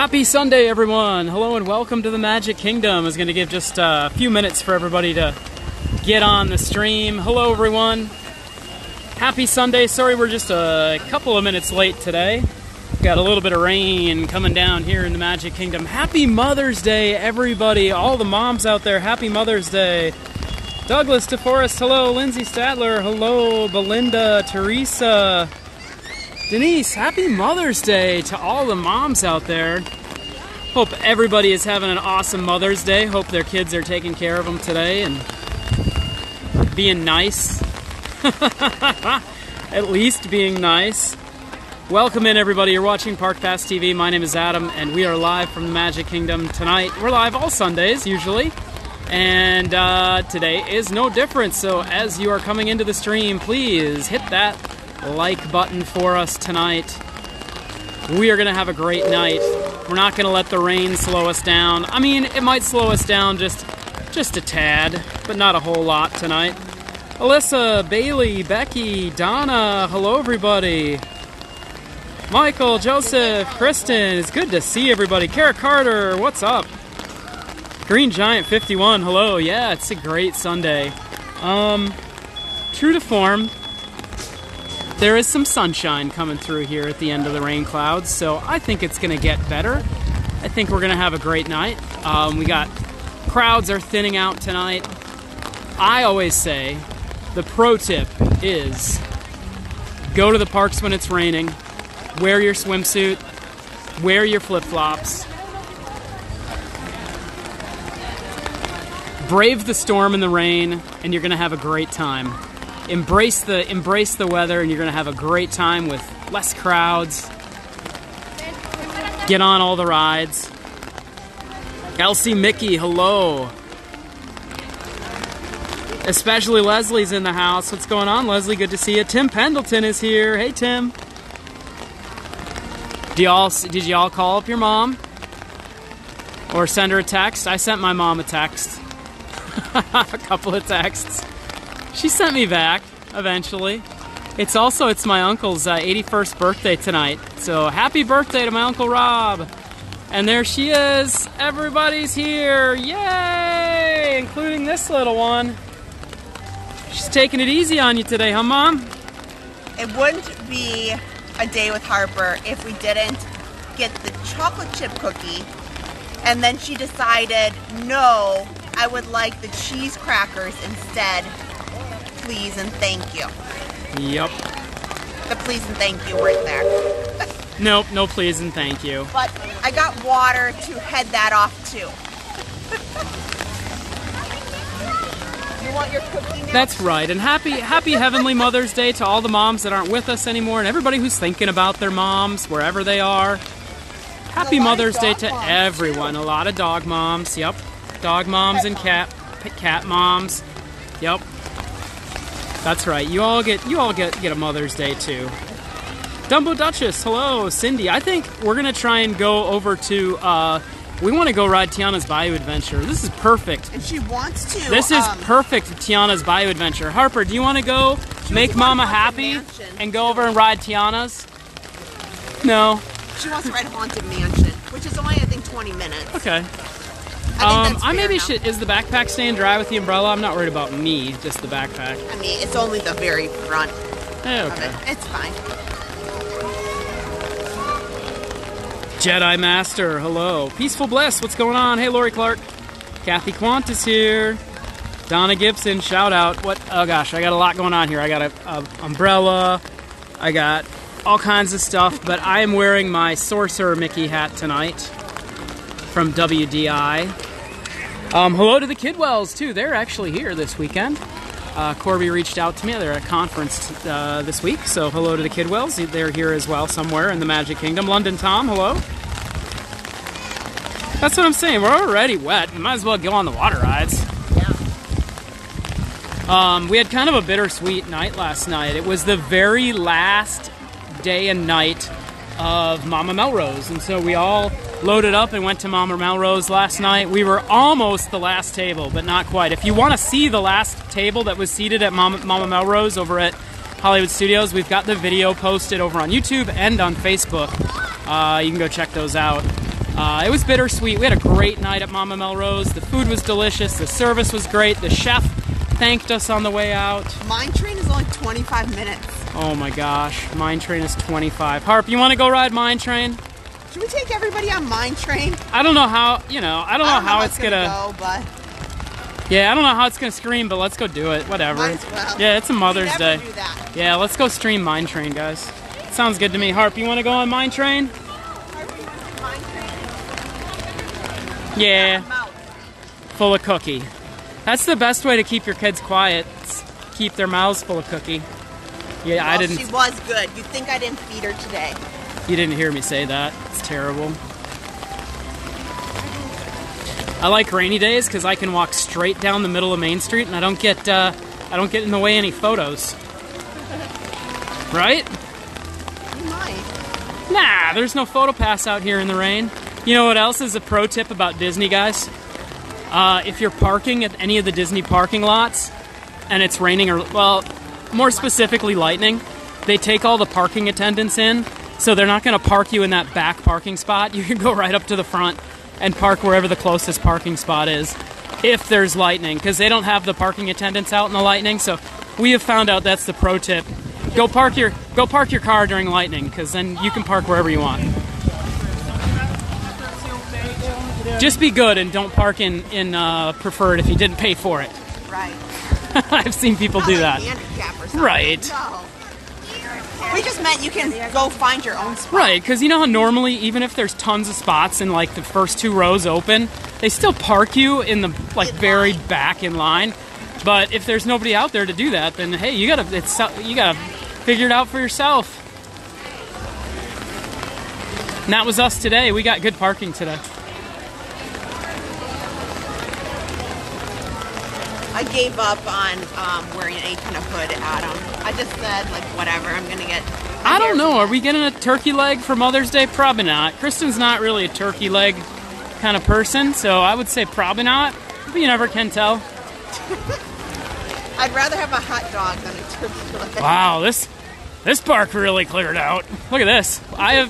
Happy Sunday, everyone! Hello and welcome to the Magic Kingdom. I was going to give just a few minutes for everybody to get on the stream. Hello, everyone. Happy Sunday. Sorry we're just a couple of minutes late today. Got a little bit of rain coming down here in the Magic Kingdom. Happy Mother's Day, everybody. All the moms out there, happy Mother's Day. Douglas DeForest, hello. Lindsay Statler, hello. Belinda, Teresa, Denise, happy Mother's Day to all the moms out there. Hope everybody is having an awesome Mother's Day. Hope their kids are taking care of them today and being nice. At least being nice. Welcome in, everybody. You're watching Park Pass TV. My name is Adam, and we are live from the Magic Kingdom tonight. We're live all Sundays, usually. And today is no different. So as you are coming into the stream, please hit that like button for us tonight. We are going to have a great night. We're not going to let the rain slow us down. I mean, it might slow us down just a tad, but not a whole lot tonight. Alyssa, Bailey, Becky, Donna, hello everybody. Michael, Joseph, Kristen, it's good to see everybody. Kara Carter, what's up? Green Giant 51, hello. Yeah, it's a great Sunday. True to form, there is some sunshine coming through here at the end of the rain clouds, so I think it's going to get better. I think we're going to have a great night. We got crowds are thinning out tonight. I always say the pro tip is go to the parks when it's raining, wear your swimsuit, wear your flip-flops, brave the storm and the rain, and you're going to have a great time. Embrace the weather, and you're going to have a great time with less crowds. Get on all the rides. Elsie, Mickey, hello. Especially Leslie's in the house. What's going on, Leslie? Good to see you. Tim Pendleton is here. Hey, Tim. Did y'all call up your mom? Or send her a text? I sent my mom a text. A couple of texts. She sent me back, eventually. It's my uncle's 81st birthday tonight. So happy birthday to my Uncle Rob. And there she is. Everybody's here. Yay! Including this little one. She's taking it easy on you today, huh, Mom? It wouldn't be a day with Harper if we didn't get the chocolate chip cookie. And then she decided, no, I would like the cheese crackers instead. Please and thank you. Yep. The please and thank you weren't there. Nope, no please and thank you. But I got water to head that off too. You want your cookie now? That's right. And happy Heavenly Mother's Day to all the moms that aren't with us anymore and everybody who's thinking about their moms wherever they are. Happy Mother's Day to everyone. Too. A lot of dog moms. Yep. Dog moms and cat moms. Yep. That's right. You all get a Mother's Day too. Dumbo Duchess, hello. Cindy, I think we're gonna try and go over to. We want to go ride Tiana's Bayou Adventure. This is perfect. And she wants to. This is perfect, Tiana's Bayou Adventure. Harper, do you want to go make Mama happy and go over and ride Tiana's? No. She wants to ride Haunted Mansion, which is only I think 20 minutes. Okay. I maybe should. Is the backpack staying dry with the umbrella? I'm not worried about me, just the backpack. I mean, it's only the very front of okay. it. It's fine. Jedi Master, hello. Peaceful Bliss, what's going on? Hey, Lori Clark. Kathy Quant is here. Donna Gibson, shout out. What? Oh gosh, I got a lot going on here. I got a umbrella. I got all kinds of stuff, but I am wearing my Sorcerer Mickey hat tonight from WDI. Hello to the Kidwells, too. They're actually here this weekend. Corby reached out to me. They're at a conference this week, so hello to the Kidwells. They're here as well somewhere in the Magic Kingdom. London Tom, hello. That's what I'm saying. We're already wet. We might as well go on the water rides. Yeah. We had kind of a bittersweet night last night. It was the very last day and night of Mama Melrose, and so we all loaded up and went to Mama Melrose last night. We were almost the last table, but not quite. If you want to see the last table that was seated at Mama Melrose over at Hollywood Studios, we've got the video posted over on YouTube and on Facebook. You can go check those out. It was bittersweet. We had a great night at Mama Melrose. The food was delicious. The service was great. The chef thanked us on the way out. Mine Train is only 25 minutes. Oh my gosh, Mine Train is 25. Harp, you want to go ride Mine Train? Should we take everybody on Mine Train? I don't know how, I don't know how it's gonna go, but yeah, I don't know how it's gonna scream, but let's go do it. Whatever. might as well. Yeah, it's a Mother's We Day. never do that. Yeah, let's go stream Mine Train, guys. Sounds good to me. Harp, you want to go on Mine Train? Mine Train. Yeah. Mouth. Full of cookie. That's the best way to keep your kids quiet. Keep their mouths full of cookie. Yeah, Well, I didn't. She was good. You'd think I didn't feed her today. You didn't hear me say that. It's terrible. I like rainy days because I can walk straight down the middle of Main Street and I don't get in the way any photos. Right? You might. Nah, there's no photo pass out here in the rain. You know what else is a pro tip about Disney, guys? If you're parking at any of the Disney parking lots and it's raining or, well, more specifically lightning, they take all the parking attendants in, so they're not going to park you in that back parking spot. You can go right up to the front and park wherever the closest parking spot is if there's lightning, because they don't have the parking attendants out in the lightning. So we have found out that's the pro tip. Go park your car during lightning, because then you can park wherever you want. Just be good and don't park in preferred if you didn't pay for it. Right. I've seen people do that. Handicap or something. Right. No. We just meant you can go find your own spot. Right, because you know how normally, even if there's tons of spots and like the first 2 rows open, they still park you in the very back in line. But if there's nobody out there to do that, then hey, you gotta figure it out for yourself. And that was us today. We got good parking today. I gave up on wearing an apron of hood, Adam. I just said, like, whatever, I'm going to get... I don't know. Are we getting a turkey leg for Mother's Day? Probably not. Kristen's not really a turkey leg kind of person, so I would say probably not. But you never can tell. I'd rather have a hot dog than a turkey leg. Wow, this park really cleared out. Look at this. I have...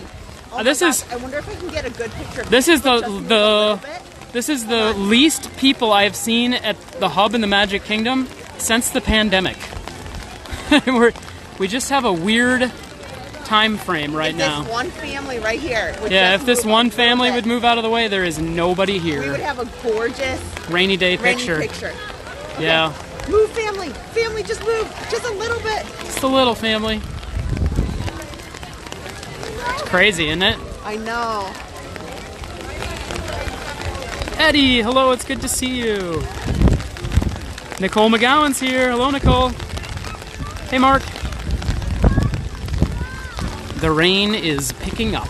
Oh this my is... gosh, I wonder if I can get a good picture of This is Just move a little bit. This is the least people I have seen at the hub in the Magic Kingdom since the pandemic. We just have a weird time frame right now. This one family right here. Yeah, if this one family would move out of the way, there is nobody here. We would have a gorgeous rainy day picture. Yeah. Okay. Move, family. Family, just move. Just a little bit. Just a little, family. It's crazy, isn't it? I know. Eddie, hello, it's good to see you. Nicole McGowan's here. Hello, Nicole. Hey, Mark. The rain is picking up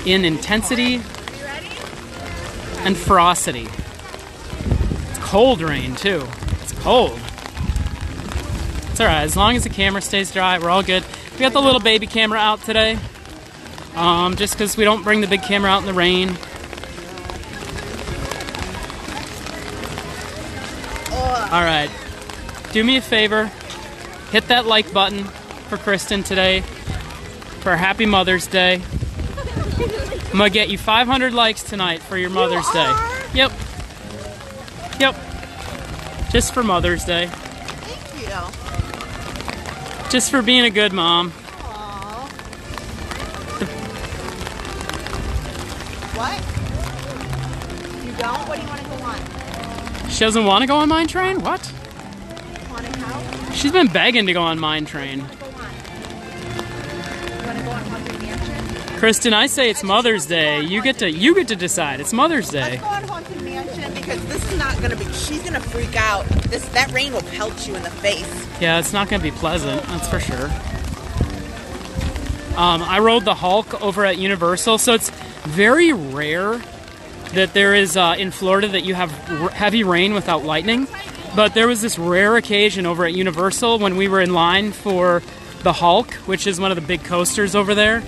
in intensity and ferocity. It's cold rain, too. It's cold. It's all right. As long as the camera stays dry, we're all good. We got the little baby camera out today, just because we don't bring the big camera out in the rain. All right, do me a favor, hit that like button for Kristen today for Happy Mother's Day. I'm gonna get you 500 likes tonight for your Mother's Day. Yep. Just for Mother's Day. Thank you. Just for being a good mom. Aww. What? You don't? What do you want to go on? She doesn't want to go on Mine Train? What? Haunted house? She's been begging to go on Mine Train. You want to go on Haunted Mansion? Kristen, I say it's Mother's Day. You get to decide. It's Mother's Day. Let's go on Haunted Mansion because this is not gonna be. She's gonna freak out. That rain will pelt you in the face. Yeah, it's not going to be pleasant. That's for sure. I rode the Hulk over at Universal, so it's very rare that there is in Florida that you have heavy rain without lightning. But there was this rare occasion over at Universal when we were in line for the Hulk, which is one of the big coasters over there,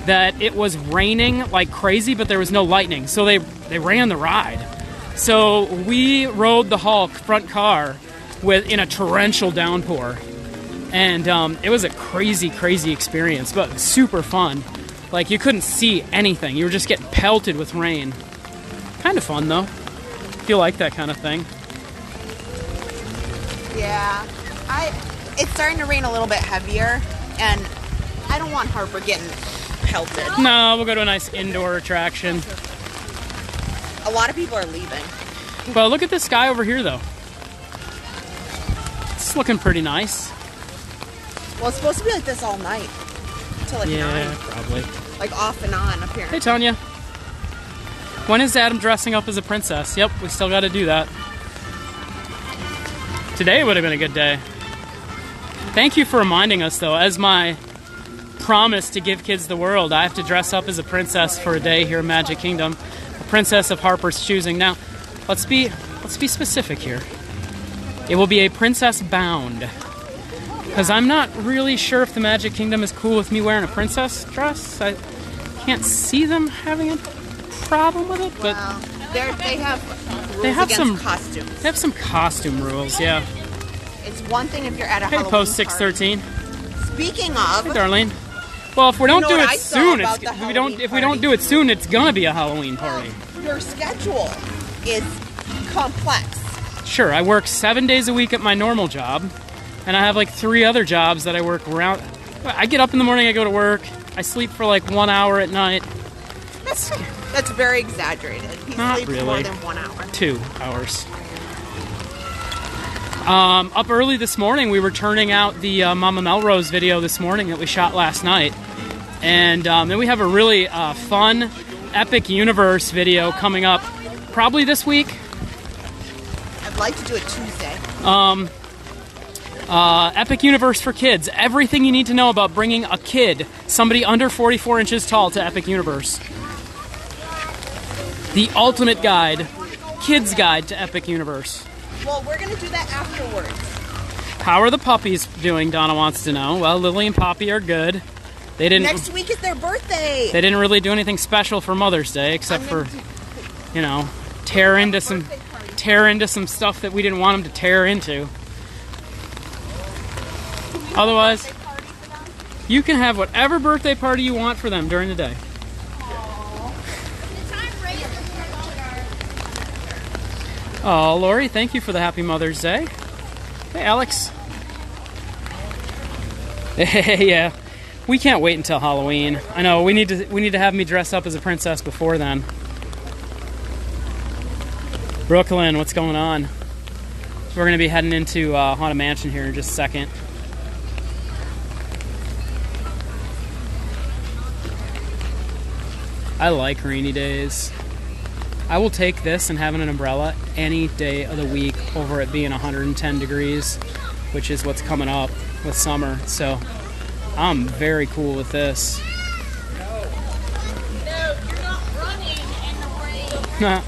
that it was raining like crazy, but there was no lightning. So they ran the ride. So we rode the Hulk front car in a torrential downpour. And it was a crazy experience, but super fun. Like, you couldn't see anything. You were just getting pelted with rain. Kind of fun, though. If you like that kind of thing. Yeah. It's starting to rain a little bit heavier, and I don't want Harper getting pelted. No, we'll go to a nice indoor attraction. A lot of people are leaving. But look at this sky over here, though. It's looking pretty nice. Well, it's supposed to be like this all night. Until like 9. Probably. Like off and on, apparently. Hey, Tanya. When is Adam dressing up as a princess? Yep, we still got to do that. Today would have been a good day. Thank you for reminding us, though. As my promise to give kids the world, I have to dress up as a princess for a day here in Magic Kingdom. A princess of Harper's choosing. Now, let's be specific here. It will be a princess bound. Because I'm not really sure if the Magic Kingdom is cool with me wearing a princess dress. I can't see them having a problem with it, but wow. They have some costumes. They have some costume rules, yeah. It's one thing if you're at a Hey, Halloween post 613. Speaking of, hey, Darlene. Well, if we don't do it soon, if we don't do it soon, it's gonna be a Halloween party. Your schedule is complex. Sure, I work 7 days a week at my normal job, and I have like 3 other jobs that I work around. I get up in the morning, I go to work, I sleep for like 1 hour at night. That's very exaggerated. He sleeps really. more than 1 hour. 2 hours. Up early this morning, we were turning out the Mama Melrose video this morning that we shot last night. And then we have a really fun Epic Universe video coming up probably this week. I'd like to do it Tuesday. Epic Universe for kids. Everything you need to know about bringing a kid, somebody under 44 inches tall, to Epic Universe. The ultimate guide, kids' guide to Epic Universe. Well, we're going to do that afterwards. How are the puppies doing, Donna wants to know. Well, Lily and Poppy are good. They didn't. Next week is their birthday. They didn't really do anything special for Mother's Day, except for, you know, tear into some stuff that we didn't want them to tear into. Otherwise, you can have whatever birthday party you want for them during the day. Oh, Lori, thank you for the Happy Mother's Day. Hey, Alex. Yeah, we can't wait until Halloween. I know we need to have me dress up as a princess before then. Brooklyn, what's going on? We're gonna be heading into Haunted Mansion here in just a second. I like rainy days. I will take this and having an umbrella any day of the week over it being 110 degrees, which is what's coming up with summer. So I'm very cool with this. No, you're not running in the rain.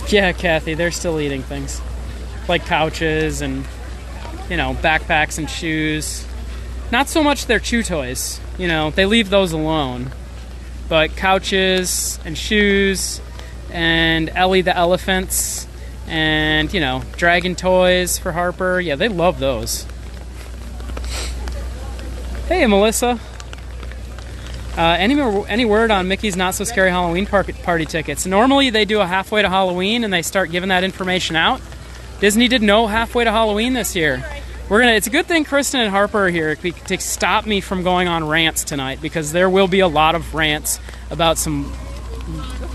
Yeah, Kathy, they're still eating things. Like pouches and, you know, backpacks and shoes. Not so much their chew toys, you know, they leave those alone. But couches and shoes and Ellie the elephants and, you know, dragon toys for Harper. Yeah, they love those. Hey, Melissa. Any word on Mickey's Not So Scary Halloween party tickets? Normally they do a halfway to Halloween and they start giving that information out. Disney did no halfway to Halloween this year. It's a good thing Kristen and Harper are here to stop me from going on rants tonight, because there will be a lot of rants about some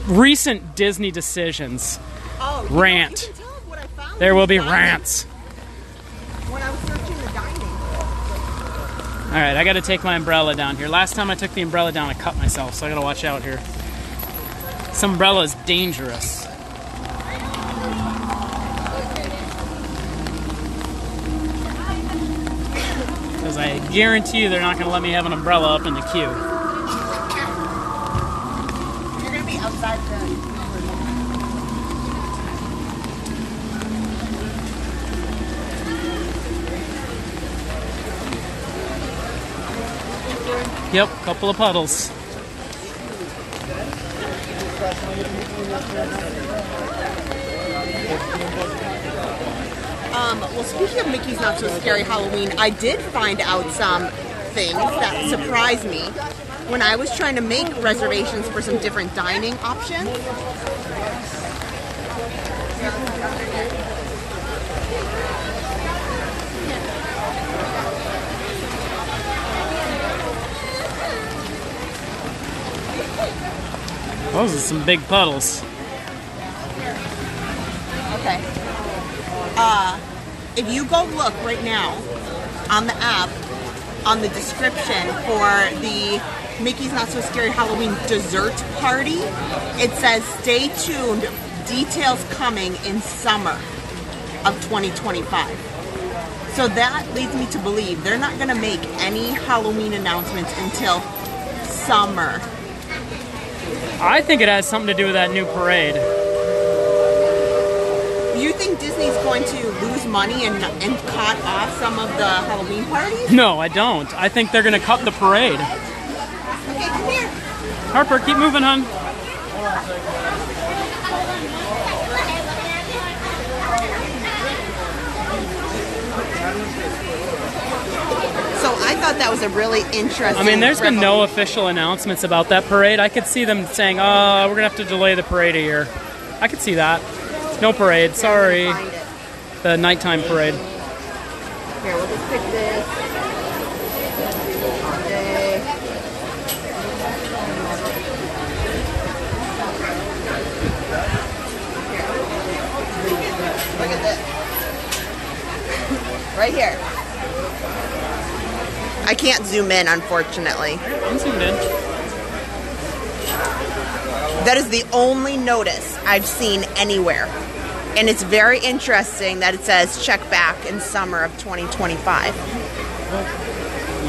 recent Disney decisions. Oh, Rant. You can tell what I found. There will be rants. When I was searching the dining. All right, I got to take my umbrella down here. Last time I took the umbrella down, I cut myself, so I got to watch out here. This umbrella is dangerous. Because I guarantee you they're not going to let me have an umbrella up in the queue. You're going to be outside then. Yep, couple of puddles. Well, speaking of Mickey's Not So Scary Halloween, I did find out some things that surprised me when I was trying to make reservations for some different dining options. Those are some big puddles. Okay. If you go look right now on the app, on the description for the Mickey's Not So Scary Halloween dessert party, it says stay tuned, details coming in summer of 2025. So that leads me to believe they're not going to make any Halloween announcements until summer. I think it has something to do with that new parade. You think Disney's going to lose money and cut off some of the Halloween parties? No, I don't. I think they're going to cut the parade. Okay, come here. Harper, keep moving, hon. So I thought that was a really interesting... I mean, there's been no official announcements about that parade. I could see them saying, we're going to have to delay the parade a year. I could see that. No parade, sorry. The nighttime parade. Here, we'll just pick this. Okay. Look at this. Right here. I can't zoom in, unfortunately. I'm zoomed in. That is the only notice I've seen anywhere. And it's very interesting that it says check back in summer of 2025.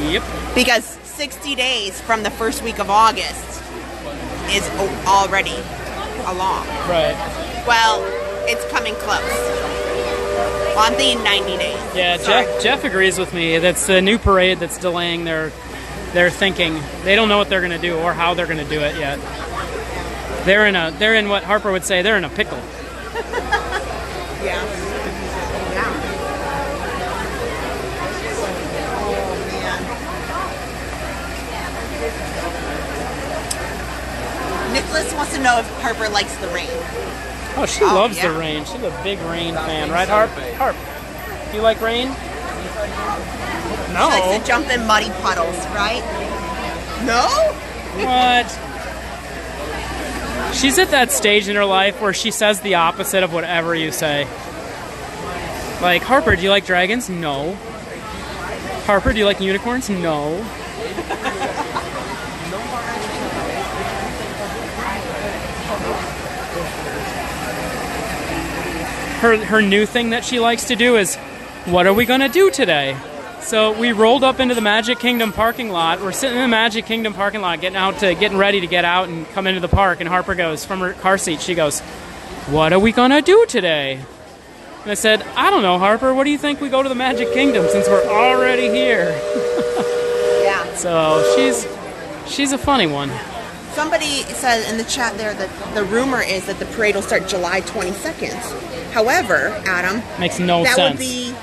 Yep. Because 60 days from the first week of August is already along. Right. Well, it's coming close. Well, I'm thinking 90 days. Yeah, Jeff agrees with me. That's the new parade that's delaying their thinking. They don't know what they're going to do or how they're going to do it yet. They're in what Harper would say, they're in a pickle. Yeah. Yeah. Oh, man. Nicholas wants to know if Harper likes the rain. Oh, she loves the rain. She's a big rain fan, right, Harp? Harp, do you like rain? No. She likes to jump in muddy puddles, right? No? What? She's at that stage in her life where she says the opposite of whatever you say. Like, Harper, do you like dragons? No. Harper, do you like unicorns? No. Her new thing that she likes to do is, what are we going to do today? So we rolled up into the Magic Kingdom parking lot. We're sitting in the Magic Kingdom parking lot getting ready to get out and come into the park. And Harper goes, from her car seat, she goes, what are we going to do today? And I said, I don't know, Harper. What do you think we go to the Magic Kingdom since we're already here? Yeah. So she's a funny one. Somebody said in the chat there that the rumor is that the parade will start July 22nd. However, Adam, makes no sense. That would be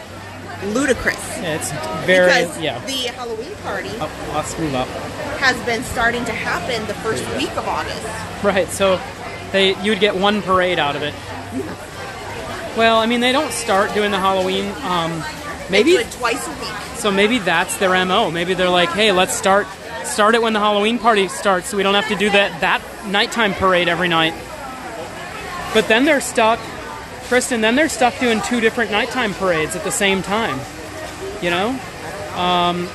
ludicrous. Yeah, it's very, because the Halloween party let's move up. has been starting to happen the first week of August. Right, so you would get one parade out of it. Well, I mean, they don't start doing the Halloween. Maybe they do it twice a week. So maybe that's their MO. Maybe they're like, hey, let's start it when the Halloween party starts, so we don't have to do that nighttime parade every night. But then they're stuck. Kristen, then they're stuck doing two different nighttime parades at the same time. You know?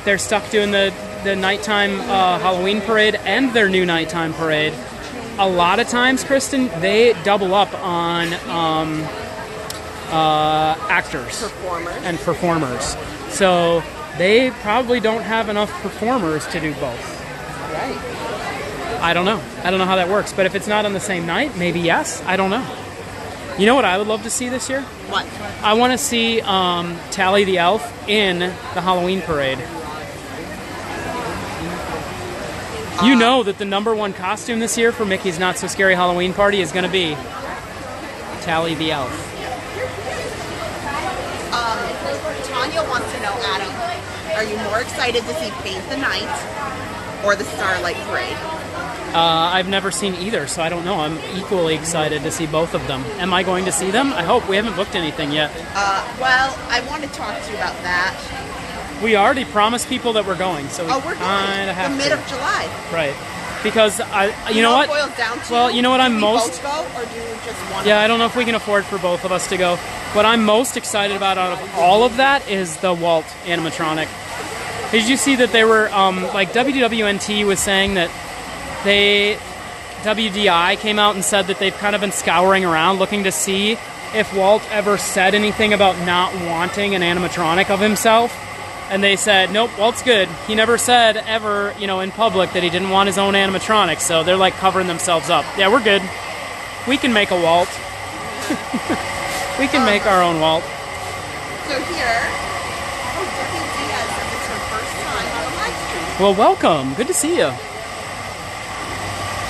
They're stuck doing the nighttime Halloween parade and their new nighttime parade. A lot of times, Kristen, they double up on actors and performers. So they probably don't have enough performers to do both. Right. I don't know. I don't know how that works. But if it's not on the same night, maybe yes. I don't know. You know what I would love to see this year? What? I want to see Tally the Elf in the Halloween parade. You know that the #1 costume this year for Mickey's Not So Scary Halloween Party is going to be Tally the Elf. Tanya wants to know, Adam, are you more excited to see Paint the Night or the Starlight Parade? I've never seen either, so I don't know. I'm equally excited to see both of them. Am I going to see them? I hope. We haven't booked anything yet. Well, I want to talk to you about that. We already promised people that we're going, so we we're kind of have the mid of July. Right. Because, you know what? It boils down to, well, you know what I'm most... both go, or do just one? Yeah, I don't know if we can afford for both of us to go. What I'm most excited about out of all of that is the Walt animatronic. Did you see that they were, like WWNT was saying that WDI came out and said that they've kind of been scouring around looking to see if Walt ever said anything about not wanting an animatronic of himself. And they said, nope, Walt's good. He never said ever, you know, in public that he didn't want his own animatronic. So they're like covering themselves up. Yeah, we're good. We can make a Walt. We can make our own Walt. So here, Debbie Diaz says it's her first time on a live stream. Well, welcome. Good to see you.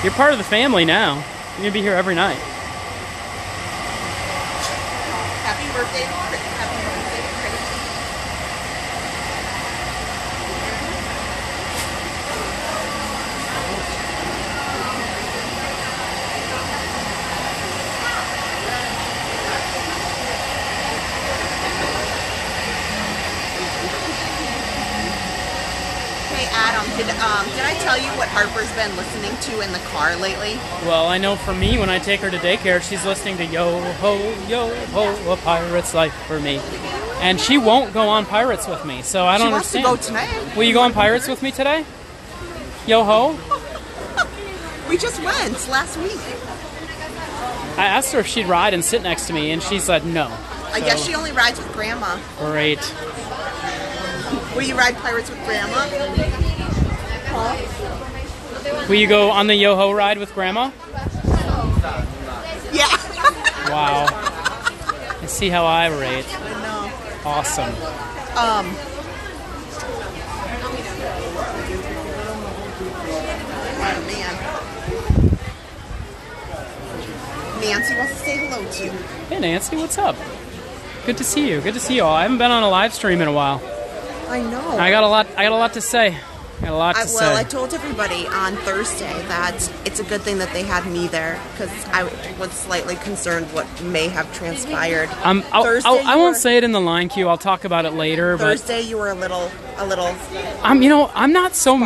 You're part of the family now. You're going to be here every night. Happy birthday, Happy birthday, Chris. Hey, Adam, did I tell you what Harper's been listening to in the car lately? Well, I know for me, when I take her to daycare, she's listening to Yo Ho, a pirate's life for me. And she won't go on Pirates with me, so I don't understand. She wants to go tonight. Will you go on Pirates with me today? Yo Ho? We just went last week. I asked her if she'd ride and sit next to me, and she said no. I guess she only rides with Grandma. Great. Will you ride Pirates with Grandma? Huh? Will you go on the Yo Ho ride with Grandma? Yeah. Wow. And see how I rate. I know. Awesome. Oh man. Nancy wants to say hello to you. Hey Nancy, what's up? Good to see you. Good to see you all. I haven't been on a live stream in a while. I know. I got a lot to say. I told everybody on Thursday that it's a good thing that they had me there because I was slightly concerned what may have transpired. I won't say it in the line queue. I'll talk about it later. Thursday, you were a little. I'm not so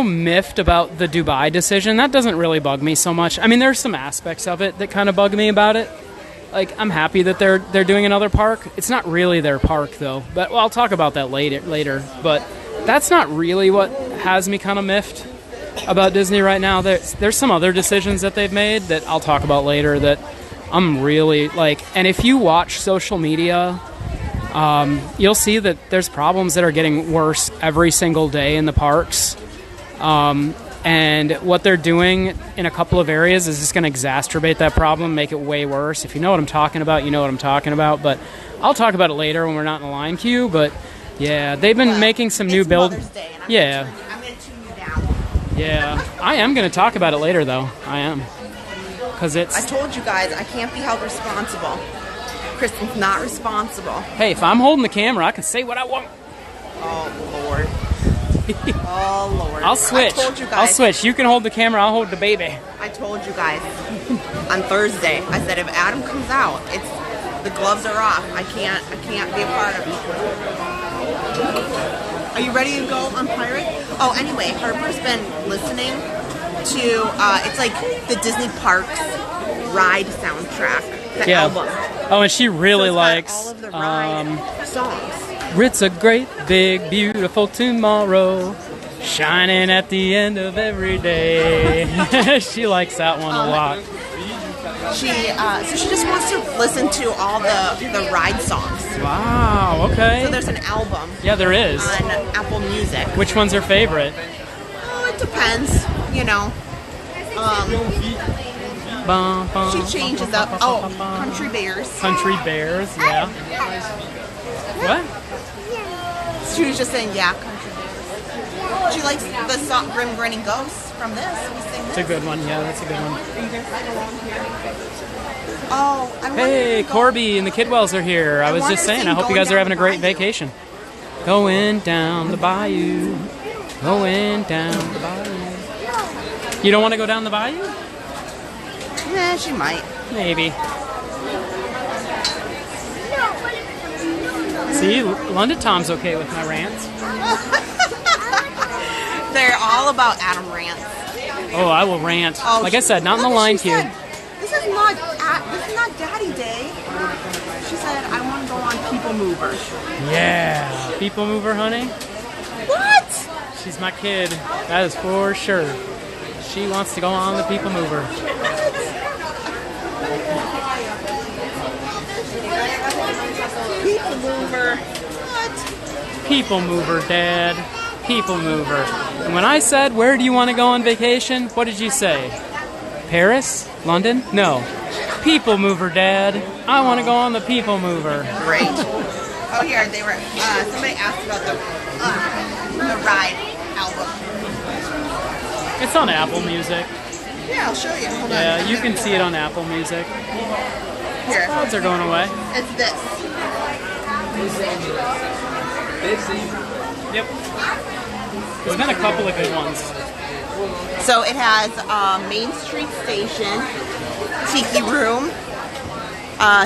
miffed about the Dubai decision. That doesn't really bug me so much. I mean, there's some aspects of it that kind of bug me about it. Like, I'm happy that they're doing another park. It's not really their park though. But I'll talk about that later. But that's not really what has me kind of miffed about Disney right now. There's some other decisions that they've made that I'll talk about later that I'm really like. And if you watch social media, you'll see that there's problems that are getting worse every single day in the parks. And what they're doing in a couple of areas is just going to exacerbate that problem, make it way worse. If you know what I'm talking about, you know what I'm talking about. But I'll talk about it later when we're not in the line queue. But yeah, they've been making some new build. I'm going to tune you down. Yeah, I am going to talk about it later, though. I am. Because I told you guys I can't be held responsible. Kristen's not responsible. Hey, if I'm holding the camera, I can say what I want. Oh, Lord. Oh, Lord. I'll switch. I told you guys. I'll switch. You can hold the camera. I'll hold the baby. I told you guys on Thursday. I said if Adam comes out, the gloves are off. I can't be a part of it. Are you ready to go on Pirate? Oh, anyway, Harper's been listening to it's like the Disney Parks ride soundtrack, the album. Oh, and she really likes all of the ride songs. It's a great, big, beautiful tomorrow, shining at the end of every day. She likes that one a lot. So she just wants to listen to all the ride songs. Wow, okay. So there's an album. Yeah, there is. On Apple Music. Which one's her favorite? Oh, it depends, you know. She changes up. Oh, Country Bears. Country Bears, yeah. What? She was just saying, yeah, Country Bears. She likes the song Grim Grinning Ghosts. from this. We sing this. It's a good one. Yeah, that's a good one. Are you guys sing along here? Oh, I Hey, Corby and the Kidwells are here. I was just saying, I hope you guys are having a great vacation. Going down the bayou. Going down the bayou. You don't want to go down the bayou? Yeah, she might. Maybe. See, London Tom's okay with my rants. They're all about Adam rants. Oh, I will rant. Oh, like I said, not in the look, line she queue. said, This is not Daddy Day. She said, I want to go on People Mover. Yeah, People Mover, honey. What? She's my kid. That is for sure. She wants to go on the People Mover. People Mover. What? People Mover, Dad. People Mover. And when I said, where do you want to go on vacation? What did you say? Paris? London? No. People Mover, Dad. I want to go on the People Mover. Great. Oh, here, they were, somebody asked about the Ride album. It's on Apple Music. Yeah, I'll show you. Hold on. Yeah, you can see it on Apple Music. Here. Clouds are going away. It's this. Yep. There's been a couple of good ones. So it has Main Street Station, Tiki Room,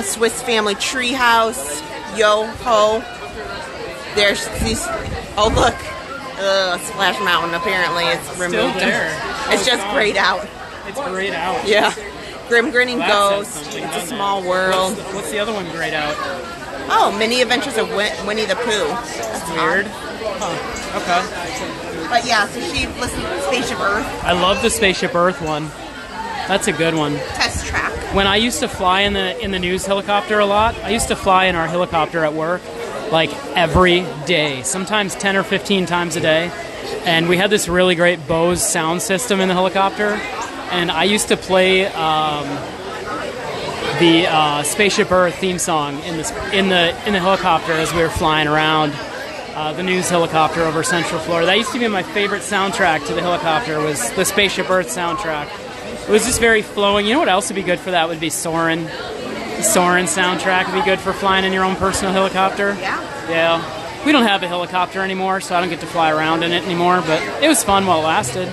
Swiss Family Treehouse, Yo Ho. There's these. Oh look, Splash Mountain. Apparently it's removed. Still there. It's just grayed out. It's grayed out. Yeah. Grim Grinning Well, Ghost. It's a Small World. What's the other one grayed out? Oh, Mini Adventures of Winnie the Pooh. That's Weird. odd. Huh. Okay. But yeah, so she listened to Spaceship Earth I love the Spaceship Earth one. That's a good one. test track. When I used to fly in the news helicopter a lot, I used to fly in our helicopter at work like every day, sometimes 10 or 15 times a day. And we had this really great Bose sound system in the helicopter. And I used to play the Spaceship Earth theme song in the helicopter as we were flying around the news helicopter over Central Florida. That used to be my favorite soundtrack to the helicopter, was the Spaceship Earth soundtrack. It was just very flowing. You know what else would be good for that would be Soarin'. The Soarin' soundtrack would be good for flying in your own personal helicopter. Yeah. Yeah. We don't have a helicopter anymore, so I don't get to fly around in it anymore, but it was fun while it lasted.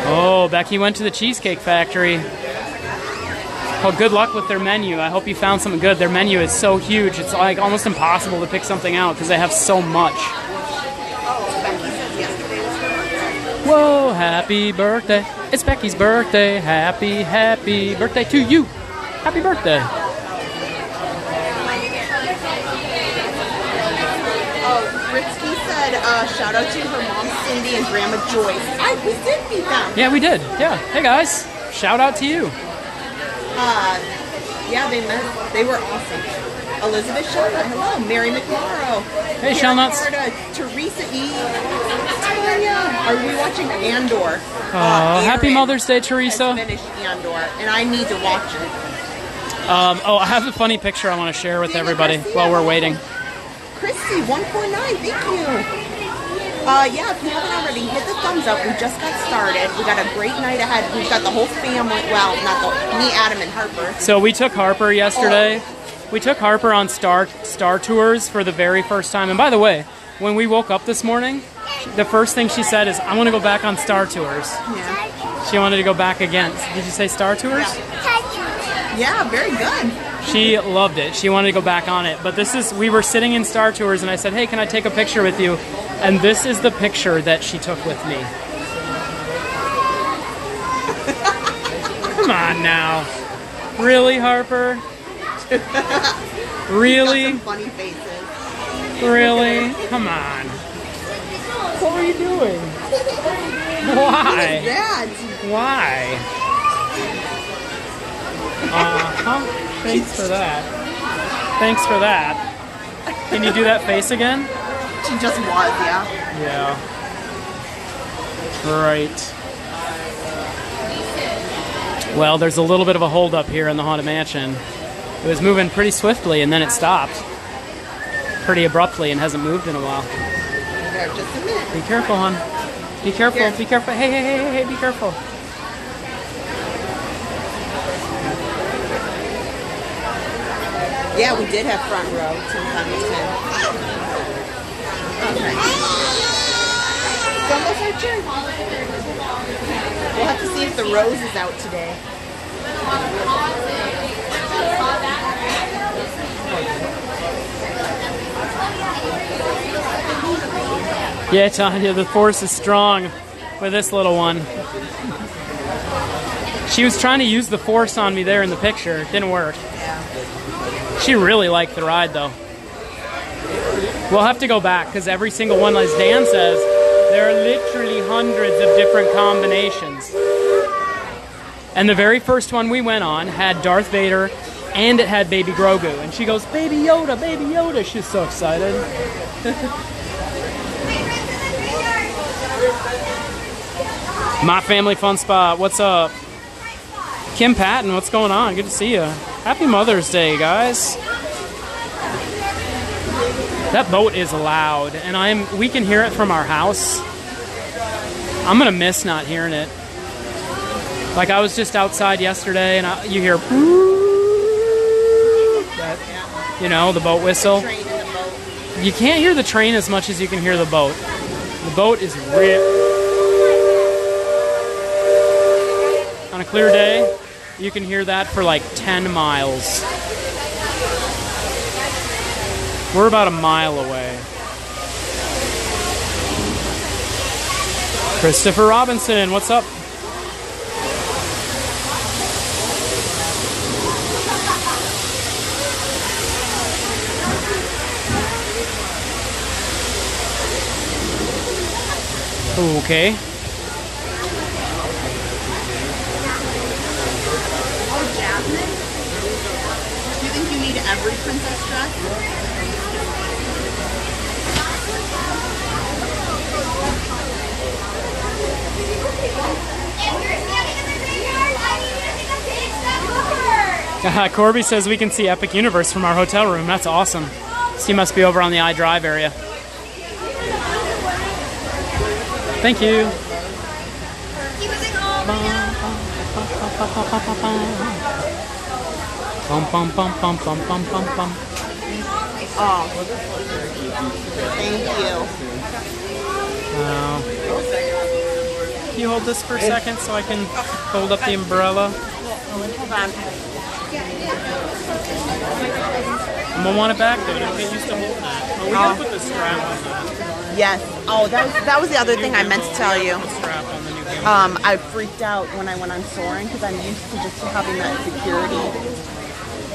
Oh, Becky went to the Cheesecake Factory. Well, good luck with their menu. I hope you found something good. Their menu is so huge, it's like almost impossible to pick something out because they have so much. Whoa, happy birthday. It's Becky's birthday. Happy birthday to you. Happy birthday. Oh, Ritsky said, shout out to her mom Cindy and Grandma Joyce. We did meet them. Yeah, we did. Yeah. Hey, guys. Shout out to you. Yeah, they were awesome. Elizabeth Shelnut, hello. Mary McMorrow. Hey, Shelnuts. Teresa E. Tanya. Are we watching Andor? Happy Aaron Mother's Day, Teresa. has finished Andor, and I need to watch it. I have a funny picture I want to share with everybody while we're waiting. Christy, 149, thank you. Yeah, if you haven't already, hit the thumbs up. We just got started. We got a great night ahead. We've got the whole family. Well, me, Adam, and Harper. So we took Harper yesterday. We took Harper on Star Tours for the very first time. And by the way, when we woke up this morning, the first thing she said is, I want to go back on Star Tours. Yeah. She wanted to go back again. Did you say Star Tours? Yeah, very good. She loved it. She wanted to go back on it. But we were sitting in Star Tours and I said, hey, can I take a picture with you? And this is the picture that she took with me. Come on now. Really, Harper? Really? Some funny faces. Really? Come on. What are you doing? Why? Dad. Why? Thanks for that. Thanks for that. Can you do that face again? She just was, yeah. Yeah. Right. Well, there's a little bit of a holdup here in the Haunted Mansion. It was moving pretty swiftly and then it stopped. pretty abruptly and hasn't moved in a while. There, just a minute. Be careful, hon. Be careful. Here. Be careful. Hey, hey, hey, hey, hey, be careful. Yeah, we did have front row to Hamilton. Okay. It's almost our turn. We'll have to see if the rose is out today. Yeah, Tanya, the force is strong with this little one. She was trying to use the force on me there in the picture. It didn't work. Yeah. She really liked the ride, though. We'll have to go back, because every single one, as Dan says, there are literally hundreds of different combinations. And the very first one we went on had Darth Vader, and it had Baby Grogu. And she goes, Baby Yoda, Baby Yoda. She's so excited. My Family Fun Spot, what's up? Kim Patton, what's going on? Good to see you. Happy Mother's Day, guys. That boat is loud, and we can hear it from our house. I'm gonna miss not hearing it. Like, I was just outside yesterday, and you hear that, you know, the boat whistle. You can't hear the train as much as you can hear the boat. The boat is real. On a clear day, you can hear that for like 10 miles. We're about a mile away. Christopher Robinson, what's up? Okay. Do you think you need every princess dress? Corby says we can see Epic Universe from our hotel room. That's awesome. So you must be over on the iDrive area. Thank you. Bum, bum, bum, bum, bum, bum, bum, bum. Oh, thank you. Can you hold this for a second so I can hold up the umbrella? Hold on. I'm gonna want it back though. Don't get used to holding that. Oh, we gotta put the strap on that. Yes. Oh, that was the other thing I meant to tell you. The strap on the new gimbal. I freaked out when I went on soaring because I'm used to just having that security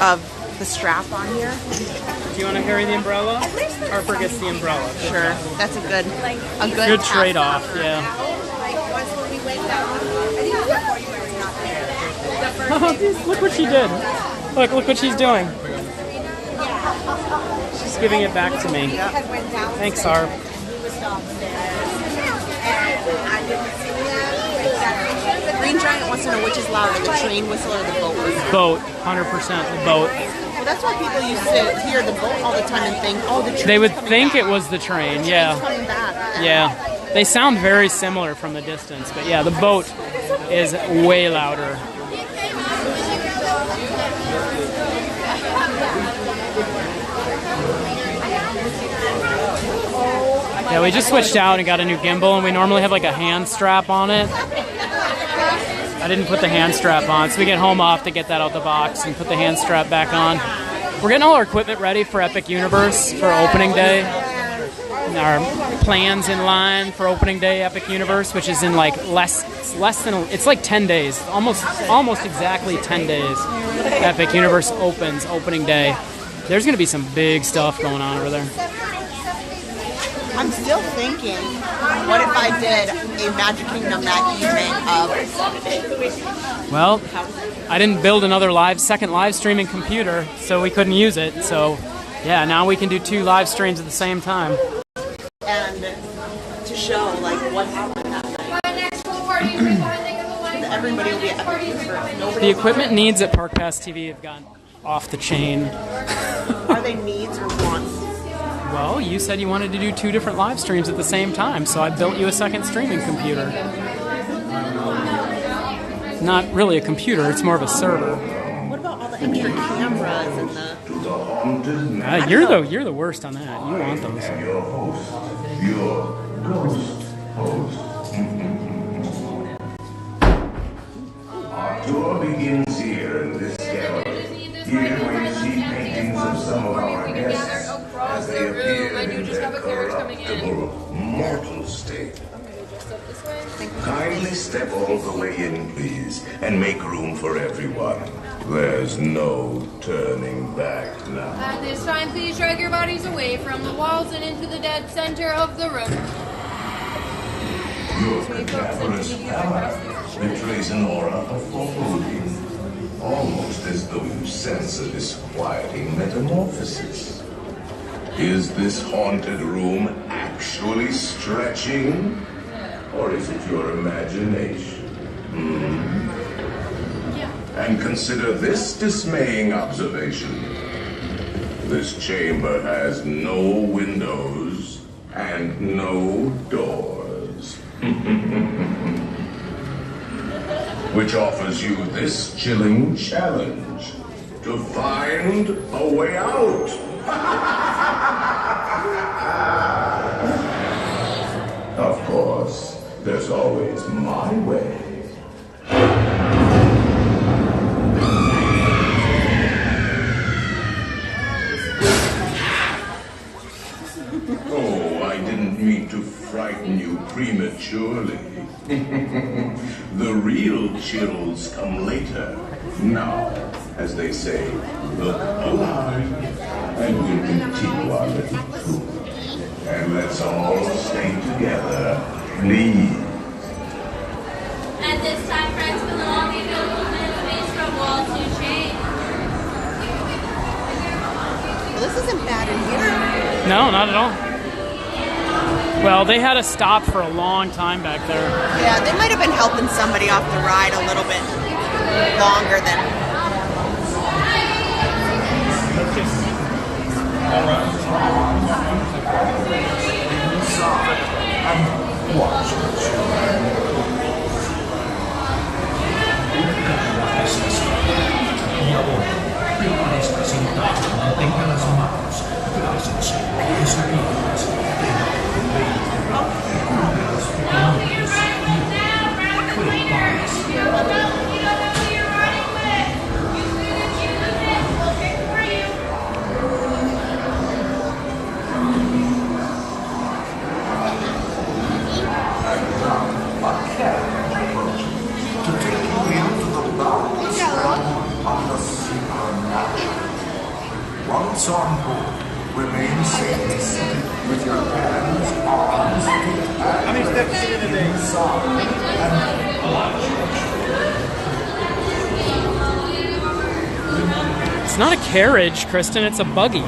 of the strap on here. Do you want to carry the umbrella? Harper gets the umbrella. Sure. That's a good trade-off. Yeah. Look what she did. Look what she's doing. She's giving it back to me. Thanks, Harp. Green Giant wants to know which is louder, the train whistle or the boat whistle. Boat, 100% the boat. Well, that's why people used to hear the boat all the time and think, oh, the train. They would think it was the train, yeah. Coming back. Yeah. They sound very similar from the distance, but yeah, the boat is way louder. Yeah, we just switched out and got a new gimbal, and we normally have like a hand strap on it. I didn't put the hand strap on, so we get home off to get that out the box and put the hand strap back on. We're getting all our equipment ready for Epic Universe for opening day. And our plans in line for opening day Epic Universe, which is in like less than, it's like 10 days, almost exactly 10 days. Epic Universe opens opening day. There's going to be some big stuff going on over there. I'm still thinking, what if I did a Magic Kingdom that evening of... Well, I didn't build another second live streaming computer, so we couldn't use it. So, yeah, now we can do 2 live streams at the same time. And to show, like, what happened that night. Everybody will be at Epic Universe. The equipment needs at Park Pass TV have gone off the chain. Are they needs or wants? Well, you said you wanted to do 2 different live streams at the same time, so I built you a second streaming computer. Not really a computer, it's more of a server. What about all the extra cameras and the... You're the worst on that. You want those. Your host, your ghost host. Our tour begins here in this gallery. Here we see paintings of some of our guests as they appear in their corruptible, mortal state. Kindly step all the way in, please, and make room for everyone. There's no turning back now. At this time, please drag your bodies away from the walls and into the dead center of the room. Your cadaverous pallor betrays an aura of foreboding, almost as though you sense a disquieting metamorphosis. Is this haunted room actually stretching? Or is it your imagination? And consider this dismaying observation. This chamber has no windows and no doors. Which offers you this chilling challenge to find a way out. Of course, there's always my way. Oh, I didn't mean to frighten you prematurely. The real chills come later. Now, as they say, look alive, and we'll continue our little tour. And let's all stay together, please. At this time, friends, will all be available in space from wall to chain. Well, this isn't bad in here. No, not at all. Well, they had to stop for a long time back there. Yeah, they might have been helping somebody off the ride a little bit longer than... Once on board, remain safe with your hands, arms, feet, and How many steps do you get a day? It's not a carriage, Kristen, it's a buggy.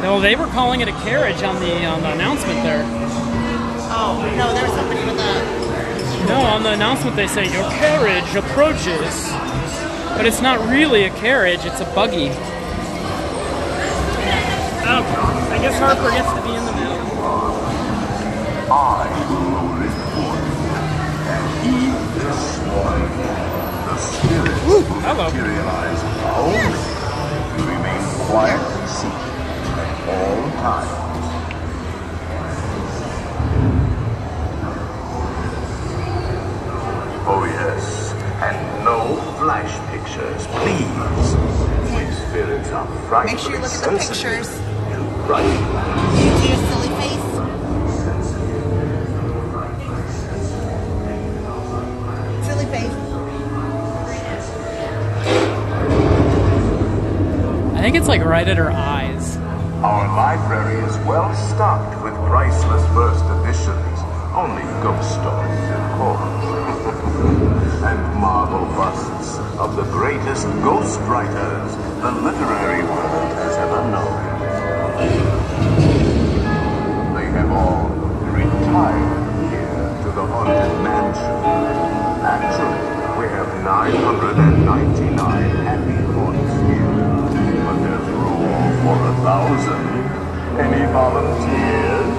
No, they were calling it a carriage on the announcement there. Oh, no, there was somebody with a... No, on the announcement they say, your carriage approaches. But it's not really a carriage, it's a buggy. Oh, I guess Harper gets to be in the middle. I will report, and even this morning, the spirit will materialize only to remain quietly seated at all times. Oh yes, and no flash pictures, please. We spirits are frightfully Make sure you look at the sensitive pictures. to bright light. You do your silly face. Silly face. I think it's like right at her eyes. Our library is well stocked with priceless first editions, only ghost stories, of course, and marble busts of the greatest ghost writers the literary world has ever known. They have all retired here to the haunted mansion. Actually, we have 999 happy haunts here, but there's room for 1,000. Any volunteers?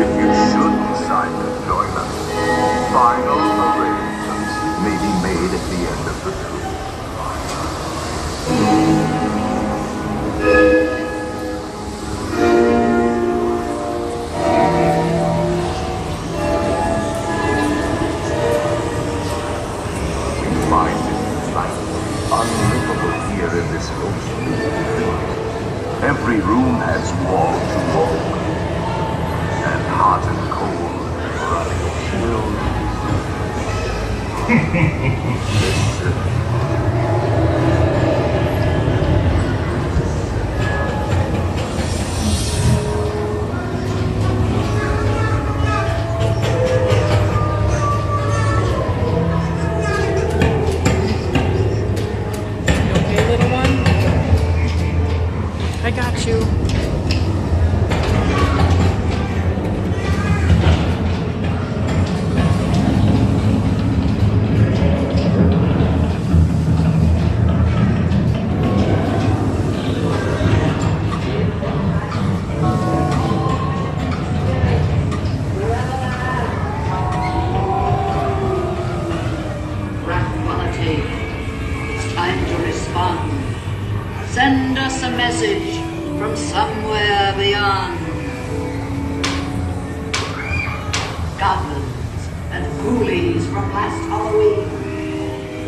If you should decide to join us, final arrangements may be made at the end of the tour. We find life unlivable here in this ocean. Every room has wall to wall, and hot and cold running You okay, little one? I got you. Quality. It's time to respond. Send us a message from somewhere beyond. Goblins and ghoulies from last Halloween.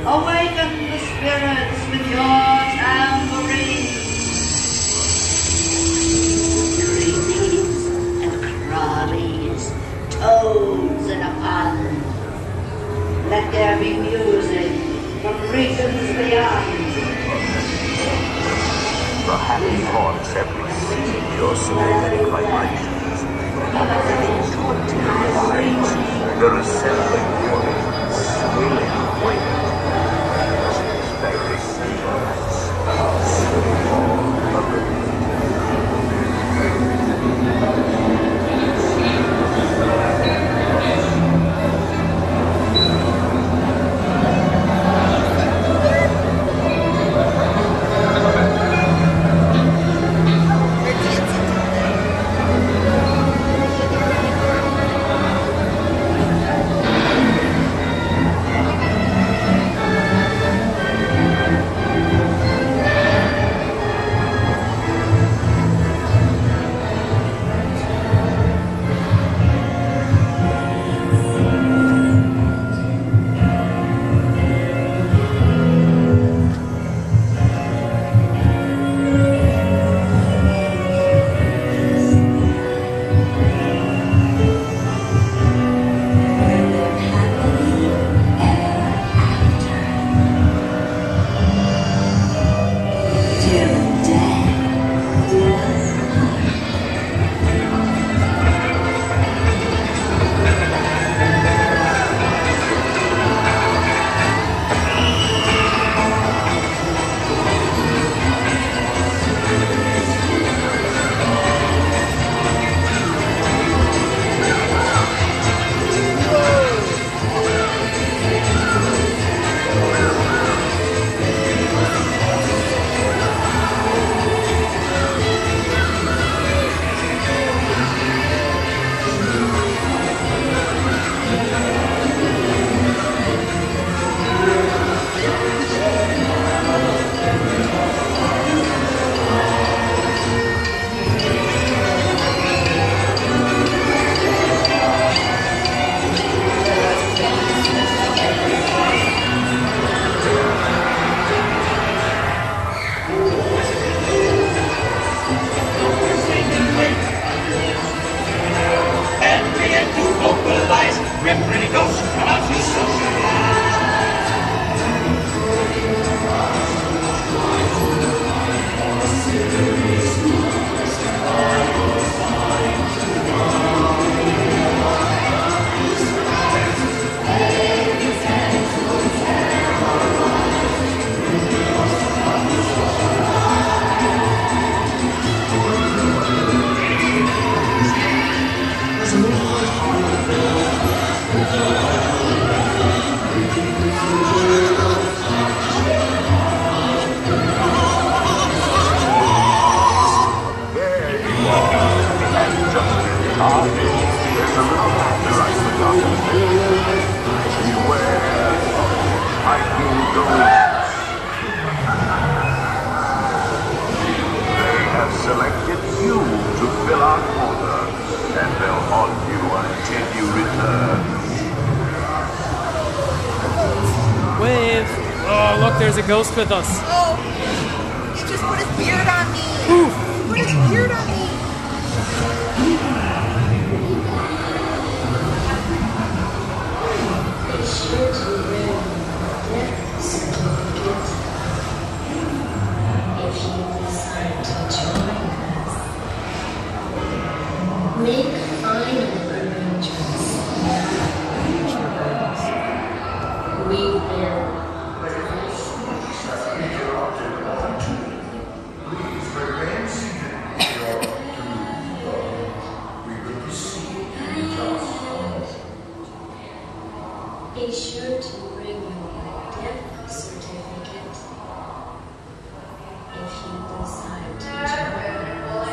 Awaken the spirits with your tambourine. Creepies and crawlies, toads in a pond. Let there be music from regions beyond. The happy haunts have received your sympathetic vibrations. To materialize, they're assembling for a swilling wave. Expecting a little faster right at the top of the page. Beware of hiking ghosts. They have selected you to fill our quota, and they'll haunt you until you return. Wave. Oh, look, there's a ghost with us. Oh, he just put his beard on me. Oof. He put his beard on me. Make final arrangements. We will. Be sure to bring your death certificate if you decide to join.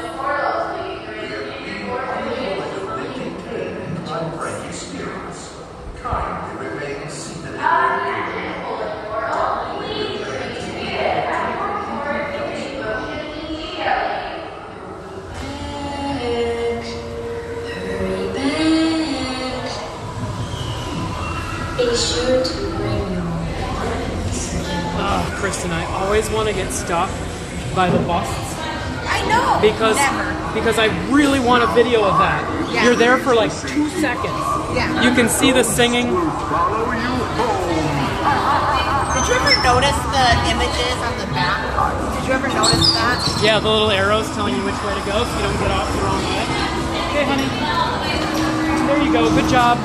Be sure to bring your death certificate. Oh, Kristen, I always want to get stuck by the busts I know. because I really want a video of that. Yeah. You're there for like 2 seconds. Yeah. You can see the singing. Follow you home. Did you ever notice the images on the back? Did you ever notice that? Yeah, the little arrows telling you which way to go so you don't get off the wrong way. Okay, honey. There you go. Good job.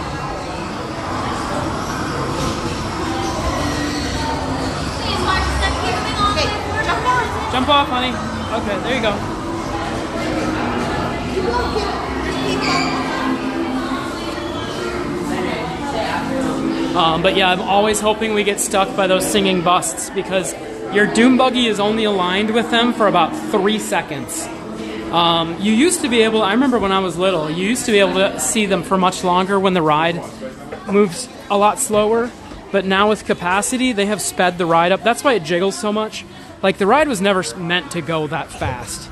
Okay, jump on. Jump off, honey. Okay, there you go. But yeah, I'm always hoping we get stuck by those singing busts because your Doom Buggy is only aligned with them for about 3 seconds. You used to be able, I remember when I was little, you used to be able to see them for much longer when the ride moves a lot slower. But now with capacity, they have sped the ride up. That's why it jiggles so much. Like, the ride was never meant to go that fast.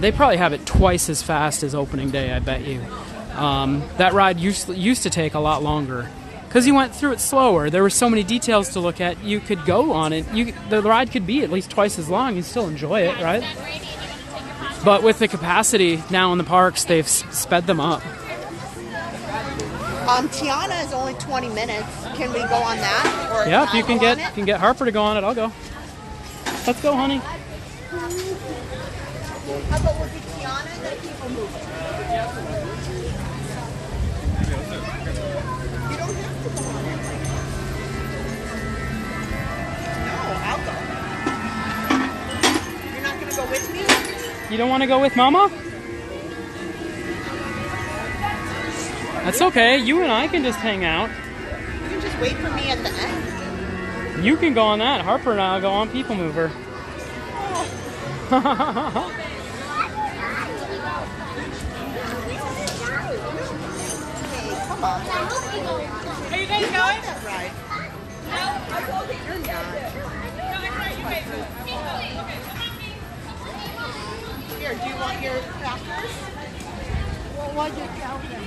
They probably have it twice as fast as opening day, I bet you. That ride used to take a lot longer. Because you went through it slower. There were so many details to look at. You could go on it. The ride could be at least twice as long. You'd still enjoy it, right? But with the capacity now in the parks, they've sped them up. Tiana is only 20 minutes. Can we go on that? Or Yeah, if you can go on get Harper to go on it, I'll go. Let's go, honey. How about we'll do Tiana and then people move? You don't have to go on it. No, I'll go. You're not going to go with me? You don't want to go with Mama? That's okay. You and I can just hang out. You can just wait for me at the end. You can go on that. Harper and I will go on People Mover. Okay, come on. Are you guys going? That ride. You're not. Here, do you want your crackers? Well, why did you tell them?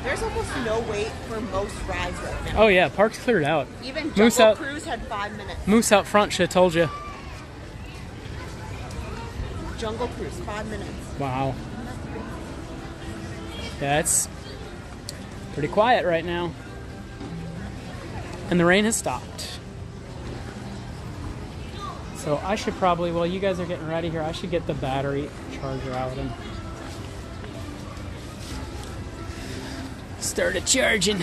There's almost no wait for most rides right now. Oh yeah, park's cleared out. Even Moose Jungle out. Cruise had 5 minutes. Moose out front should have told you. Jungle Cruise, 5 minutes. Wow. Yeah, it's pretty quiet right now. And the rain has stopped. So I should probably, while you guys are getting ready here, I should get the battery charger out and start it charging.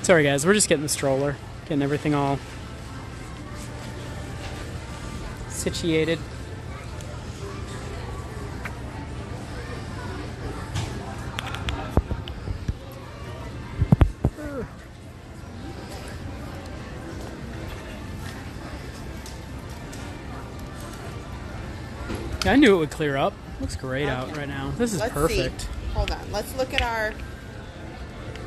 Sorry guys, we're just getting the stroller, getting everything all situated. I knew it would clear up. Looks great out right now. This is perfect. See. Hold on. Let's look at our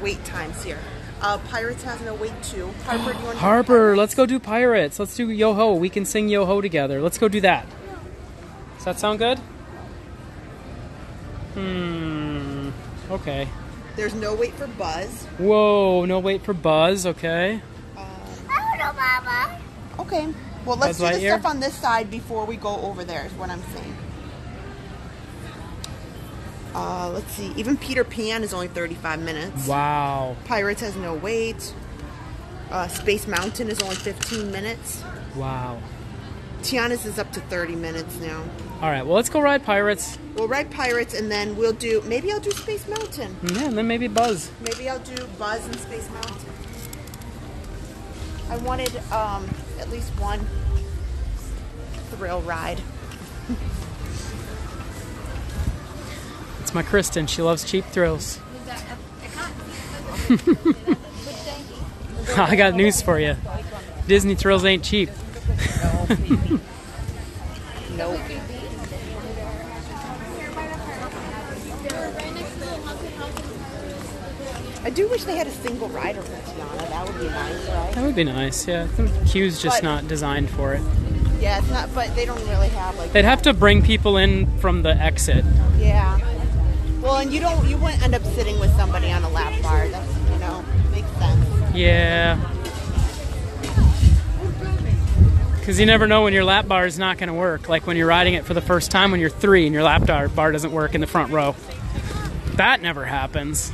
wait times here. Pirates has no wait too. Harper, do you want to Harper, let's go do Pirates. Let's do Yo-Ho. We can sing Yo-Ho together. Let's go do that. Does that sound good? Okay. There's no wait for Buzz. Whoa, no wait for Buzz. Okay. Okay. Well, let's Buzz do the Lightyear? stuff on this side before we go over there, is what I'm saying. Let's see. Even Peter Pan is only 35 minutes. Wow. Pirates has no wait. Space Mountain is only 15 minutes. Wow. Tiana's is up to 30 minutes now. All right, well, let's go ride Pirates. We'll ride Pirates, and then we'll do... Maybe I'll do Space Mountain. Yeah, and then maybe Buzz. Maybe I'll do Buzz and Space Mountain. I wanted at least one thrill ride. It's my Kristen. She loves cheap thrills. I got news for you. Disney thrills ain't cheap. Nope. I do wish they had a single rider for Tiana. That would be nice, right? That would be nice, yeah. The queue's just not designed for it. Yeah, it's not, but they don't really have like... They'd have to bring people in from the exit. Yeah. Well, and you wouldn't end up sitting with somebody on a lap bar. That's, makes sense. Yeah. Because you never know when your lap bar is not going to work. Like when you're riding it for the first time when you're 3 and your lap bar doesn't work in the front row. That never happens.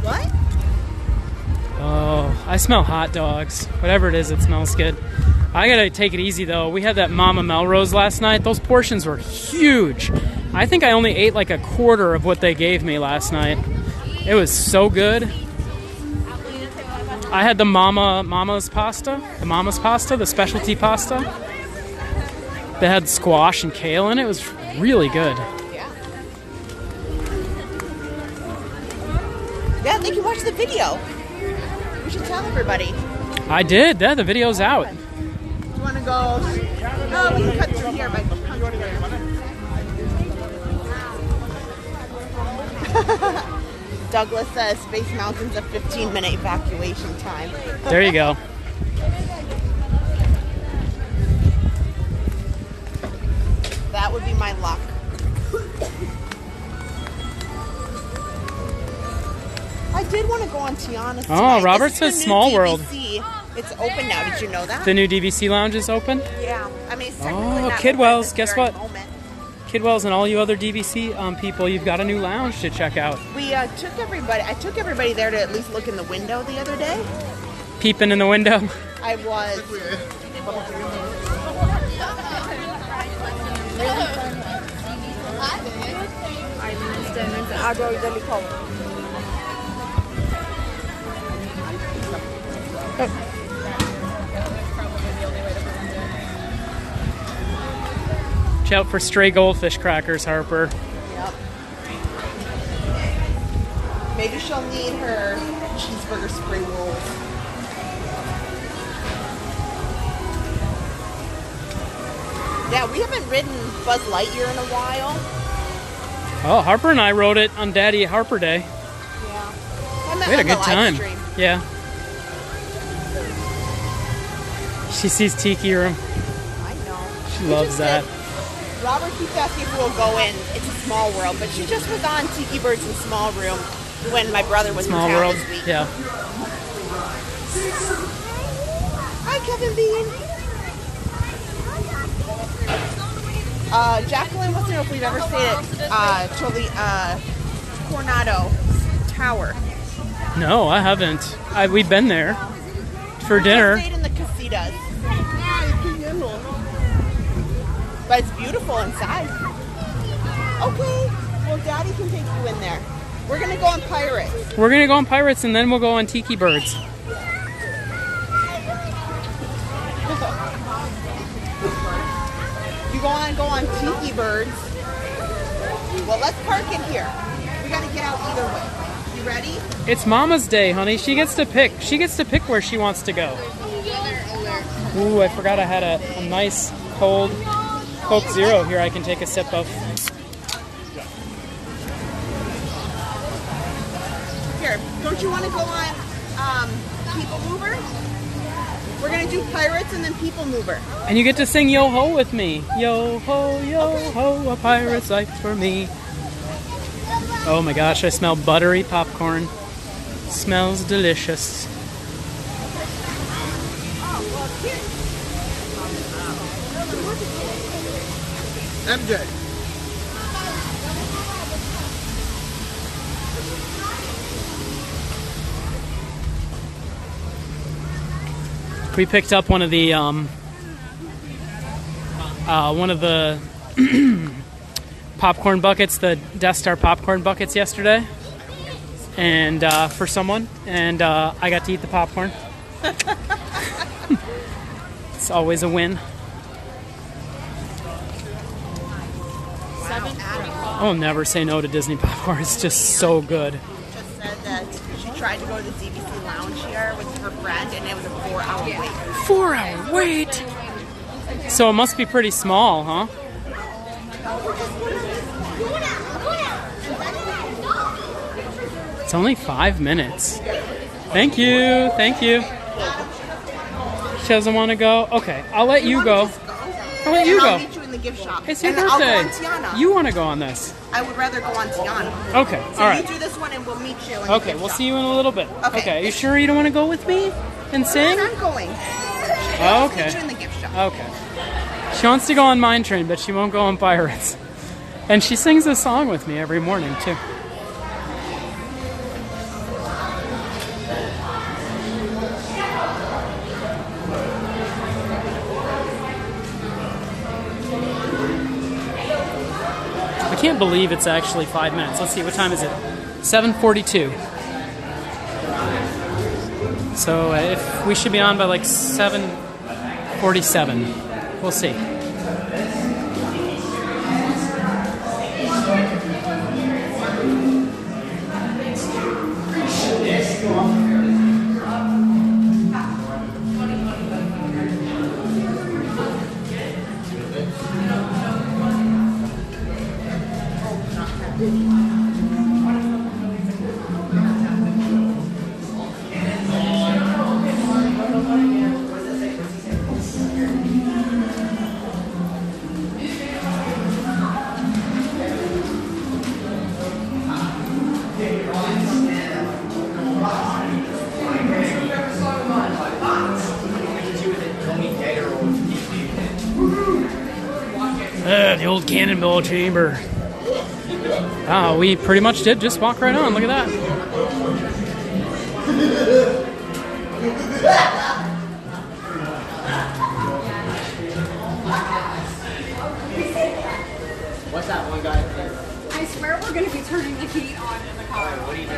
What? Oh, I smell hot dogs. Whatever it is, it smells good. I gotta take it easy though. We had that Mama Melrose last night. Those portions were huge. I think I only ate like a quarter of what they gave me last night. It was so good. I had the Mama's pasta, the specialty pasta. They had squash and kale in it. It was really good. Yeah, they can watch the video. We should tell everybody. I did. Yeah, the video's out. Do you want to go? Oh, we can cut through here by Douglas says Space Mountain's a 15-minute evacuation time. There you go. That would be my luck. I did want to go on Tiana's tonight. Oh, Robert says Small World. It's open now. Did you know that? The new DVC lounge is open? Yeah. I mean, it's technically not Kidwell's. open Guess what? Kidwell's and all you other DVC people, you've got a new lounge to check out. I took everybody there to at least look in the window the other day. Peeping in the window? I was. Watch out for stray goldfish crackers, Harper. Yep. Maybe she'll need her cheeseburger spring rolls. Yeah, we haven't ridden Buzz Lightyear in a while. Oh, Harper and I rode it on Daddy Harper Day. Yeah. We had a good time. Yeah. She sees Tiki Room. I know. She loves that. Robert keeps asking if we'll go in. It's a Small World, but she just was on Tiki Birds in Small Room when my brother was Small in town World. this week. Yeah. Hi, Kevin Bean. Jacqueline wants to know if we've ever stayed at Coronado Tower. No, I haven't. We've been there for dinner. We stayed in the casitas. But it's beautiful inside. Okay, well, Daddy can take you in there. We're gonna go on Pirates. We're gonna go on Pirates and then we'll go on Tiki Birds. You go on Tiki Birds. Well, let's park in here. We gotta get out either way. You ready? It's Mama's Day, honey. She gets to pick. She gets to pick where she wants to go. Ooh, I forgot I had a nice cold Coke Zero here I can take a sip of. Here, don't you want to go on People Mover? We're going to do Pirates and then People Mover. And you get to sing Yo Ho with me. Yo ho, a pirate's life for me. Oh my gosh, I smell buttery popcorn. Smells delicious. I'm good. We picked up one of the popcorn buckets, the Death Star popcorn buckets yesterday, and for someone, and I got to eat the popcorn. It's always a win. I'll never say no to Disney popcorn. It's just so good. Just said that she tried to go to the DVC lounge here with her friend, and it was a 4-hour wait. 4-hour wait. So it must be pretty small, huh? It's only 5 minutes. Thank you. Thank you. She doesn't want to go. Okay, I'll let you go. I'll let you go. I'll meet you in the gift shop. It's your and birthday. I'll go on Tiana. You want to go on this? I would rather go on Tiana. Okay, So all right. you do this one and we'll meet you in the Okay, gift we'll shop. see you in a little bit. Okay. Are you sure you don't want to go with me and sing? I'm going. Oh, I'll okay. meet you in the gift shop. Okay. She wants to go on Mine Train, but she won't go on Pirates. And she sings this song with me every morning, too. I can't believe it's actually 5 minutes. Let's see, what time is it? 7:42. So if we should be on by like 7:47. We'll see. The old cannonball chamber. Oh, we pretty much did just walk right on. Look at that. What's that one guy? I swear we're going to be turning the heat on in the car. What are you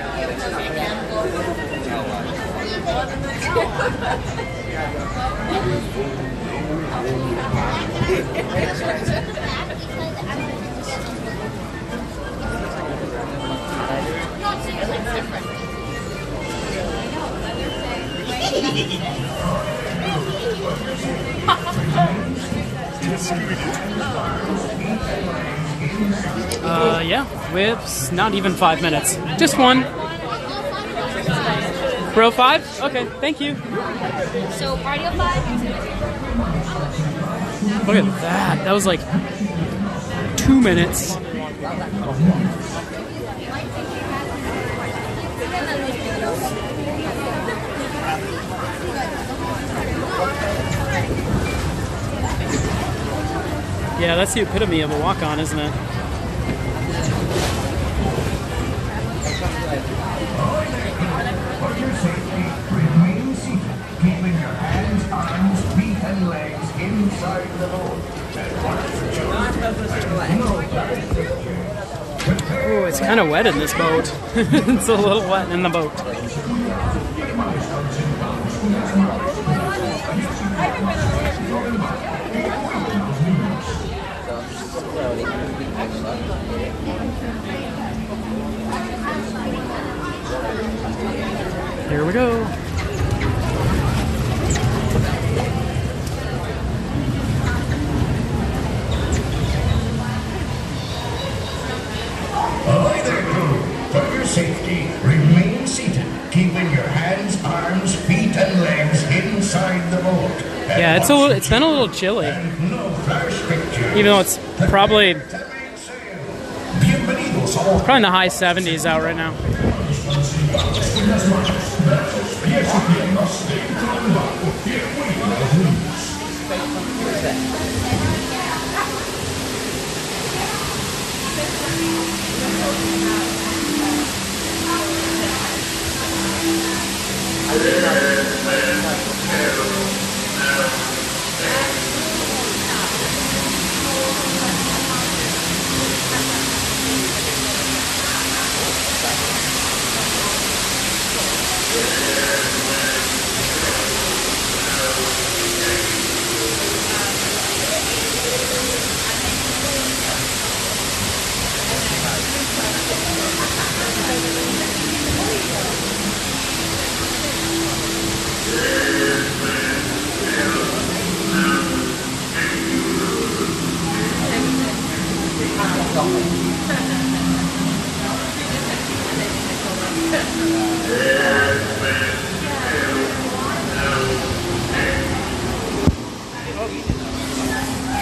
Yeah, whips. Not even 5 minutes. Just one. Row 5? Okay, thank you. So, party of 5? Look at that. That was like 2 minutes. Yeah, that's the epitome of a walk-on, isn't it? Keeping your hands, arms, feet, and legs inside the boat. Oh, it's kind of wet in this boat. It's a little wet in the boat. Here we go. Ahoy there, crew. For your safety, remain seated, keeping your hands, arms, feet, and legs inside the boat. Yeah, it's been a little chilly. No flash pictures. Even though it's probably in the high 70s out right now.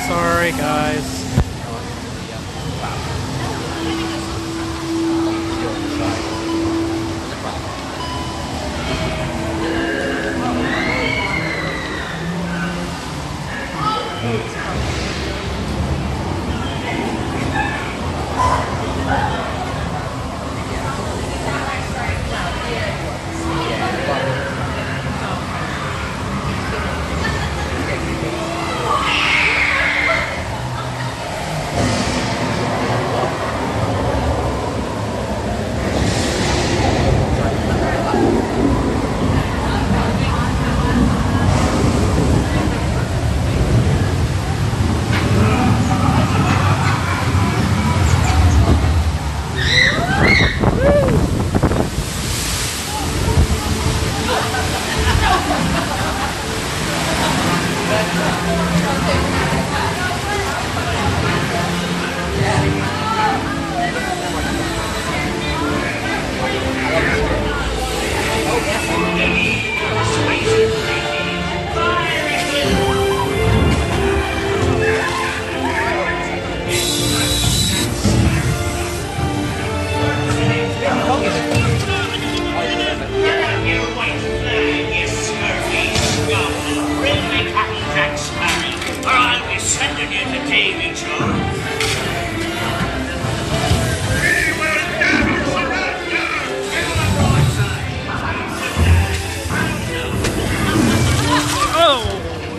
Sorry, guys.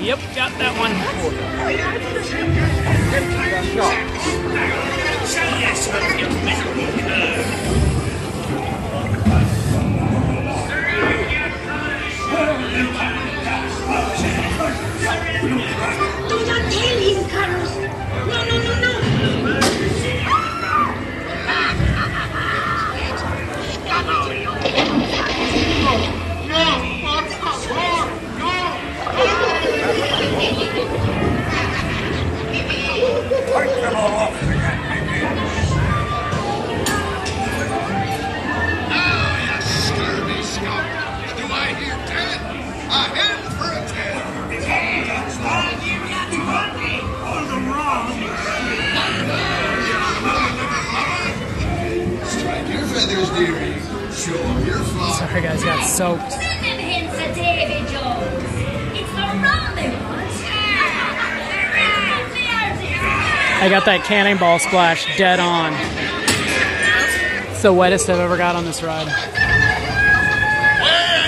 Yep, got that one. Do not kill him, Carlos. No, no, no, no. Take them all off again, Now, you scurvy scoundrels, do I hear 10? A hand for a 10. 10? Well, you got 20 on the wrong. Strike your feathers, dearie. Show them your flock. Sorry, guys, got soaked. Send them hints of Davy Jones. It's the rum they want. I got that cannonball splash dead on. It's the wettest I've ever got on this ride. Weigh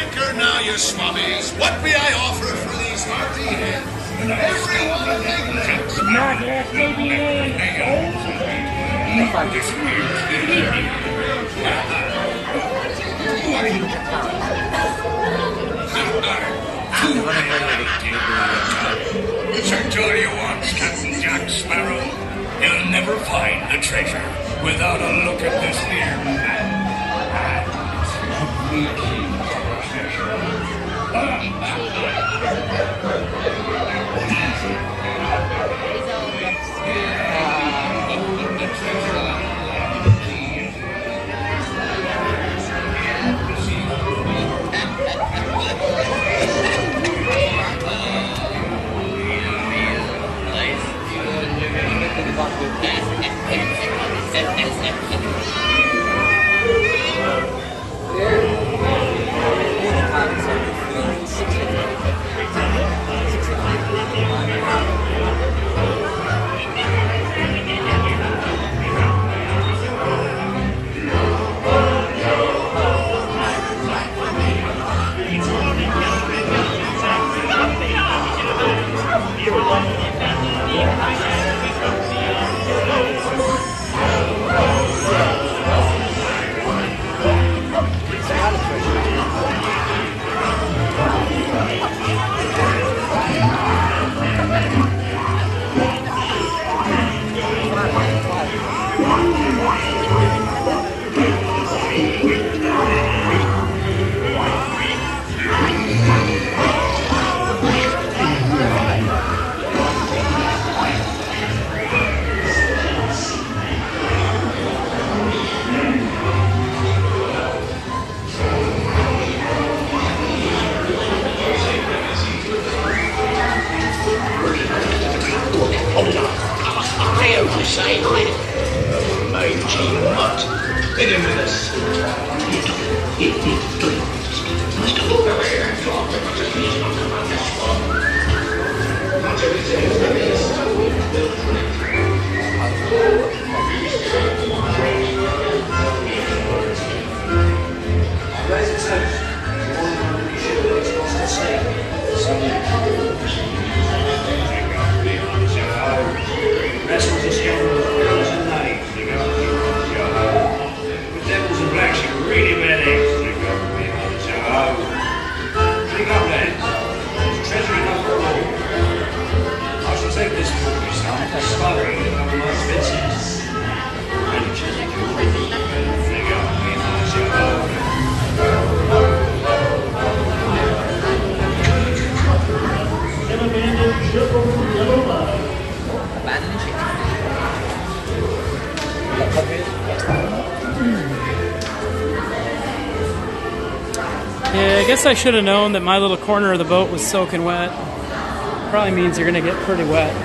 anchor now, you swabbies. What may I offer for these hearty heads? Everyone take Not left maybe Search all you want, Captain Jack Sparrow. You'll never find the treasure without a look at this here man. Yeah, I guess I should have known that my little corner of the boat was soaking wet. Probably means you're going to get pretty wet.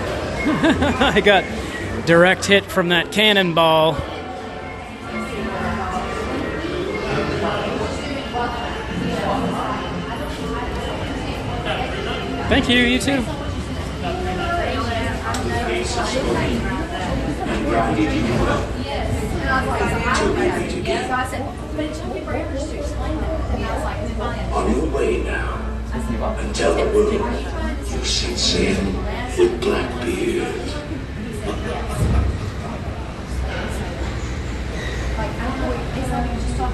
I got direct hit from that cannonball. Thank you, you too. On your way now, and tell the world you set sail with Blackbeard.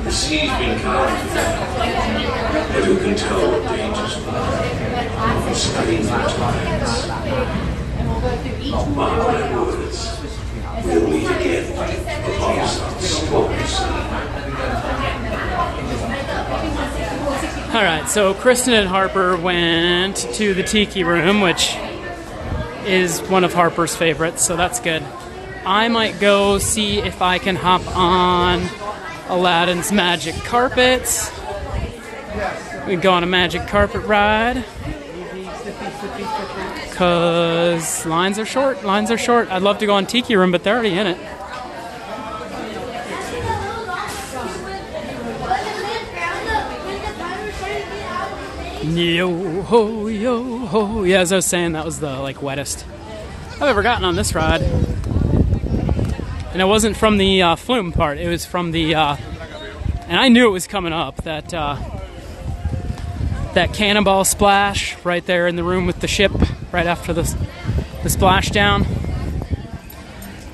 The sea's been calm, but who can tell what dangers lie? Studying the tides. Mark my words, we'll meet again upon some stormy sea. Alright, so Kristen and Harper went to the Tiki Room, which is one of Harper's favorites, so that's good. I might go see if I can hop on Aladdin's magic carpets. We can go on a magic carpet ride. Because lines are short, lines are short. I'd love to go on Tiki Room, but they're already in it. Yo ho, yo ho. Yeah, as I was saying, that was the wettest I've ever gotten on this ride. And it wasn't from the flume part, it was from the and I knew it was coming up, that cannonball splash right there in the room with the ship right after the splashdown.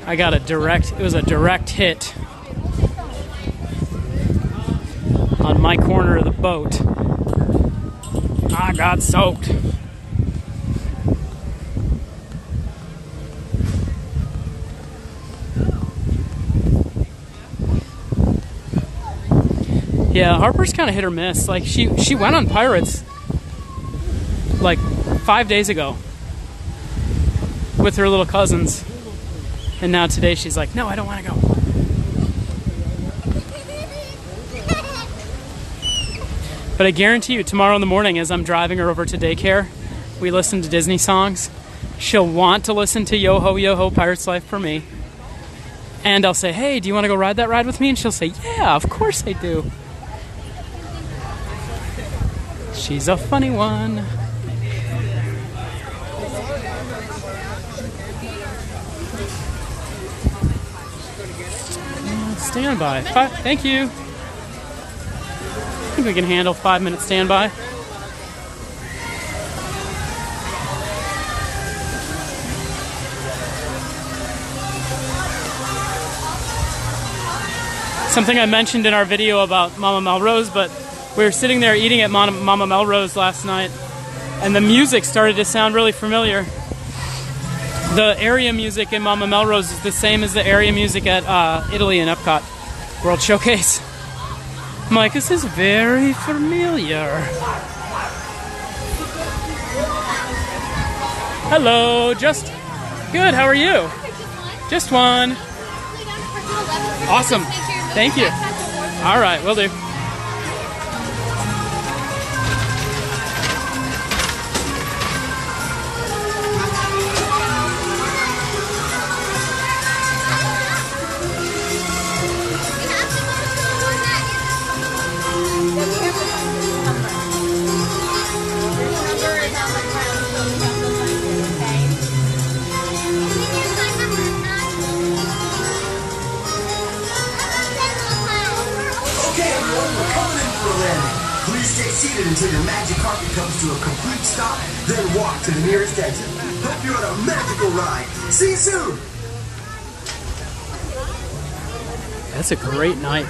I got it was a direct hit on my corner of the boat. I got soaked. Yeah, Harper's kind of hit or miss. Like she went on Pirates like 5 days ago with her little cousins, and now today she's like, no, I don't want to go. But I guarantee you, tomorrow in the morning as I'm driving her over to daycare, we listen to Disney songs. She'll want to listen to Yo Ho Yo Ho Pirate's Life for me. And I'll say, hey, do you want to go ride that ride with me? And she'll say, yeah, of course I do. She's a funny one. Standby. Thank you. I think we can handle 5-minute standby. Something I mentioned in our video about Mama Melrose, but we were sitting there eating at Mama Melrose last night, and the music started to sound really familiar. The area music in Mama Melrose is the same as the area music at Italy and Epcot World Showcase. I'm like, this is very familiar. Hello, just good. How are you? Just one. Awesome. Thank you. All right, will do. Seated until your magic carpet comes to a complete stop, then walk to the nearest exit. Hope you're on a magical ride. See you soon! That's a great night.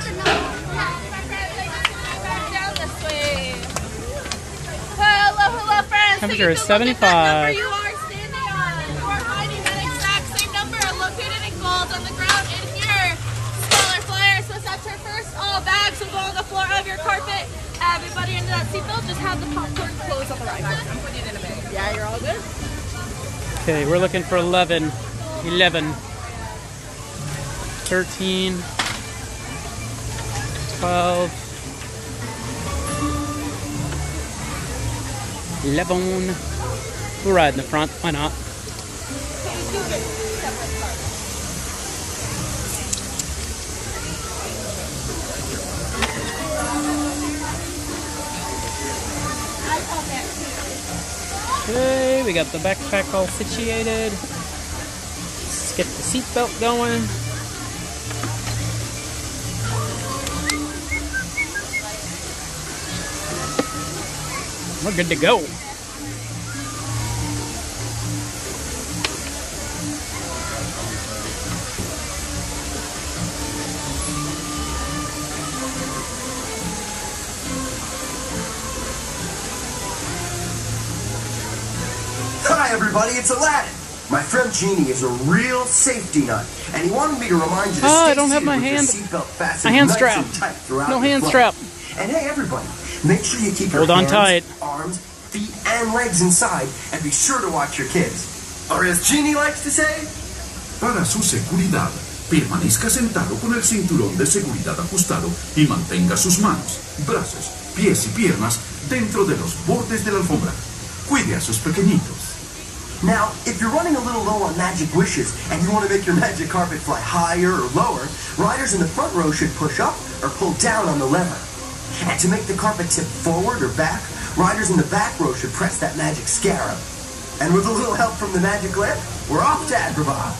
Hello, friends. Temperature is 75. You are standing on. You are riding that exact same number located in gold on the ground in here. Smaller flyer. So that's your first. All bags will go on the floor of your carpet. Everybody into that seatbelt, just have the popcorn close on the ride. I'm putting it in a bag. Yeah, you're all good? Okay, we're looking for 11, 13, 12, 11. We'll ride in the front, why not? Okay, we got the backpack all situated. Let's get the seatbelt going. We're good to go. Hi everybody, it's Aladdin. My friend Genie is a real safety nut, and he wanted me to remind you to stay I don't have my hand. seatbelt fastened My hand nice strap. and tight throughout No your hand flight. strap. And hey everybody, make sure you keep your Hold on hands, tight. arms, feet, and legs inside, and be sure to watch your kids. Or as Genie likes to say, para su seguridad, permanezca sentado con el cinturón de seguridad ajustado y mantenga sus manos, brazos, pies y piernas dentro de los bordes de la alfombra. Cuide a sus pequeñitos. Now, if you're running a little low on magic wishes and you want to make your magic carpet fly higher or lower, riders in the front row should push up or pull down on the lever. And to make the carpet tip forward or back, riders in the back row should press that magic scarab. And with a little help from the magic lamp, we're off to Agrabah.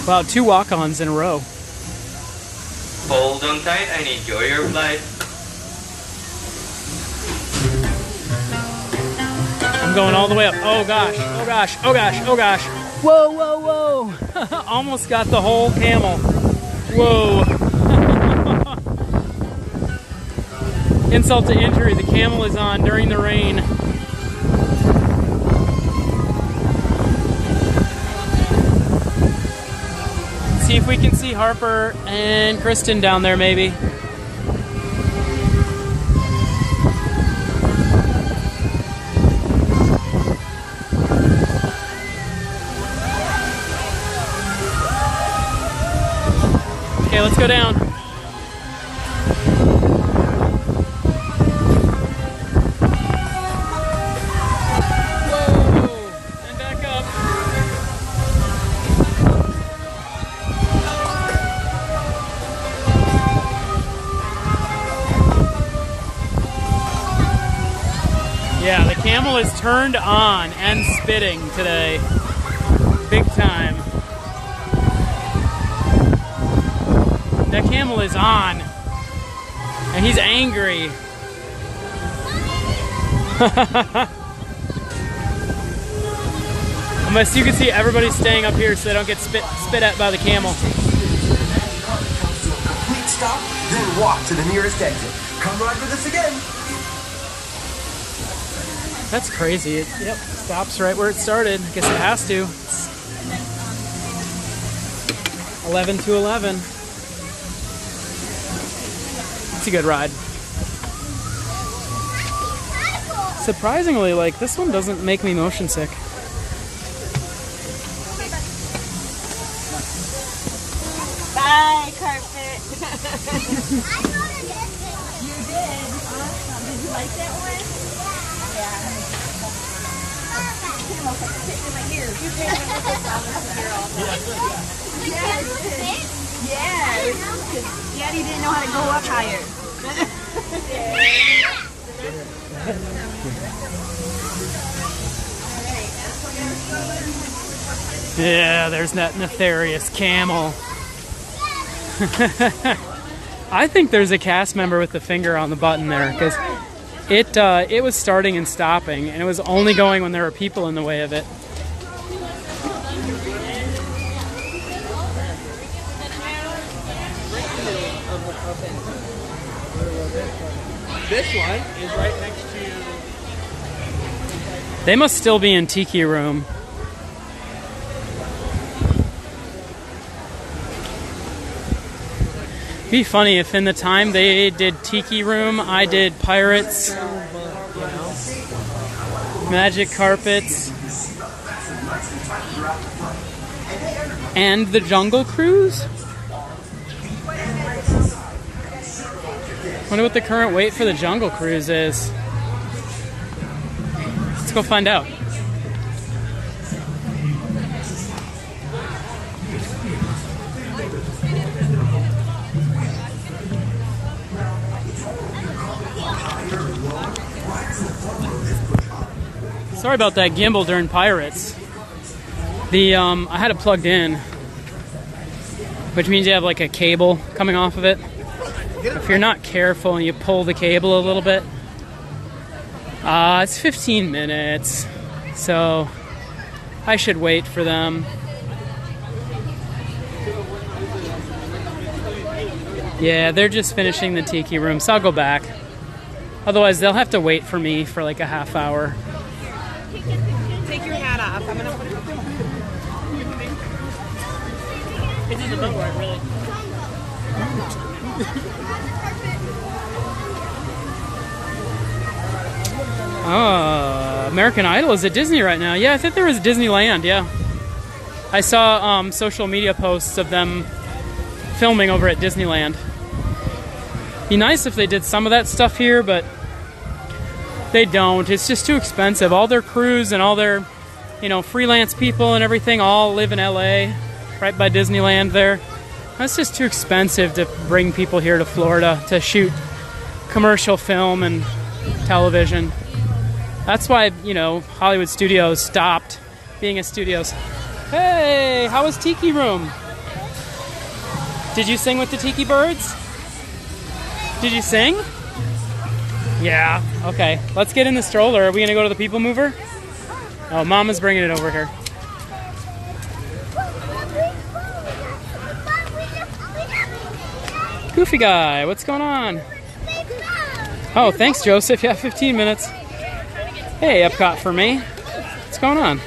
Wow, 2 walk-ons in a row. Hold on tight and enjoy your flight. I'm going all the way up. Oh gosh, oh gosh, oh gosh, oh gosh. Whoa, whoa, whoa. Almost got the whole camel. Whoa. Insult to injury, the camel is on during the rain. See if we can see Harper and Kristen down there maybe. Okay, let's go down. Whoa, and back up. Yeah, the camel is turned on and spitting today. Big time. That camel is on. And he's angry. Unless you can see everybody staying up here so they don't get spit at by the camel. Complete stop, then walk to the nearest exit. Come ride with us again. That's crazy. It stops right where it started. I guess it has to. 11 to 11. It's a good ride. Surprisingly, like, this one doesn't make me motion sick. Bye, carpet. You did. Awesome. Did you like that one? Yeah. You did. Yeah. Because Daddy didn't know how to go up higher. Yeah, there's that nefarious camel. I think there's a cast member with the finger on the button there, because it was starting and stopping, and it was only going when there were people in the way of it. This one is right next to... They must still be in Tiki Room. It'd be funny if in the time they did Tiki Room, I did Pirates, Magic Carpets, and the Jungle Cruise? Wonder what the current wait for the Jungle Cruise is. Let's go find out. Sorry about that gimbal during Pirates. I had it plugged in, which means you have like a cable coming off of it. If you're not careful and you pull the cable a little bit, it's 15 minutes, so I should wait for them. Yeah, they're just finishing the Tiki Room, so I'll go back. Otherwise, they'll have to wait for me for like a half hour. Take your hat off. I'm gonna put it. It's just a boat ride, really. Oh, American Idol is at Disney right now. Yeah, I think there was Disneyland, yeah. I saw social media posts of them filming over at Disneyland. Be nice if they did some of that stuff here, but they don't. It's just too expensive. All their crews and all their, freelance people and everything all live in LA, right by Disneyland there. It's just too expensive to bring people here to Florida to shoot commercial film and television. That's why, Hollywood Studios stopped being a studios. Hey, how was Tiki Room? Did you sing with the Tiki Birds? Did you sing? Yeah, okay. Let's get in the stroller. Are we gonna go to the People Mover? Oh, Mama's bringing it over here. Goofy guy, what's going on? Oh, thanks, Joseph. Yeah, 15 minutes. Hey, Epcot for me. What's going on?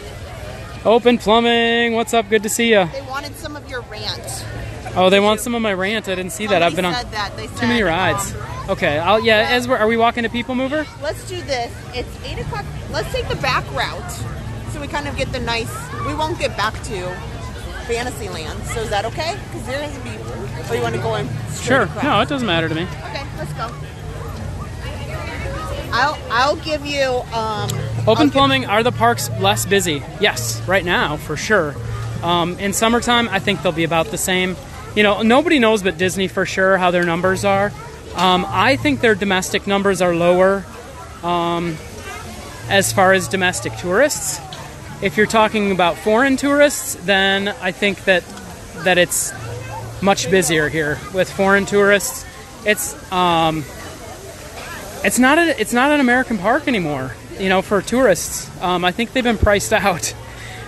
Open Plumbing. What's up? Good to see you. They wanted some of your rant. Oh, they want some of my rant. I didn't see that. I've been on too many rides. Okay. Are we walking to People Mover? Let's do this. It's 8 o'clock. Let's take the back route, so we kind of get the nice. We won't get back to Fantasyland. So is that okay? Because there has to be. Oh, you want to go in? Sure. Across? No, it doesn't matter to me. Okay, let's go. I'll give you. Open Plumbing. Are the parks less busy? Yes, right now for sure. In summertime, I think they'll be about the same. You know, nobody knows but Disney for sure how their numbers are. I think their domestic numbers are lower as far as domestic tourists. If you're talking about foreign tourists, then I think that it's much busier here with foreign tourists. It's not an American park anymore. You know, for tourists, I think they've been priced out.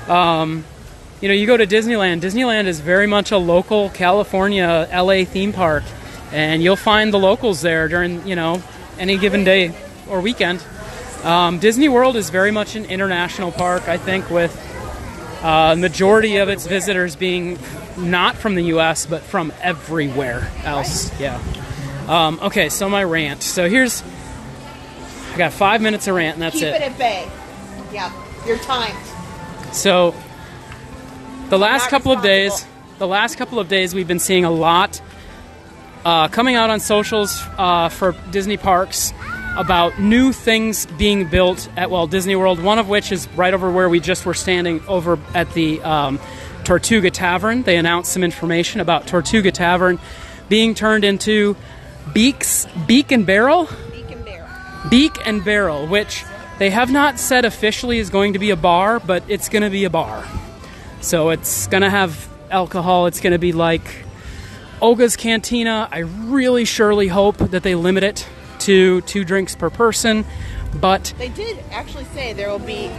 You know, you go to Disneyland. Disneyland is very much a local California, LA theme park, and you'll find the locals there during, you know, any given day or weekend. Disney World is very much an international park, I think, with majority of its visitors being not from the U.S., but from everywhere else. Yeah. Okay, so my rant. So I got 5 minutes of rant, and that's it. Keep it at bay. Yeah, you're timed. So the last couple of days we've been seeing a lot coming out on socials for Disney parks about new things being built at Walt Disney World, one of which is right over where we just were standing over at the Tortuga Tavern. They announced some information about Tortuga Tavern being turned into Beak and Barrel, which they have not said officially is going to be a bar, but it's going to be a bar. So it's going to have alcohol. It's going to be like Oga's Cantina. I really surely hope that they limit it to 2 drinks per person, but they did actually say there will be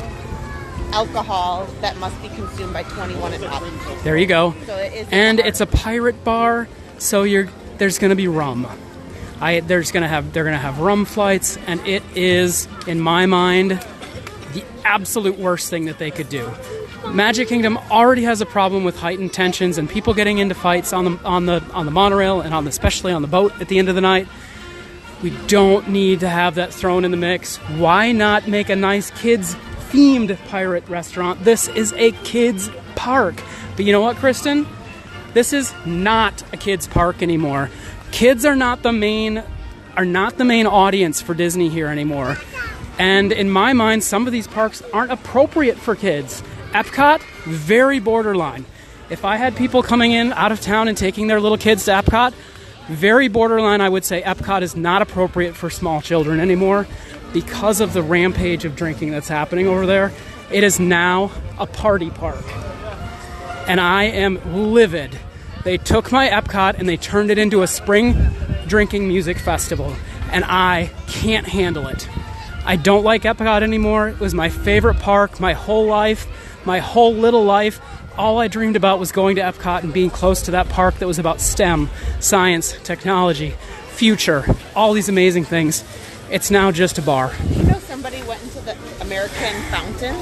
alcohol that must be consumed by 21 and up. There you go. So it's a pirate bar, so there's going to be rum. They're going to have rum flights, and it is, in my mind, the absolute worst thing that they could do. Magic Kingdom already has a problem with heightened tensions and people getting into fights on the monorail and especially on the boat at the end of the night. We don't need to have that thrown in the mix. Why not make a nice kids-themed pirate restaurant? This is a kids park. But you know what, Kristen? This is not a kids park anymore. Kids are not the main audience for Disney here anymore. And in my mind, some of these parks aren't appropriate for kids. Epcot, very borderline. If I had people coming in out of town and taking their little kids to Epcot, very borderline, I would say Epcot is not appropriate for small children anymore because of the rampage of drinking that's happening over there. It is now a party park. And I am livid. They took my Epcot and they turned it into a spring drinking music festival. And I can't handle it. I don't like Epcot anymore. It was my favorite park my whole life, my whole little life. All I dreamed about was going to Epcot and being close to that park that was about STEM, science, technology, future, all these amazing things. It's now just a bar. You know, somebody went into the American fountain?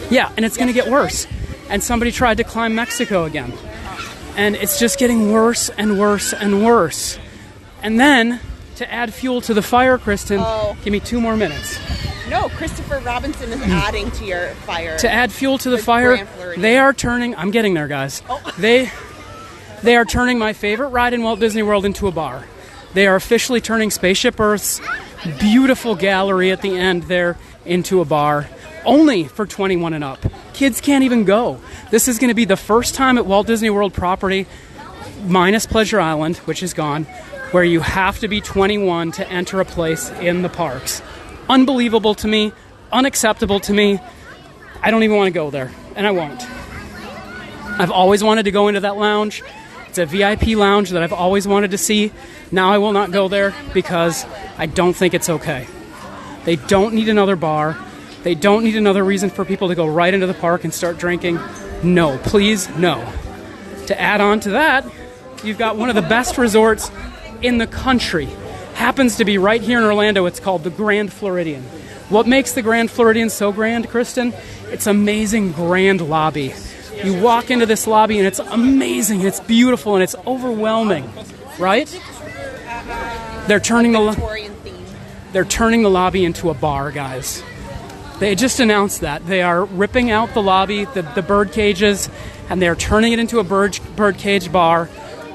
Yeah, and it's going to get worse. And somebody tried to climb Mexico again. And it's just getting worse and worse and worse. And then, to add fuel to the fire, Kristen, give me 2 more minutes. No, Christopher Robinson is adding to your fire. To add fuel to the fire, they are turning... I'm getting there, guys. Oh. They are turning my favorite ride in Walt Disney World into a bar. They are officially turning Spaceship Earth's beautiful gallery at the end there into a bar. Only for 21 and up. Kids can't even go. This is going to be the first time at Walt Disney World property, minus Pleasure Island, which is gone, where you have to be 21 to enter a place in the parks. Unbelievable to me, unacceptable to me. I don't even want to go there, and I won't. I've always wanted to go into that lounge. It's a VIP lounge that I've always wanted to see. Now I will not go there because I don't think it's okay. They don't need another bar. They don't need another reason for people to go right into the park and start drinking. No, please, no. To add on to that, you've got one of the best resorts in the country. Happens to be right here in Orlando. It's called the Grand Floridian. What makes the Grand Floridian so grand, Kristen? It's amazing grand lobby. You walk into this lobby and it's amazing, and it's beautiful, and it's overwhelming, right? They're turning the lobby into a bar, guys. They just announced that. They are ripping out the lobby, the bird cages, and they're turning it into a bird cage bar.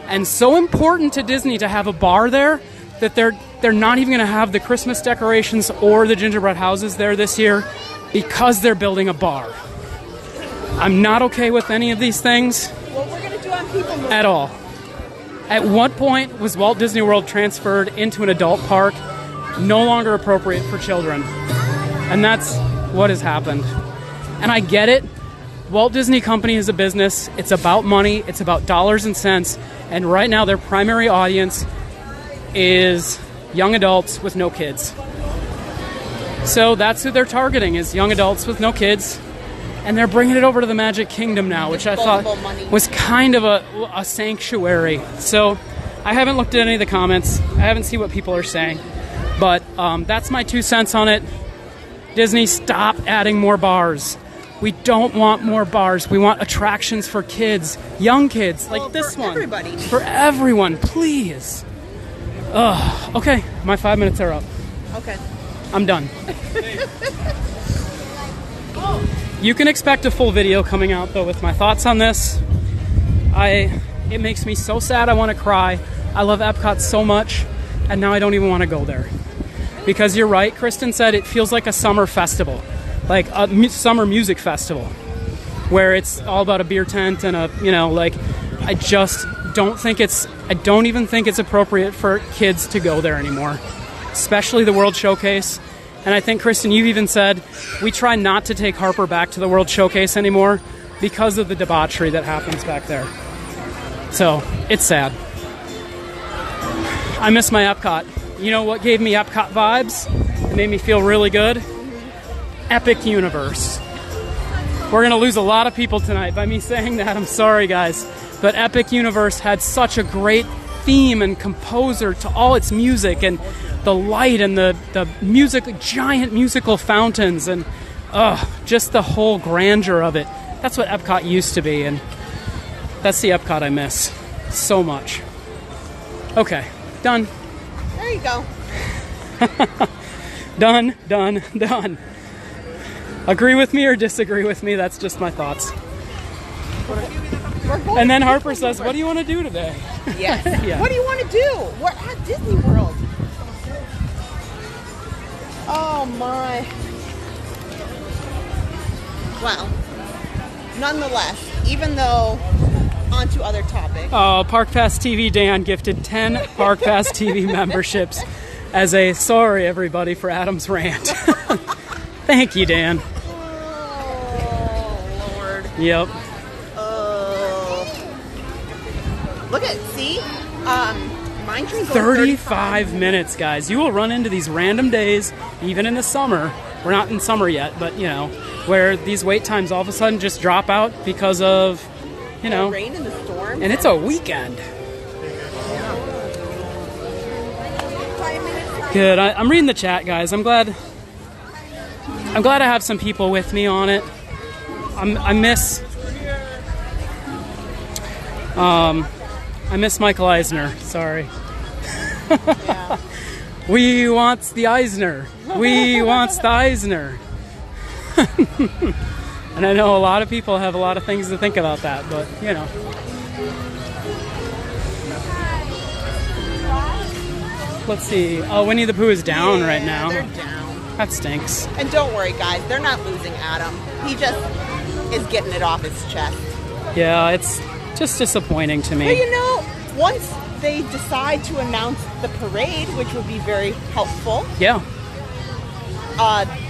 And so important to Disney to have a bar there that they're not even going to have the Christmas decorations or the gingerbread houses there this year because they're building a bar. I'm not okay with any of these things at all. At what point was Walt Disney World transferred into an adult park? No longer appropriate for children. And that's what has happened. And I get it. Walt Disney Company is a business. It's about money. It's about dollars and cents. And right now their primary audience is young adults with no kids. So that's who they're targeting, is young adults with no kids. And they're bringing it over to the Magic Kingdom now, which I thought was kind of a sanctuary. So I haven't looked at any of the comments. I haven't seen what people are saying. But that's my 2 cents on it. Disney, stop adding more bars. We don't want more bars. We want attractions for kids, young kids, like this one. Everybody. For everyone, please. Ugh. Okay, my 5 minutes are up. Okay. I'm done. You can expect a full video coming out, though, with my thoughts on this. It makes me so sad I want to cry. I love Epcot so much, and now I don't even want to go there. Because you're right, Kristen said it feels like a summer festival, like a summer music festival, where it's all about a beer tent and I just don't think I don't even think it's appropriate for kids to go there anymore, especially the World Showcase. And I think, Kristen, you've even said we try not to take Harper back to the World Showcase anymore because of the debauchery that happens back there. So it's sad. I miss my Epcot. You know what gave me Epcot vibes? It made me feel really good. Epic Universe. We're going to lose a lot of people tonight by me saying that. I'm sorry, guys. But Epic Universe had such a great theme and composer to all its music, and the light and the music, giant musical fountains, and just the whole grandeur of it. That's what Epcot used to be, and that's the Epcot I miss so much. Okay, done. There you go. Done. Agree with me or disagree with me, that's just my thoughts. And then Harper says, what do you want to do today? Yes. Yeah. What do you want to do? We're at Disney World. Oh my. Well, nonetheless, even though, on to other topics. Oh, Park Pass TV Dan gifted 10 Park Pass TV memberships as a sorry everybody for Adam's rant. Thank you, Dan. Oh, Lord. Yep. Look at, see? Mine can go 35 minutes, guys. You will run into these random days, even in the summer. We're not in summer yet, but, where these wait times all of a sudden just drop out because of, the rain and the storm. And it's a weekend. Good. I'm reading the chat, guys. I'm glad I have some people with me on it. I miss Michael Eisner. Sorry. Yeah. We wants the Eisner. We wants the Eisner. And I know a lot of people have a lot of things to think about that, but Let's see. Oh, Winnie the Pooh is down right now. They're down. That stinks. And don't worry, guys. They're not losing Adam. He just is getting it off his chest. Yeah, it's just disappointing to me. But once they decide to announce the parade, which would be very helpful. Yeah.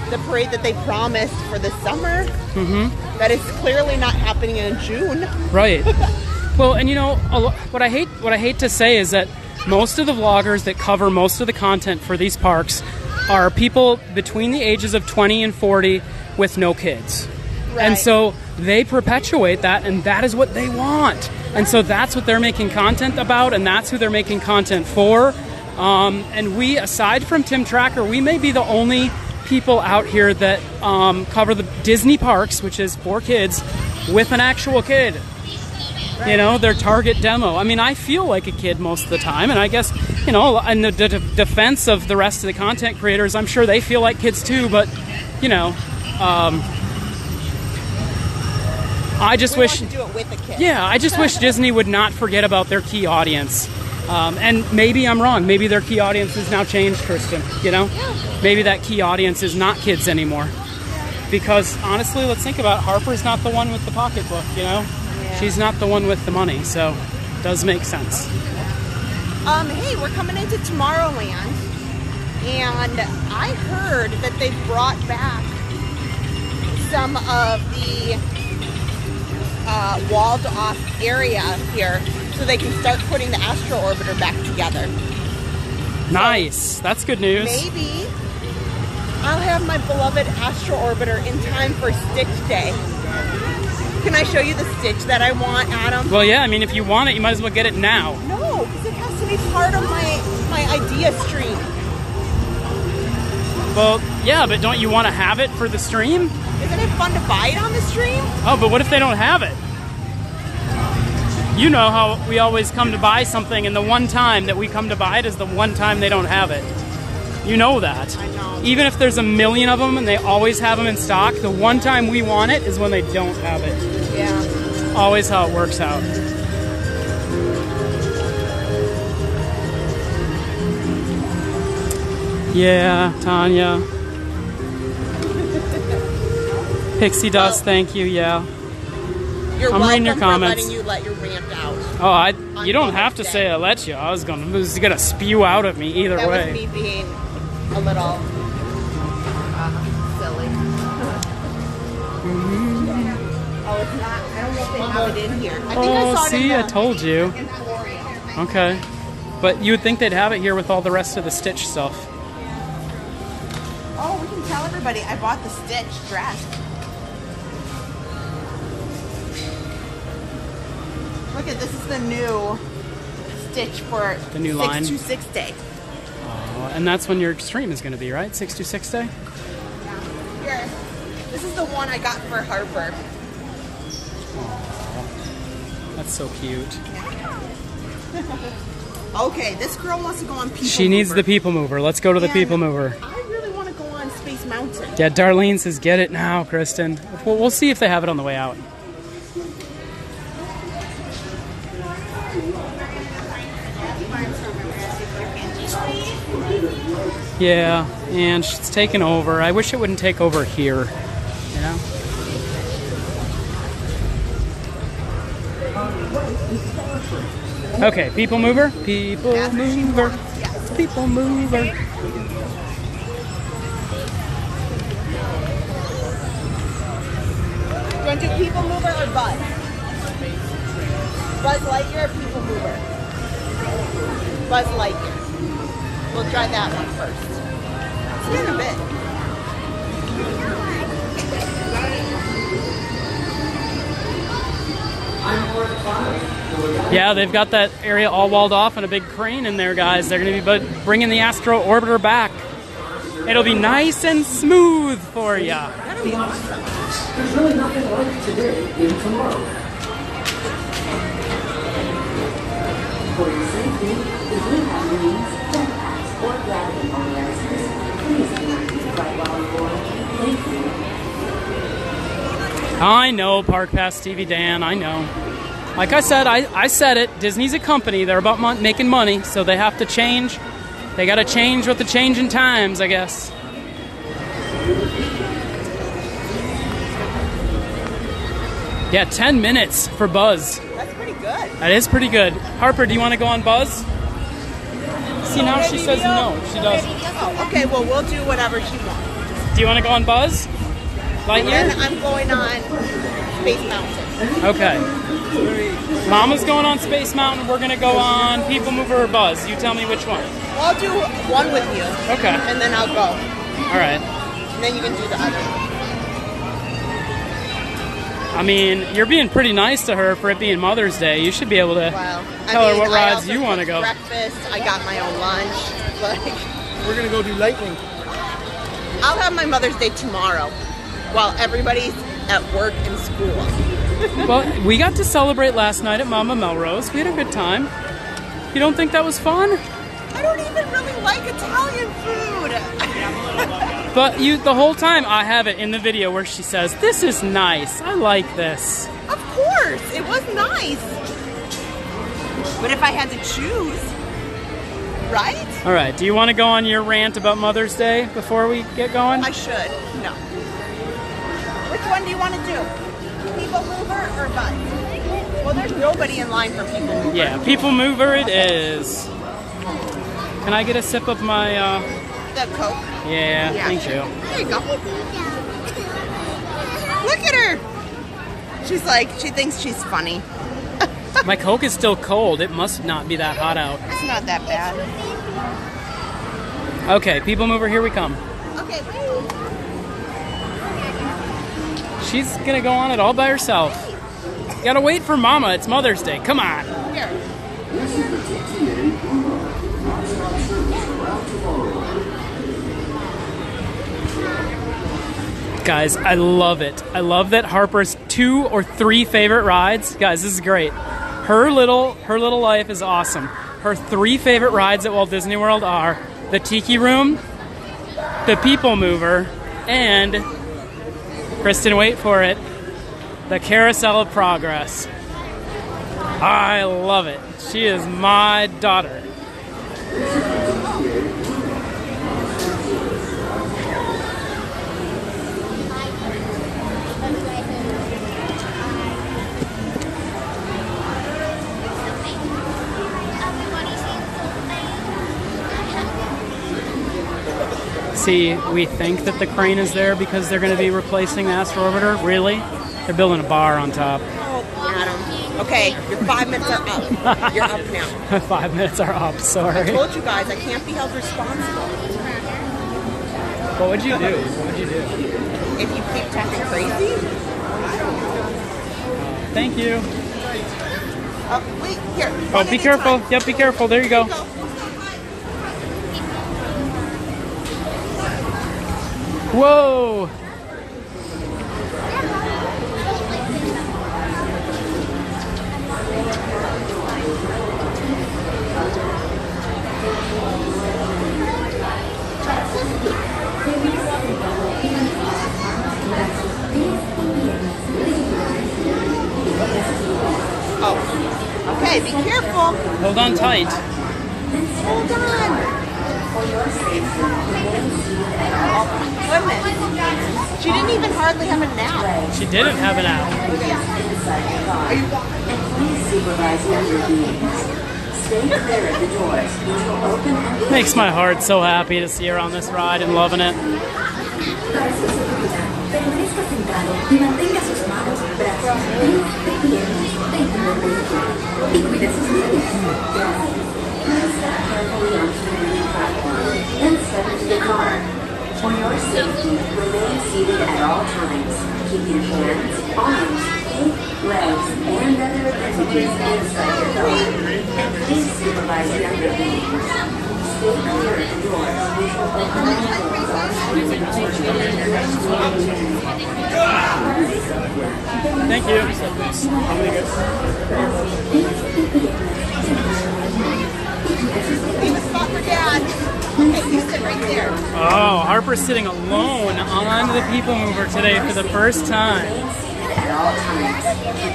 The parade that they promised for the summer, that is clearly not happening in June. Right. Well, and what I hate to say is that most of the vloggers that cover most of the content for these parks are people between the ages of 20 and 40 with no kids. Right. And so they perpetuate that, and that is what they want. And so that's what they're making content about, and that's who they're making content for. And we, aside from Tim Tracker, we may be the only people out here that cover the Disney parks, which is for kids, with an actual kid. Right. You know, their target demo. I mean, I feel like a kid most of the time, and I guess, you know, in the defense of the rest of the content creators, I'm sure they feel like kids too, but, you know, I just wish... want to do it with a kid. Yeah, I just wish Disney would not forget about their key audience. And maybe I'm wrong. Maybe their key audience has now changed, Kristen, you know? Yeah. Maybe that key audience is not kids anymore. Yeah. Because, honestly, let's think about it. Harper's not the one with the pocketbook, you know? Yeah. She's not the one with the money, so it does make sense. Hey, we're coming into Tomorrowland, and I heard that they brought back some of the walled off area here so they can start putting the Astro Orbiter back together. Nice. So that's good news. Maybe I'll have my beloved Astro Orbiter in time for Stitch Day. Can I show you the Stitch that I want, Adam? Well, yeah, I mean, if you want it, you might as well get it now. No, because it has to be part of my idea stream. Well, yeah, but don't you want to have it for the stream? Isn't it fun to buy it on the stream? Oh, but what if they don't have it? You know how we always come to buy something, and the one time that we come to buy it is the one time they don't have it. You know that. I know. Even if there's a million of them and they always have them in stock, the one time we want it is when they don't have it. Yeah. Always how it works out. Yeah, Tanya. Pixie Dust, thank you, yeah. You're I'm reading your comments. For letting you let your rant out. Oh, you don't have to say I let you. I was gonna spew out of me either way. That was me being a little silly. Oh, it's not. I don't know if they have it in here. I think I saw it in I told you. Okay, but you would think they'd have it here with all the rest of the Stitch stuff. Oh, we can tell everybody I bought the Stitch dress. Look at this is the new Stitch for the new line. 626 Day. Oh, and that's when your stream is going to be, right? 626 Day? Yeah. Here. This is the one I got for Harper. Oh, that's so cute. Okay, this girl wants to go on People She needs the People Mover. Let's go to the People Mover. I really want to go on Space Mountain. Yeah, Darlene says, get it now, Kristen. We'll see if they have it on the way out. Yeah, and it's taken over. I wish it wouldn't take over here, you know? Okay, People Mover. People Mover. People Mover. Do you want to do People Mover or Buzz? Buzz Lightyear or People Mover? Buzz Lightyear. We'll try that one first. See you in a bit. Yeah, they've got that area all walled off and a big crane in there, guys. They're going to be bringing the Astro Orbiter back. It'll be nice and smooth for you. That'll be awesome. There's really nothing like today in tomorrow. For your safety, if you have needs, jetpacks, or gravity on the answers, please do not use right while on board. Thank you. I know, Park Pass TV Dan, I know. Like I said, I said it. Disney's a company. They're about making money, so they have to change. They got to change with the changing times, I guess. Yeah, 10 minutes for Buzz. That's pretty good. That is pretty good. Harper, do you want to go on Buzz? See, now she says no. She doesn't. Oh, okay, well, we'll do whatever she wants. Do you want to go on Buzz? Lightyear? Then I'm going on Space Mountain. Okay. Mama's going on Space Mountain. We're going to go on People Mover or Buzz. You tell me which one. Well, I'll do one with you. Okay. And then I'll go. All right. And then you can do the other. I mean, you're being pretty nice to her for it being Mother's Day. You should be able to tell her what rides you want to go. Breakfast. I got my own lunch. Like, we're gonna go do lightning. I'll have my Mother's Day tomorrow, while everybody's at work and school. Well, we got to celebrate last night at Mama Melrose. We had a good time. You don't think that was fun? I don't even really like Italian food. But the whole time I have it in the video where she says, "This is nice. I like this." Of course, it was nice. But if I had to choose, right? All right. Do you want to go on your rant about Mother's Day before we get going? I should. No. Which one do you want to do? People Mover or Bus? Well, there's nobody in line for People Mover. Yeah, People Mover it is. Can I get a sip of my... The Coke? Yeah, thank you. There you go. Look at her. She's like, she thinks she's funny. My Coke is still cold. It must not be that hot out. It's not that bad. Okay, People Mover, here we come. Okay, She's gonna go on it all by herself. You gotta wait for Mama. It's Mother's Day. Come on. Here. Guys, I love it. I love that Harper's 2 or 3 favorite rides. Guys, this is great. Her little life is awesome. Her 3 favorite rides at Walt Disney World are the Tiki Room, the People Mover, and, Kristen, wait for it, the Carousel of Progress. I love it. She is my daughter. See, we think that the crane is there because they're going to be replacing the Astro Orbiter. Really? They're building a bar on top. Oh, Adam. Okay, your 5 minutes are up. You're up now. 5 minutes are up, sorry. I told you guys I can't be held responsible. What would you do? What would you do? If you keep talking crazy? Thank you. Wait, here. Oh, be careful. Yep, be careful. There you go. Whoa! Oh, okay, be careful. Hold on tight. Hold on. Oh, goodness. She didn't even hardly have a nap. She didn't have a nap. Are you Please supervise younger beings. Stay clear of the doors, which will open and Makes my heart so happy to see her on this ride and loving it. permanezca sentado y mantenga sus manos, brazos, pies y piernas dentro del vehículo. Y cuide sus pies. Please step carefully onto the moving platform and step into the car. For your safety, remain seated at all times. Keep your hands, arms, feet, legs, and other appendages inside your car. And please supervise younger beings. Stay clear of the doors, which will open and close Thank you. leave a spot for Dad? Okay, you sit right there. Oh, Harper's sitting alone on the People Mover today for the first time.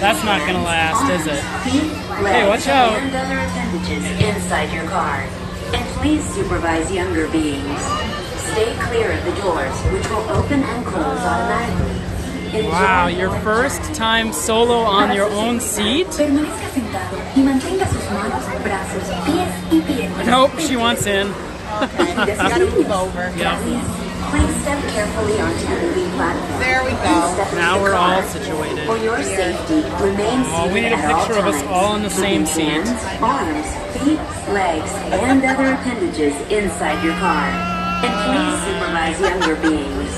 That's not gonna last, is it? Hey, watch out. And other appendages inside your car. And please supervise younger beings. Stay clear of the doors, which will open and close automatically. Enjoy Wow, your first time solo on your own seat? Permanezca sentado y mantenga sus manos, brazos, pies y piernas. Nope, she wants in. Okay, just gotta move over. Yeah. Please step carefully onto the moving platform. There we go. Now we're all situated. For your safety, remain seated Oh, we need a at all picture of us times. all in the same Keeping seat. hands, arms, feet, feet, legs, and other appendages inside your car. And please supervise younger beings.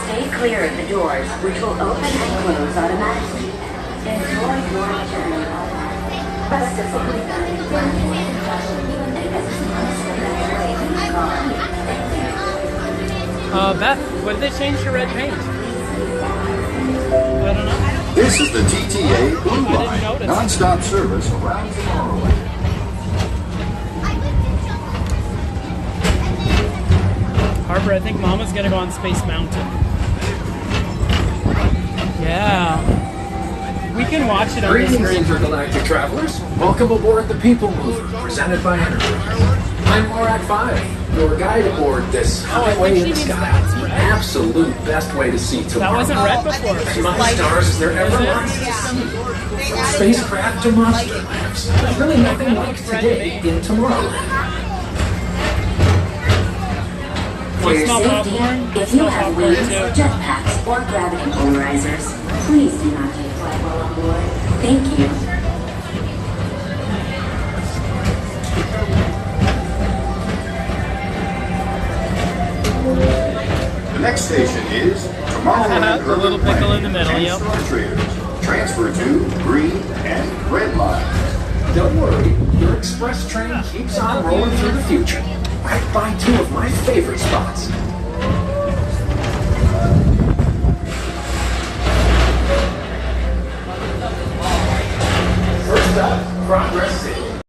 Stay clear of the doors, which will open and close automatically. Enjoy your journey. Beth, what did they change to red paint? I don't know. This is the TTA Blue Line, non-stop service around Tomorrowland. Harper, I think Mama's gonna go on Space Mountain. Yeah. We can watch it on the Greetings, screen. intergalactic travelers. Welcome aboard the People Mover, presented by Enterprise. I'm Morak 5, your guide aboard this highway in the sky. The absolute best way to see tomorrow. That wasn't red before. As much stars as there ever was to see. From spacecraft to monster labs. There's really nothing like today in Tomorrowland. For your safety, if you have wings, jetpacks, or gravity polarizers, please do not take flight while on board. Thank you. The next station is Tomorrowland. The little pickle in the middle, and yep. Star Traders. Transfer to green and red lines. Don't worry, your express train keeps on rolling through the future. Right by two of my favorite spots. First up, Progress City.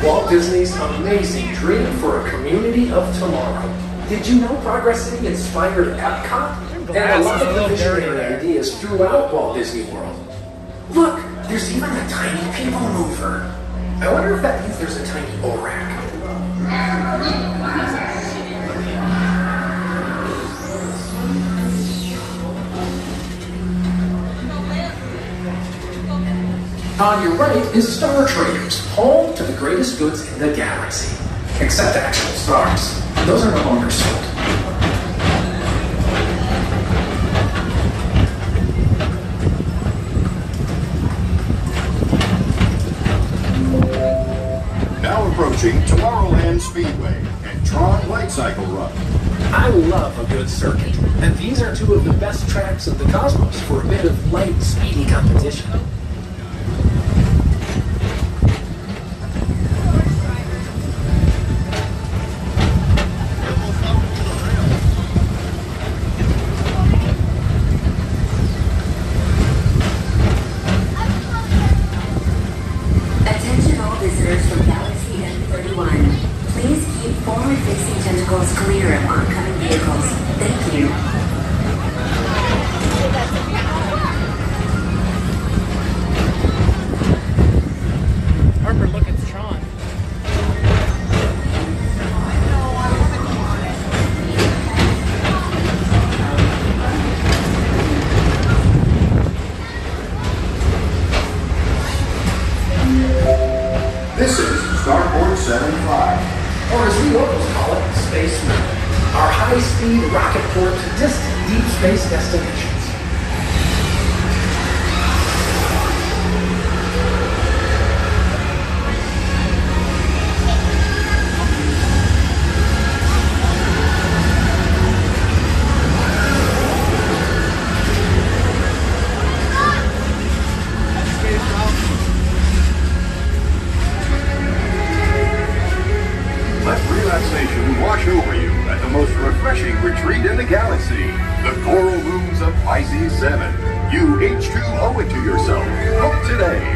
Walt Disney's amazing dream for a community of tomorrow. Did you know Progress City inspired Epcot? And a lot of the visionary ideas throughout Walt Disney World. Look, there's even a tiny people mover. I wonder if that means there's a tiny ORAC. On your right is Star Traders, home to the greatest goods in the galaxy. Except actual stars. Those are no longer sold. Now approaching Tomorrowland Speedway and Tron Light Cycle Run. I love a good circuit, and these are two of the best tracks of the cosmos for a bit of light, speedy competition. Attention all visitors from Galaxy M31. Please keep forward-facing tentacles clear of oncoming vehicles. Thank you. Harper, look, it's Tron. This is Starport 75. Or as we locals call it, Space Mountain. Our high-speed rocket port to distant deep space destinations. Let relaxation wash over you at the most refreshing retreat in the galaxy, the Coral Rooms of Pisces 7. You H2 owe it to yourself. Book today.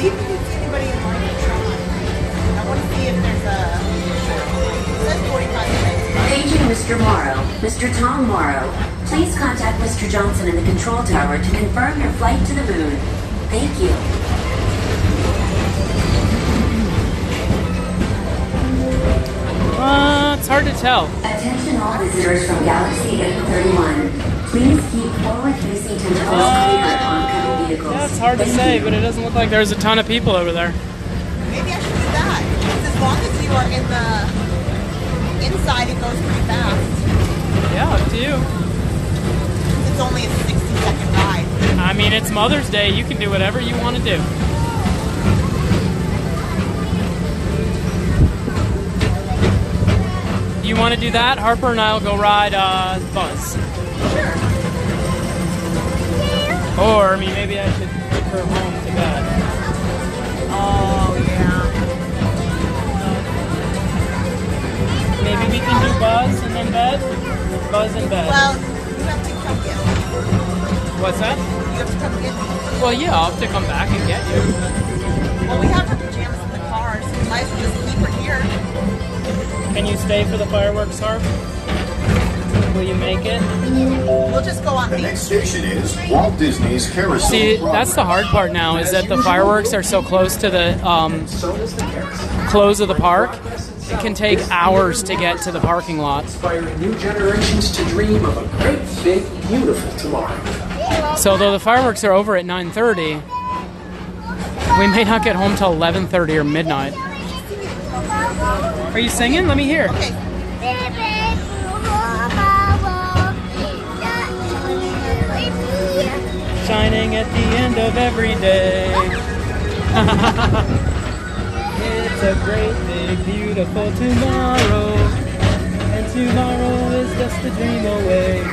See if you can see anybody in line to try. I want to see if there's a... It says 45 minutes. Paging Mr. Morrow, Mr. Tom Morrow. Please contact Mr. Johnson in the control tower to confirm your flight to the moon. Thank you. It's hard to tell. Attention all visitors from Galaxy 831. Please keep forward-facing tentacles clear of oncoming vehicles. Yeah, it's hard to say, but it doesn't look like there's a ton of people over there. Maybe I should do that. Because as long as you are in the inside, it goes pretty fast. Yeah, up to you. It's only a 60-second ride. I mean, it's Mother's Day. You can do whatever you want to do. You want to do that? Harper and I'll go ride Buzz. Sure. Or, I mean, maybe I should take her home to bed. Oh, yeah. Maybe we can do Buzz and then bed? Buzz and bed. Well, you have to come get me. What's that? You have to come get me. Well, yeah, I'll have to come back and get you. Well, we have her pajamas in the car, so we might as well just keep her here. Can you stay for the fireworks, Harp? Will you make it? We'll just go on The next station is Walt Disney's Carousel. See, that's the hard part now, is that the fireworks are so close to the close of the park. It can take hours to get to the parking lot. Inspiring new generations to dream of a great, big, beautiful tomorrow. So though the fireworks are over at 9:30, we may not get home till 11:30 or midnight. Are you singing? Let me hear. Okay. Shining at the end of every day. It's a great, big, beautiful tomorrow. And tomorrow is just a dream away.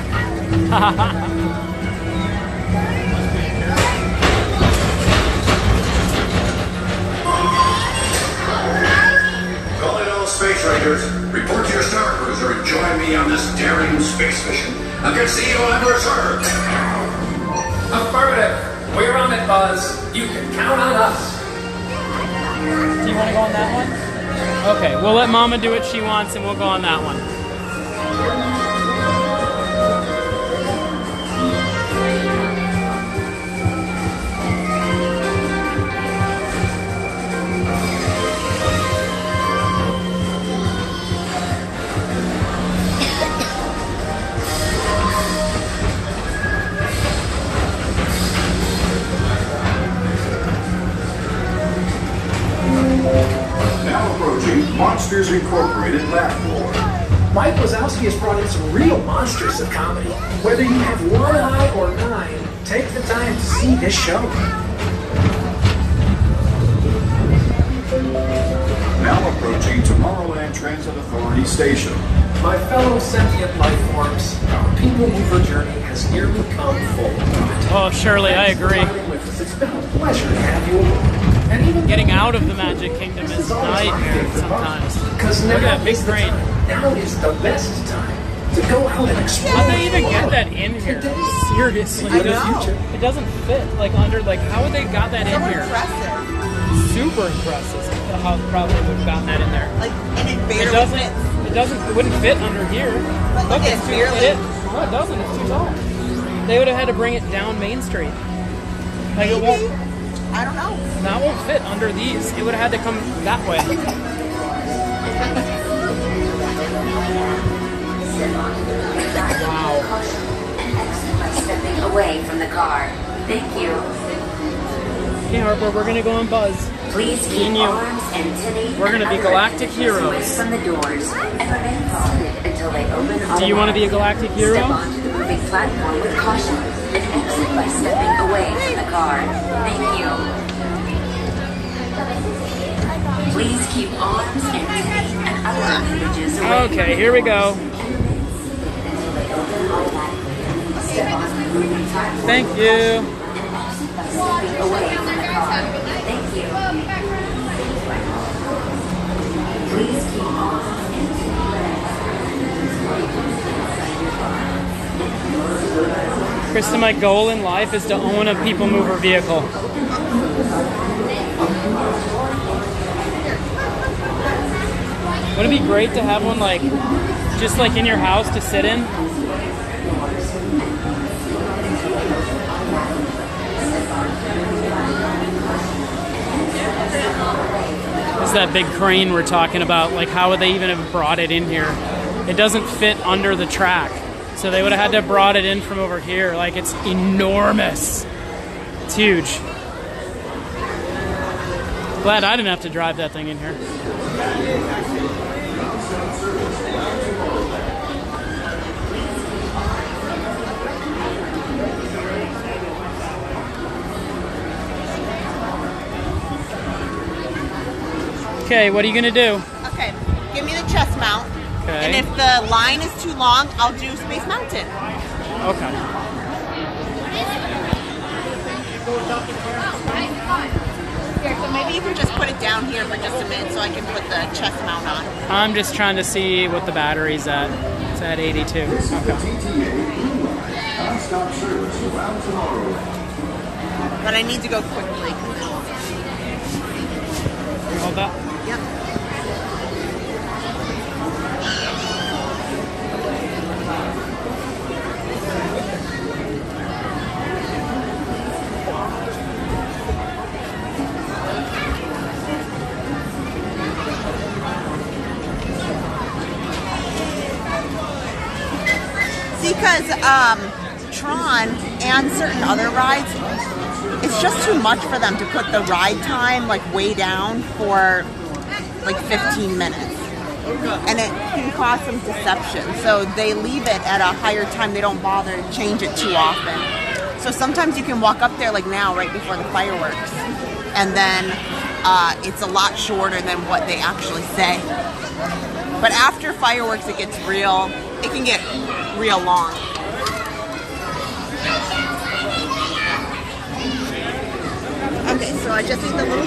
Space Rangers, report to your star cruiser and join me on this daring space mission against the evil Emperor's Earth. Affirmative. We're on it, Buzz. You can count on us. Do you want to go on that one? Okay, we'll let Mama do what she wants and we'll go on that one. Now approaching Monsters Incorporated Laugh Floor. Mike Wazowski has brought in some real monsters of comedy. Whether you have one eye or 9, take the time to see this show. Now approaching Tomorrowland Transit Authority Station. My fellow sentient life forms, our people mover journey has nearly come full. Oh, Shirley, I agree. It's been a pleasure to have you aboard. And even Getting out of the Magic Kingdom is a nightmare sometimes. Because Look at that big train. Now is the best time to go out and explore. How'd they even get that in here? Seriously. I know. It doesn't fit, like, under, like, how would they got that in here? Impressive. Super impressive. How probably would have gotten that in there. Like, and it barely fits. It wouldn't fit under here. But look, it's it's too, barely. no, it doesn't. It's too tall. They would have had to bring it down Main Street. Like, it won't. I don't know. That won't fit under these. It would have had to come that way. Wow. Stepping away from the car. Thank you. Okay, Harper, we're gonna go on Buzz. Please keep arms and tinny. We're gonna be galactic heroes. From the doors and remain seated until they open. Do you want to be a galactic hero? Step onto the moving platform with caution and exit by stepping away from the car. Thank you. Please keep arms and tinny and other appendages away. Okay, here we go. Thank you. Stepping away from the car. Thank you. Please keep arms and Krista, my goal in life is to own a people mover vehicle. Wouldn't it be great to have one like, just like in your house to sit in? This is that big crane we're talking about. Like, how would they even have brought it in here? It doesn't fit under the track. So they would have had to have brought it in from over here. Like, it's enormous. It's huge. Glad I didn't have to drive that thing in here. Okay, what are you gonna do? Okay, give me the chest mount. Okay. And if the line is too long, I'll do Space Mountain. Okay. Here, so maybe you can just put it down here for just a minute so I can put the chest mount on. I'm just trying to see what the battery's at. It's at 82. Okay. Non-stop service around Tomorrowland. But I need to go quickly. Hold that. Yep. See, because Tron and certain other rides, it's just too much for them to put the ride time like way down for like 15 minutes. And it can cause some deception. So they leave it at a higher time. They don't bother to change it too often. So sometimes you can walk up there like now, right before the fireworks. And then it's a lot shorter than what they actually say. But after fireworks, it can get real long. Okay, so I just need the little...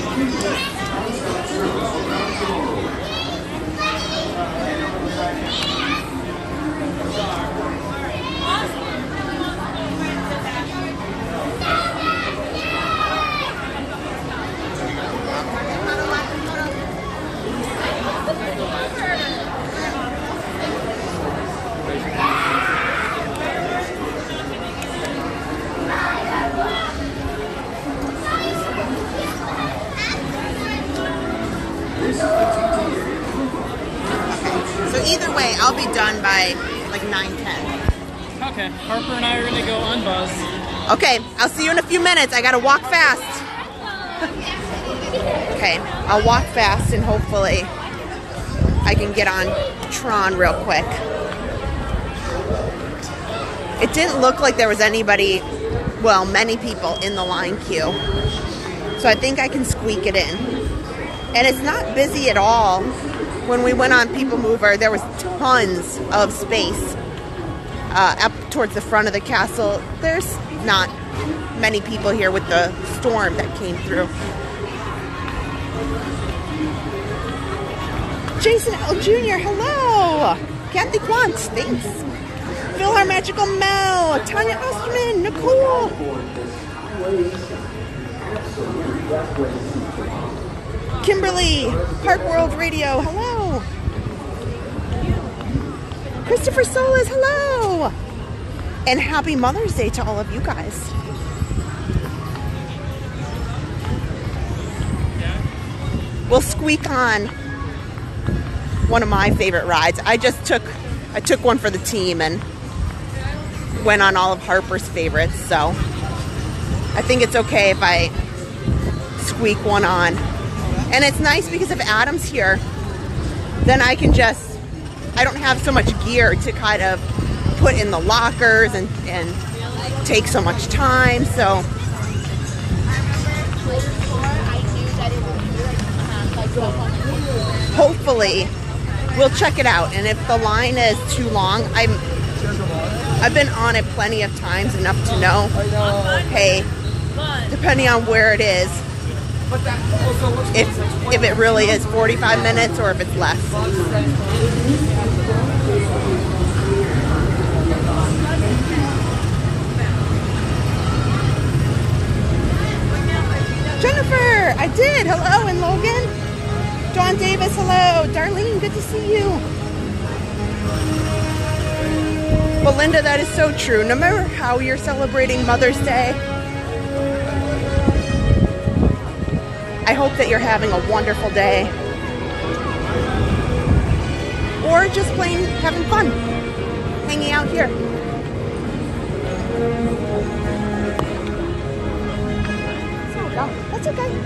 So either way, I'll be done by like 9:10. Okay, Harper and I are gonna go unbuzz. Okay, I'll see you in a few minutes. I gotta walk fast. Okay, I'll walk fast and hopefully I can get on Tron real quick. It didn't look like there was anybody, well, many people in the line queue. So I think I can squeak it in. And it's not busy at all. When we went on People Mover, there was tons of space up towards the front of the castle. There's not many people here with the storm that came through. Jason L. Jr., hello! Kathy Quantz, thanks. Phil Our Magical Mel, Tanya Osterman, Nicole. Kimberly, Park World Radio, hello. Christopher Solis, hello. And happy Mother's Day to all of you guys. We'll squeak on one of my favorite rides. I took one for the team and went on all of Harper's favorites, so I think it's okay if I squeak one on. And it's nice because if Adam's here, then I don't have so much gear to kind of put in the lockers and take so much time, so. Hopefully, we'll check it out. And if the line is too long, I've been on it plenty of times enough to know, hey, depending on where it is, if it really is 45 minutes or if it's less. Jennifer, I did. Hello, and Logan. Dawn Davis, hello. Darlene, good to see you. Well, Linda, that is so true. No matter how you're celebrating Mother's Day, I hope that you're having a wonderful day. Or just plain having fun, hanging out here. That's okay.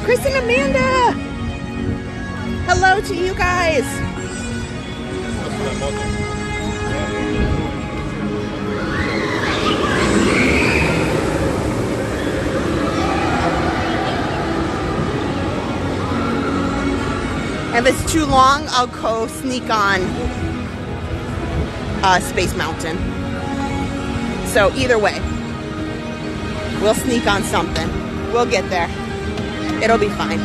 Chris and Amanda! Hello to you guys! If it's too long, I'll go sneak on Space Mountain. So either way, we'll sneak on something. We'll get there. It'll be fine.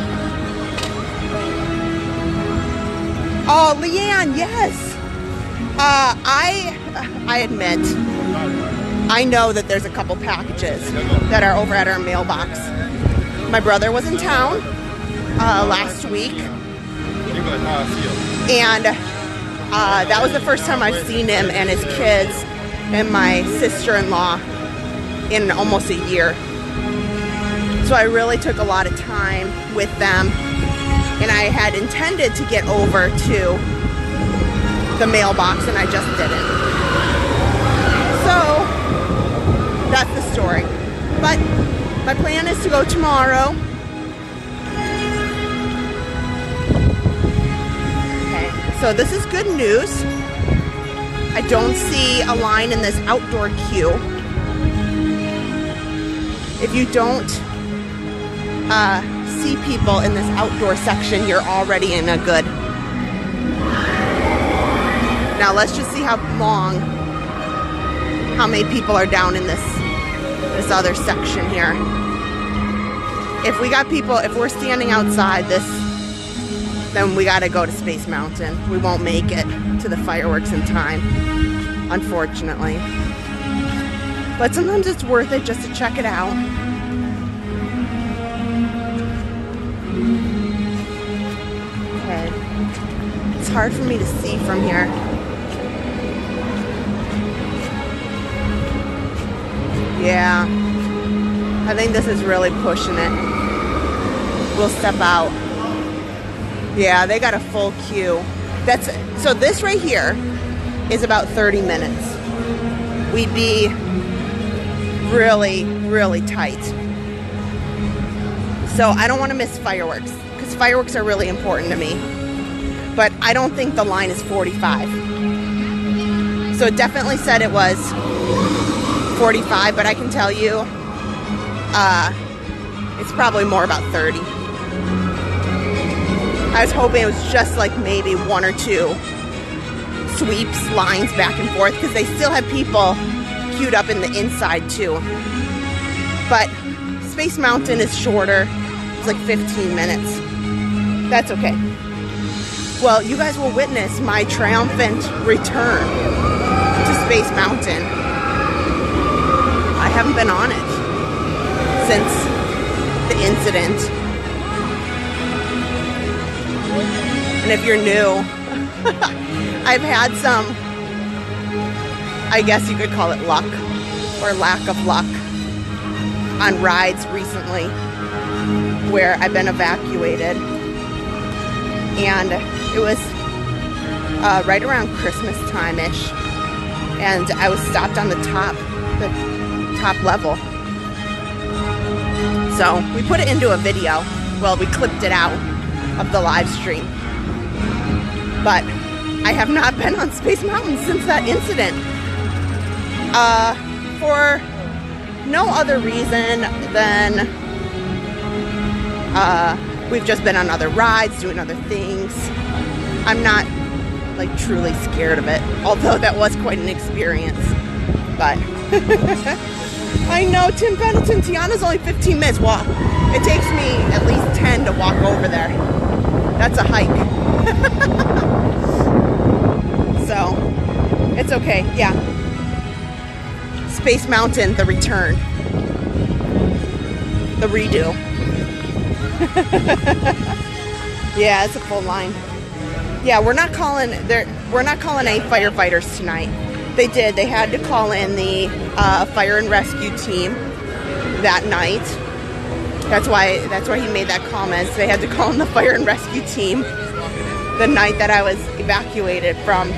Oh, Leanne, yes. I admit, I know that there's a couple packages that are over at our mailbox. My brother was in town last week, and that was the first time I've seen him and his kids and my sister-in-law in almost a year. So I really took a lot of time with them, and I had intended to get over to the mailbox, and I just didn't. So that's the story. But my plan is to go tomorrow. Okay, so this is good news. I don't see a line in this outdoor queue. If you don't see people in this outdoor section, you're already in a good. Now let's just see how many people are down in this other section here. If we got people, if we're standing outside this, then we gotta go to Space Mountain. We won't make it to the fireworks in time, unfortunately. But sometimes it's worth it just to check it out. Okay. It's hard for me to see from here. Yeah. I think this is really pushing it. We'll step out. Yeah, they got a full queue. So this right here is about 30 minutes. We'd be really, really tight. So I don't want to miss fireworks, because fireworks are really important to me. But I don't think the line is 45. So it definitely said it was 45, but I can tell you it's probably more about 30. I was hoping it was just like maybe one or two sweeps, lines back and forth, because they still have people queued up in the inside too. But Space Mountain is shorter. It's like 15 minutes. That's okay. Well, you guys will witness my triumphant return to Space Mountain. I haven't been on it since the incident. And if you're new, I've had some, I guess you could call it luck or lack of luck on rides recently where I've been evacuated. And it was right around Christmas time-ish, and I was stopped on the top level. So we put it into a video. Well, we clipped it out of the live stream. But I have not been on Space Mountain since that incident. For no other reason than we've just been on other rides, doing other things. I'm not like truly scared of it, although that was quite an experience. But I know, Tim Benetton, Tiana's only 15 minutes walk. It takes me at least 10 to walk over there. That's a hike. So it's okay. Yeah. Space Mountain, the return. the redo. Yeah, it's a full line. Yeah, we're not calling any firefighters tonight. They did. They had to call in the fire and rescue team that night. That's why he made that comment. They had to call in the fire and rescue team the night that I was evacuated from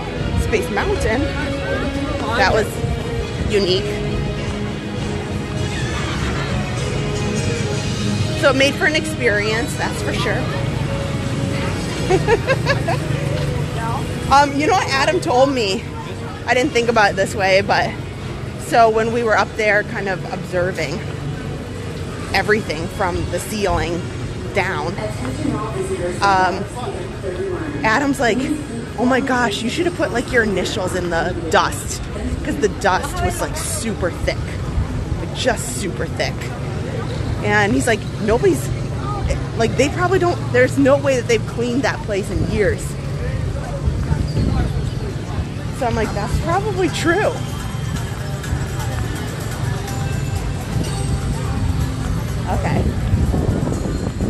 Space Mountain. That was unique. So it made for an experience, that's for sure. You know what Adam told me? I didn't think about it this way, but so when we were up there kind of observing everything from the ceiling down, Adam's like, oh my gosh, you should have put like your initials in the dust, because the dust was like super thick, like just super thick. And he's like, nobody's, like they probably don't, there's no way that they've cleaned that place in years. So I'm like, that's probably true. Okay.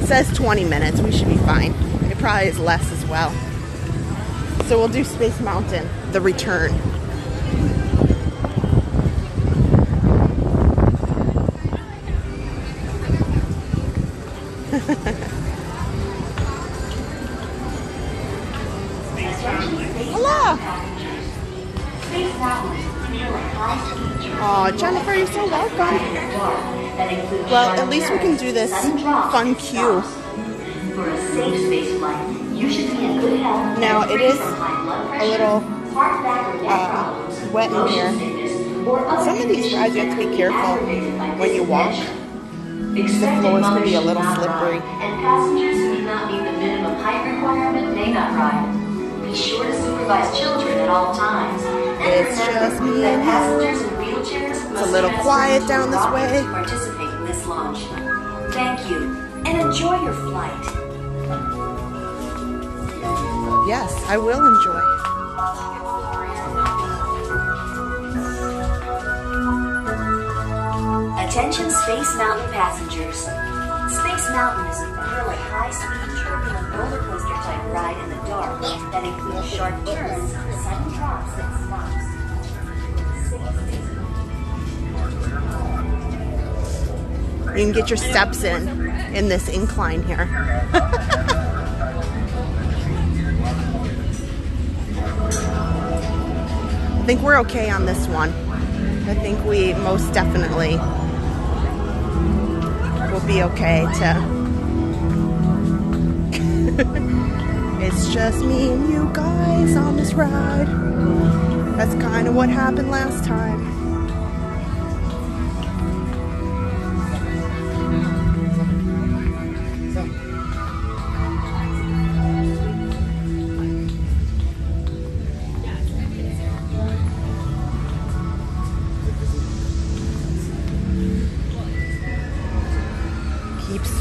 It says 20 minutes, we should be fine. It probably is less as well. So we'll do Space Mountain, the return. Hello! Oh, Jennifer, you're so welcome. Well, at least we can do this fun queue. Now, it is a little wet in here. Some of these rides you have to be careful when you walk. The floors can be a little slippery. And passengers who do not meet the minimum height requirement may not ride. Be sure to supervise children at all times. It's just me and passengers in wheelchairs. It's a little quiet down this way. Participate in this launch. Thank you, and enjoy your flight. Yes, I will enjoy. Attention Space Mountain passengers. Space Mountain is a really high-speed, turbulent roller coaster type ride in the dark that includes sharp turns, sudden drops, and stops. You can get your steps in this incline here. I think we're okay on this one. I think we most definitely will be okay to... It's just me and you guys on this ride. That's kind of what happened last time.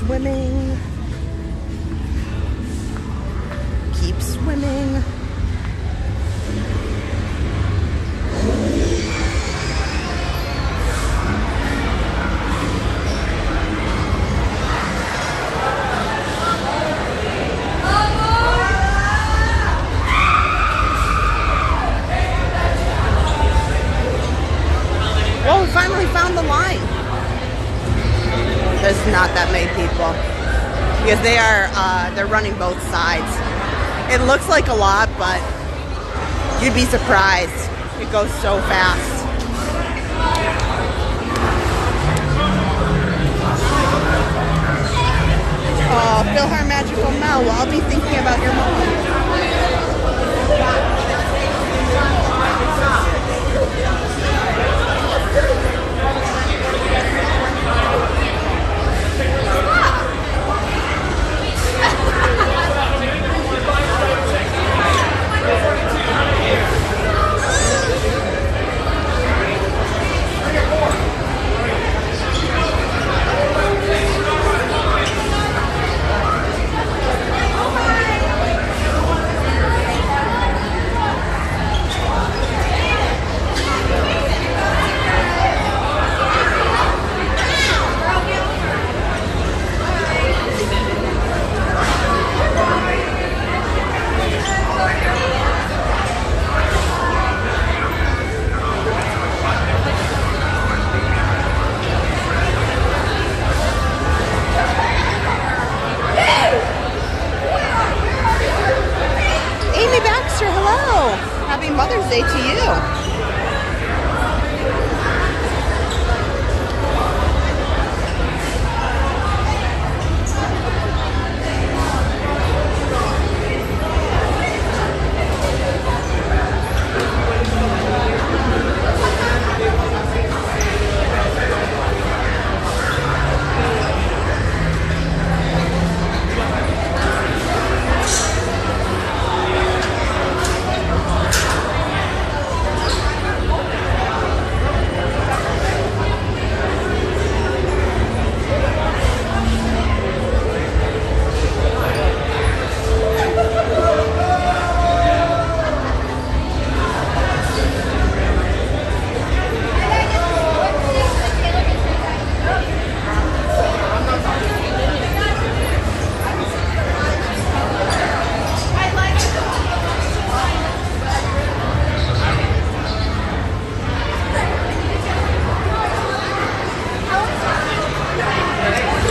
Swimming. Keep swimming. Well, we finally found the line. There's not that many people because they're running both sides. It looks like a lot, but you'd be surprised. It goes so fast. Oh, feel her magical Mel. Well, I'll be thinking about your mom.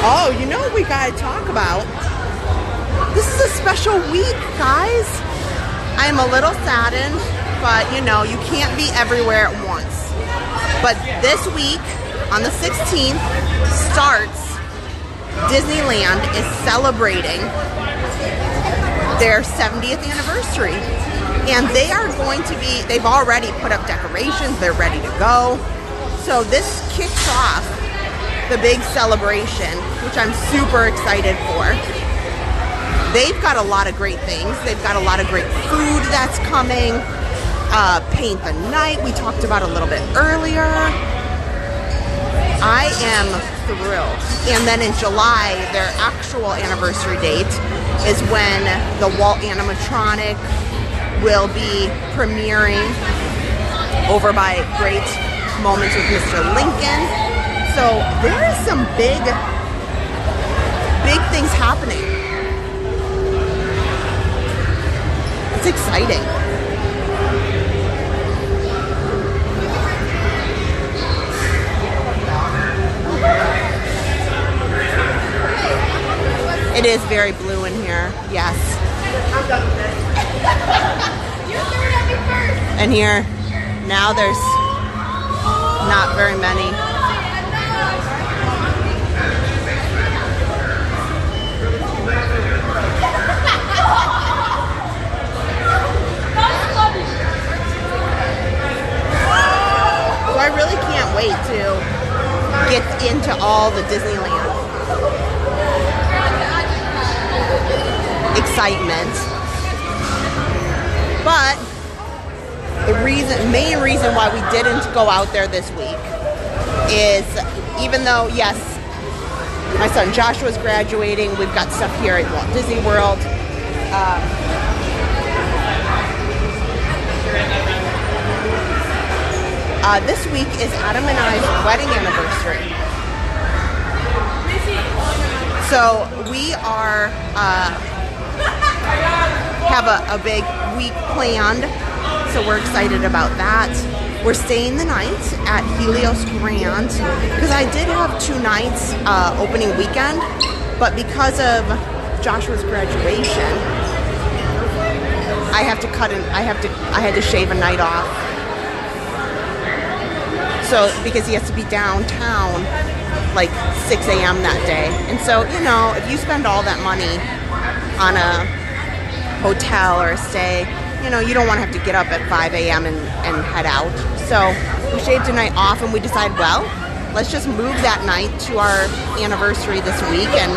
Oh, you know what we gotta talk about? This is a special week, guys. I am a little saddened, but you know, you can't be everywhere at once. But this week, on the 16th, starts, Disneyland is celebrating their 70th anniversary. And they are going to be, they've already put up decorations, they're ready to go. So this kicks off the big celebration, which I'm super excited for. They've got a lot of great things. They've got a lot of great food that's coming. Paint the Night, we talked about a little bit earlier. I am thrilled. And then in July, their actual anniversary date is when the Walt animatronic will be premiering over by Great Moments with Mr. Lincoln. So there is some big things happening. It's exciting. It is very blue in here, yes. And here, now there's not very many. So I really can't wait to get into all the Disneyland excitement. But the main reason why we didn't go out there this week is, even though, yes, my son Joshua's graduating, we've got stuff here at Walt Disney World. This week is Adam and I's wedding anniversary. So we are have a big week planned, so we're excited about that. We're staying the night at Helios Grand because I did have 2 nights opening weekend, but because of Joshua's graduation, I had to shave a night off. So because he has to be downtown like 6 a.m. that day. And so, you know, if you spend all that money on a hotel or a stay, you know, you don't want to have to get up at 5 a.m. and head out. So we shaved a night off and we decided, well, let's just move that night to our anniversary this week. And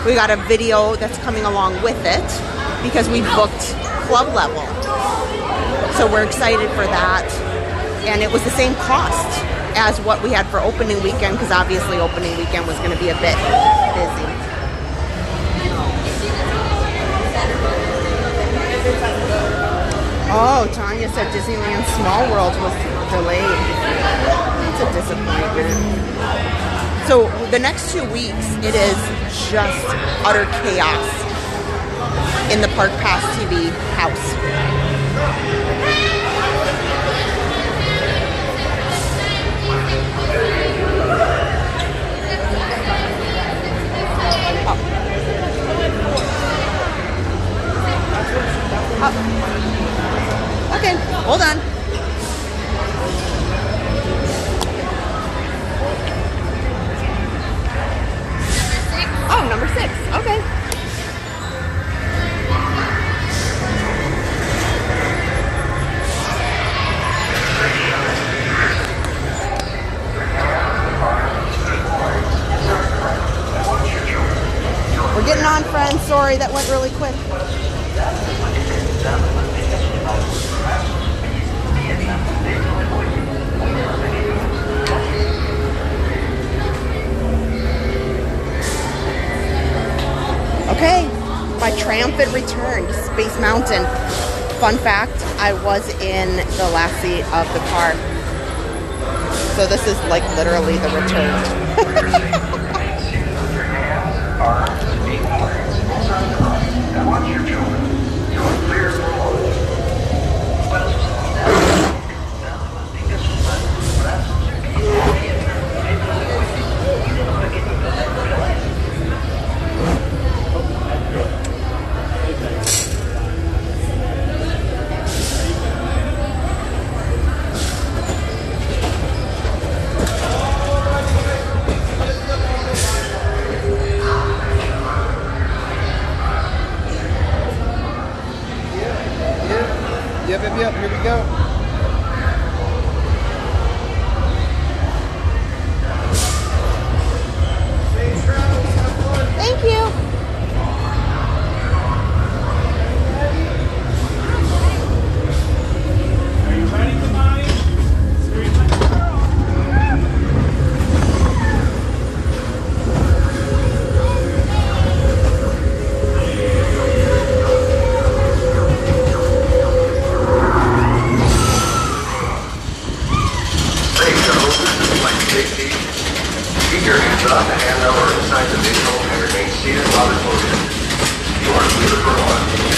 we got a video that's coming along with it because we booked club level. So we're excited for that. And it was the same cost as what we had for opening weekend, because obviously opening weekend was going to be a bit busy. Oh, Tanya said Disneyland Small World was delayed. It's a disappointment. So the next 2 weeks, it is just utter chaos in the Park Pass TV house. Okay, hold on. Oh, number 6. Okay. We're getting on, friends. Sorry, that went really quick. Okay, my triumphant return to Space Mountain. Fun fact, I was in the last seat of the car. So this is like literally the return. the handrail or inside the vehicle and remain seated while it's moving. You are clear for launch.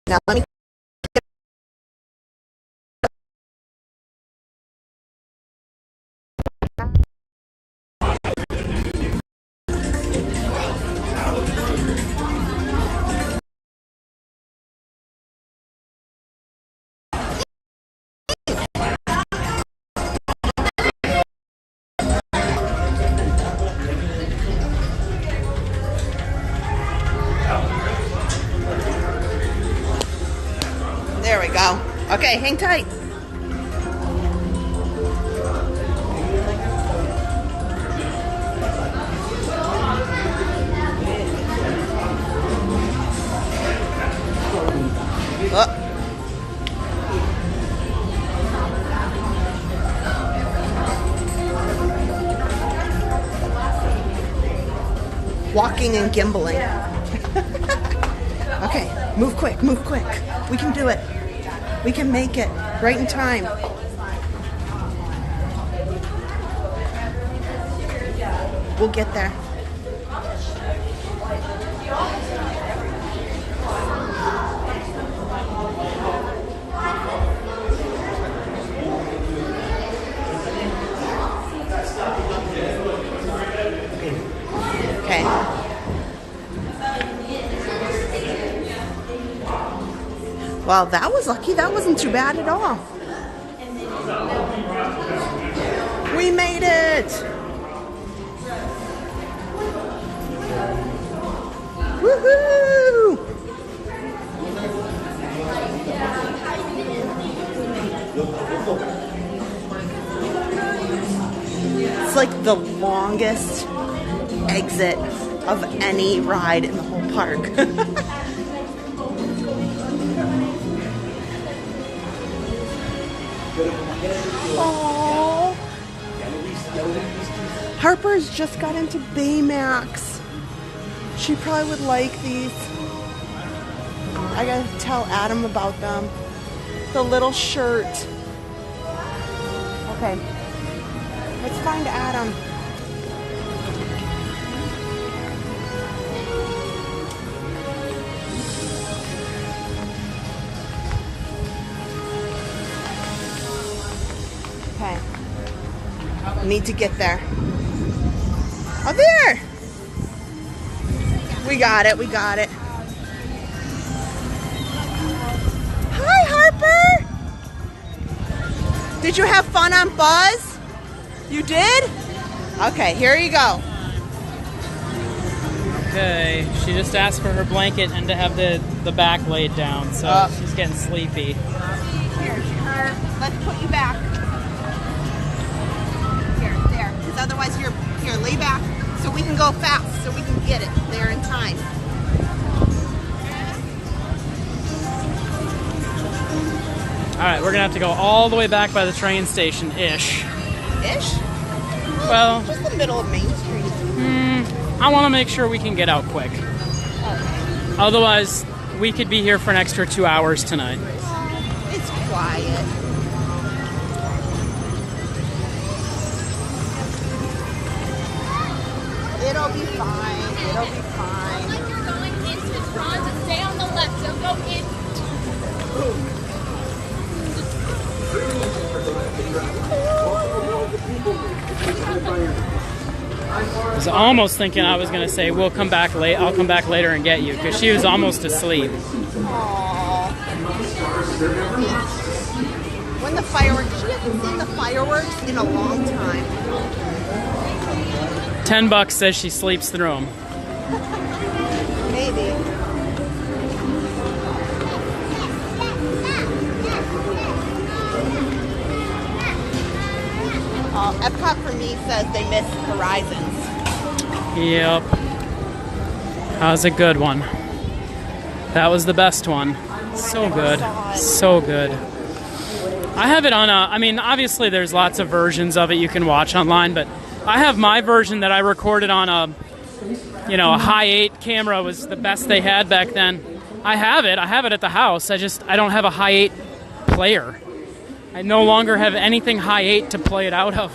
Now let me. There we go. Okay, hang tight. Oh. Walking and gimbaling. Okay, move quick, move quick. We can do it. We can make it right in time. We'll get there. Okay. Well, that was lucky. That wasn't too bad at all. We made it! Woohoo! It's like the longest exit of any ride in the whole park. Aww. Harper's just got into Baymax. She probably would like these. I gotta tell Adam about them. The little shirt. Okay. Let's find Adam. Okay. I need to get there. Oh, there! We got it, we got it. Hi, Harper! Did you have fun on Buzz? You did? Okay, here you go. Okay, she just asked for her blanket and to have the back laid down, so she's getting sleepy. Here, let's put you back. Here, there, because otherwise here, lay back so we can go fast, so we can get it there in time. Alright, we're gonna have to go all the way back by the train station-ish. Ish? Well, just the middle of Main Street. I want to make sure we can get out quick. Okay. Otherwise, we could be here for an extra 2 hours tonight. It's quiet. It'll be fine. It'll be fine. Like you're going into transit, stay on the left. Don't go in. I was almost thinking I was going to say, we'll come back late. I'll come back later and get you, because she was almost asleep. Aww. When the fireworks, she hasn't seen the fireworks in a long time. $10 says she sleeps through them. Maybe. Epcot for me says they miss Horizons. Yep. That was a good one. That was the best one. So good. So good. I have it on I mean, obviously there's lots of versions of it you can watch online, but I have my version that I recorded on a high 8 camera. Was the best they had back then. I have it at the house. I don't have a high 8 player. I no longer have anything high 8 to play it out of.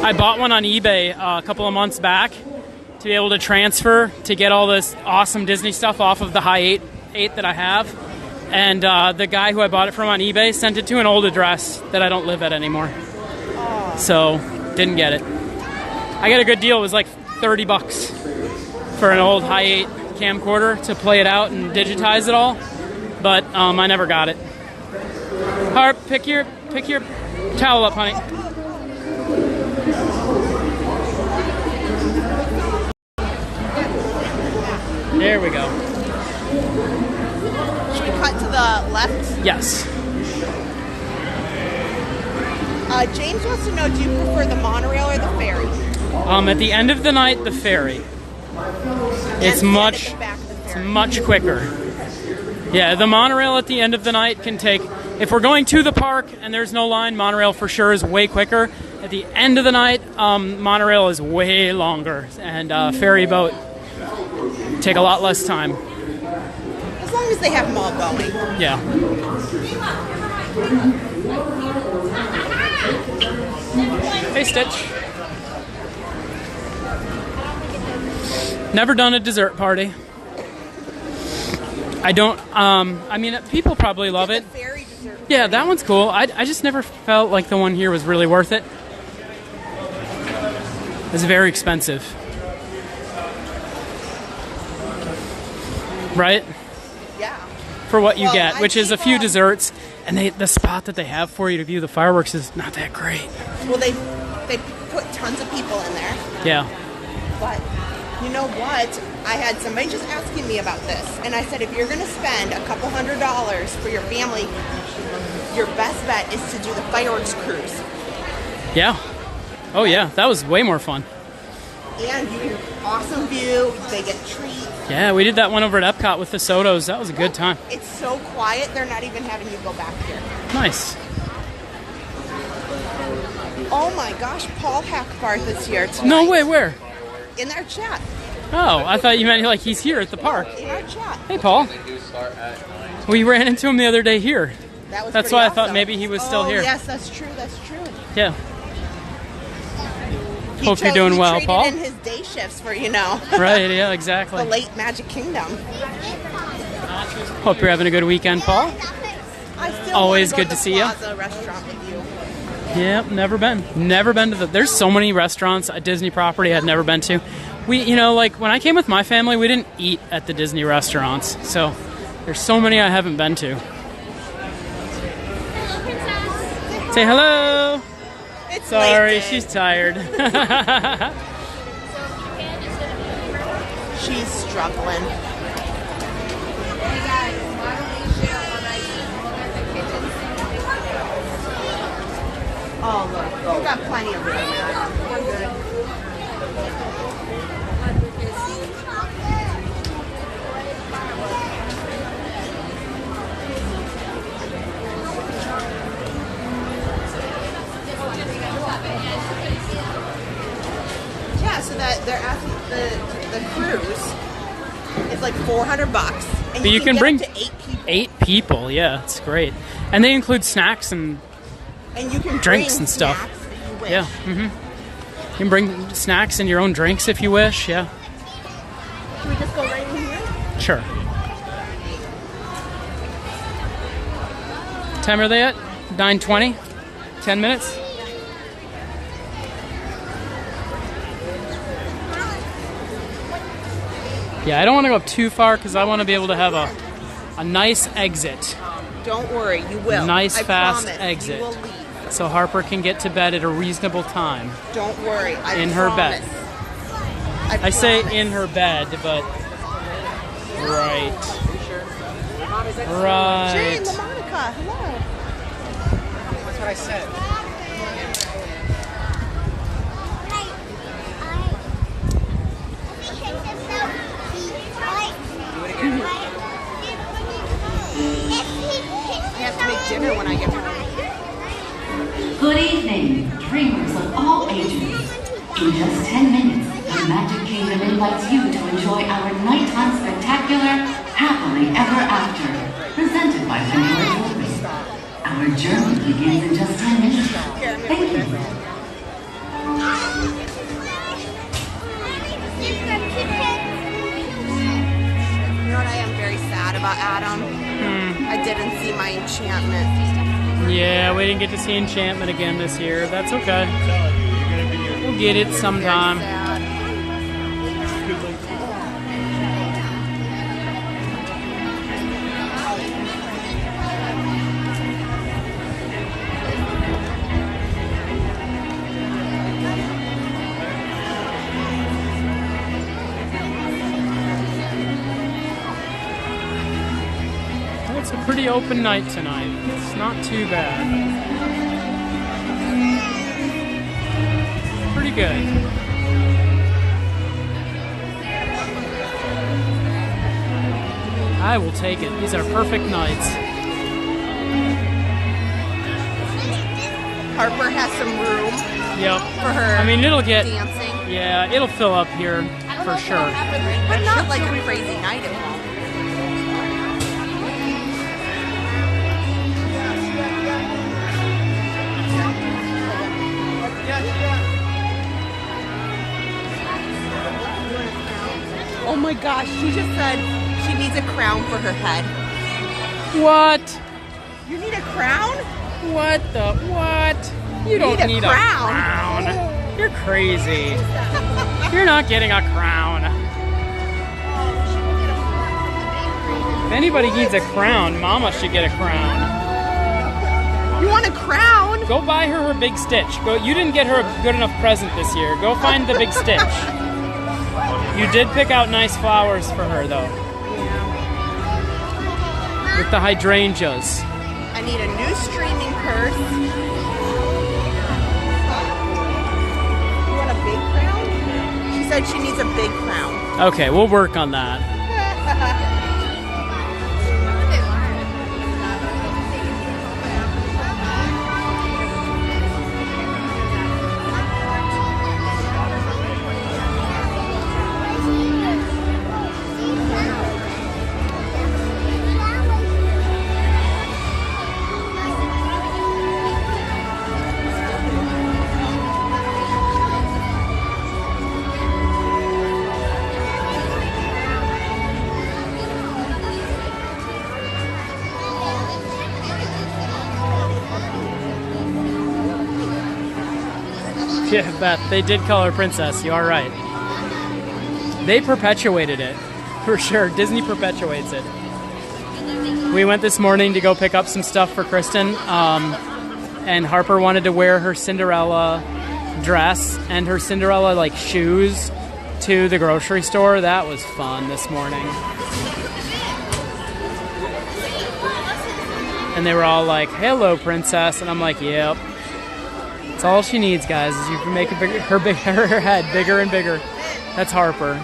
I bought one on eBay a couple of months back to be able to transfer to get all this awesome Disney stuff off of the high 8 that I have. And the guy who I bought it from on eBay sent it to an old address that I don't live at anymore. So, didn't get it. I got a good deal. It was like $30 for an old high 8 camcorder to play it out and digitize it all. But I never got it. Harp, pick your towel up, honey. There we go. Should we cut to the left? Yes. James wants to know, do you prefer the monorail or the ferry? At the end of the night, the ferry. It's much quicker. Yeah, the monorail at the end of the night can take, if we're going to the park and there's no line, monorail for sure is way quicker. At the end of the night, monorail is way longer, and ferry boat take a lot less time. As long as they have them all going. Yeah. Hey, Stitch. Never done a dessert party. I don't, I mean, people probably love it. Yeah, that one's cool. I just never felt like the one here was really worth it. It's very expensive. Right? Yeah. For what you get, which is a few desserts, and the spot that they have for you to view the fireworks is not that great. Well, they put tons of people in there. Yeah. But you know what? I had somebody just asking me about this, and I said, if you're going to spend a couple $100s for your family, your best bet is to do the fireworks cruise. Yeah. Oh yeah, that was way more fun. And you get awesome view. They get treats. Yeah, we did that one over at Epcot with the Sotos. That was a good time. It's so quiet, they're not even having you go back here. Nice. Oh my gosh, Paul Hackbarth is here tonight. No way, where? In our chat. Oh, I thought you meant like he's here at the park. In our chat. Hey, Paul. We ran into him the other day here. That's why I thought maybe he was still here. Yes, that's true. That's true. Yeah. Hope you're doing well, Paul. In his day shifts for, you know. Right, yeah, exactly. The late Magic Kingdom. Hope you're having a good weekend, Paul. Always good to see you. Restaurant with you. Yep, never been. Never been to there's so many restaurants at Disney property I'd never been to. We, you know, like when I came with my family, we didn't eat at the Disney restaurants. So there's so many I haven't been to. Say hello. It's sorry, she's tired. She's struggling. Oh, look. We've got plenty of room. We're good. Yeah, so that they're asking the cruise is like $400, and but you can bring up to 8 people. 8 people, yeah, it's great, and they include snacks and you can drinks and stuff. If you wish. Yeah, You can bring snacks and your own drinks if you wish. Yeah. Can we just go right in here? Sure. Time are they at? 9:20. 10 minutes. Yeah, I don't want to go up too far because I want to be able to have a nice exit. Don't worry, you will. Nice, I fast promise, exit. You will leave. So Harper can get to bed at a reasonable time. Don't worry, I in her bed. I say in her bed, but right. Jane, LaMonica, hello. That's what I said. I have to make dinner when I get home. Good evening, dreamers of all ages. In just 10 minutes, the Magic Kingdom invites you to enjoy our nighttime spectacular Happily Ever After, presented by Windermere Jewelry. Our journey begins in just 10 minutes. Thank you. You know what, I am very sad about Adam. I didn't see my enchantment. Yeah, we didn't get to see enchantment again this year. That's okay. We'll get it sometime. It's a pretty open night tonight. It's not too bad. Pretty good. I will take it. These are perfect nights. Harper has some room. Yep. For her. I mean, it'll get dancing. Yeah, it'll fill up here for sure. But not like a crazy night at all. Oh my gosh, she just said she needs a crown for her head. What? You need a crown? What the? What? You don't need a crown. You're crazy. You're not getting a crown. If anybody needs a crown, Mama should get a crown. You want a crown? Go buy her big stitch. Go. You didn't get her a good enough present this year. Go find the big stitch. You did pick out nice flowers for her, though. Yeah. With the hydrangeas. I need a new streaming purse. You want a big crown? She said she needs a big crown. Okay, we'll work on that. Yeah, Beth, they did call her princess. You are right. They perpetuated it, for sure. Disney perpetuates it. We went this morning to go pick up some stuff for Kristen, and Harper wanted to wear her Cinderella dress and her Cinderella like shoes to the grocery store. That was fun this morning. And they were all like, "Hello, princess," and I'm like, "Yep." That's all she needs, guys. Is you can make her head bigger and bigger. That's Harper.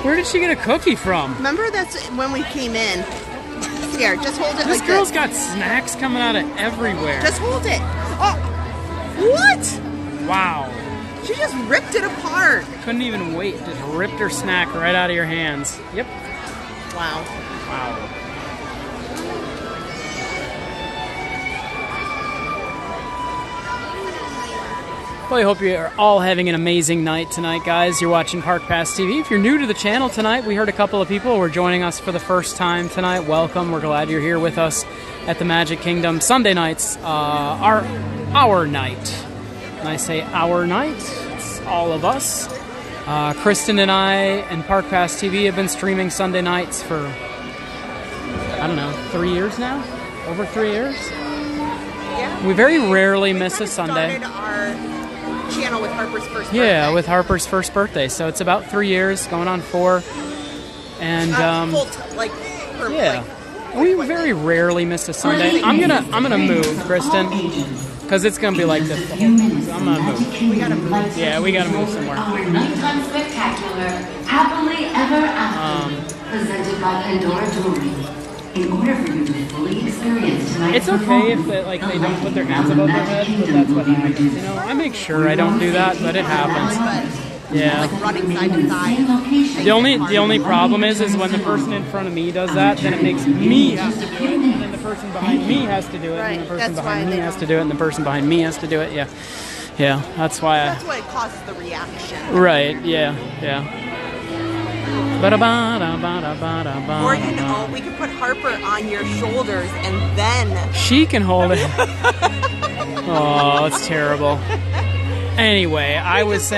Where did she get a cookie from? Remember that's when we came in. Here, just hold it This like girl's got snacks coming out of everywhere. Just hold it. Oh, what? Wow. She just ripped it apart. Couldn't even wait. Just ripped her snack right out of your hands. Yep. Wow. Wow. Well, I hope you're all having an amazing night tonight, guys. You're watching Park Pass TV. If you're new to the channel tonight, we heard a couple of people who are joining us for the first time tonight. Welcome. We're glad you're here with us at the Magic Kingdom. Sunday nights are our night. When I say our night, it's all of us. Kristen and I and Park Pass TV have been streaming Sunday nights for, I don't know, 3 years now? Over 3 years? Yeah. We very rarely miss a Sunday. Started our channel with Harper's first birthday. Yeah, with Harper's first birthday. So it's about 3 years, going on 4. And yeah, we very rarely miss a Sunday. I'm gonna move, Kristen, because it's gonna be like this the whole time. So I'm gonna move. We gotta move. Yeah, we gotta move somewhere. Our nighttime spectacular, happily ever after, presented by Pandora Jewelry. In order for you to fully experience tonight's It's okay if they don't put their hands above their head, but that's what happens. You know, I make sure I don't do that, but it happens. Yeah. Like running side to side. The only problem is when the person in front of me does that, then it makes me have to do it, and then the person behind me has to do it, and the person behind me has to do it, and the person behind me has to do it. Yeah. Yeah. That's why That's why it causes the reaction. Right. Yeah. Yeah. Or, you know, we could put Harper on your shoulders and then... She can hold it. Oh, it's terrible. Anyway, I was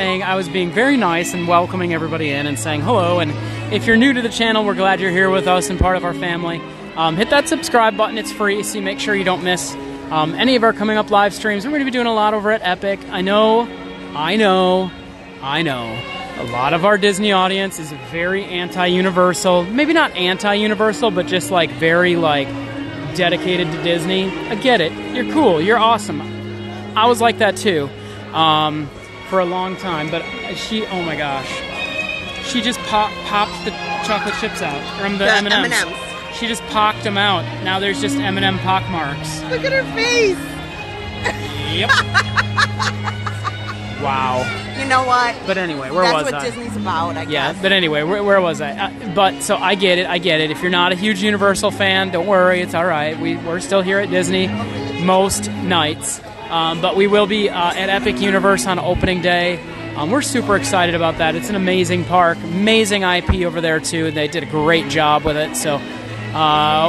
being very nice and welcoming everybody in and saying hello. And if you're new to the channel, we're glad you're here with us and part of our family. Hit that subscribe button. It's free, so you make sure you don't miss any of our coming up live streams. We're going to be doing a lot over at Epic. I know. A lot of our Disney audience is very anti-Universal. Maybe not anti-Universal, but just like very like dedicated to Disney. I get it. You're cool. You're awesome. I was like that too for a long time. But she, oh my gosh, she just popped the chocolate chips out from the M&Ms. She just pocked them out. Now there's just M&M pock marks. Look at her face. Yep. Wow. You know what? But anyway, where was I? That's what Disney's about, I guess. Yeah, but anyway, where was I? But, so I get it. If you're not a huge Universal fan, don't worry, it's all right. We're still here at Disney most nights. But we will be at Epic Universe on opening day. We're super excited about that. It's an amazing park, amazing IP over there, too. They did a great job with it. So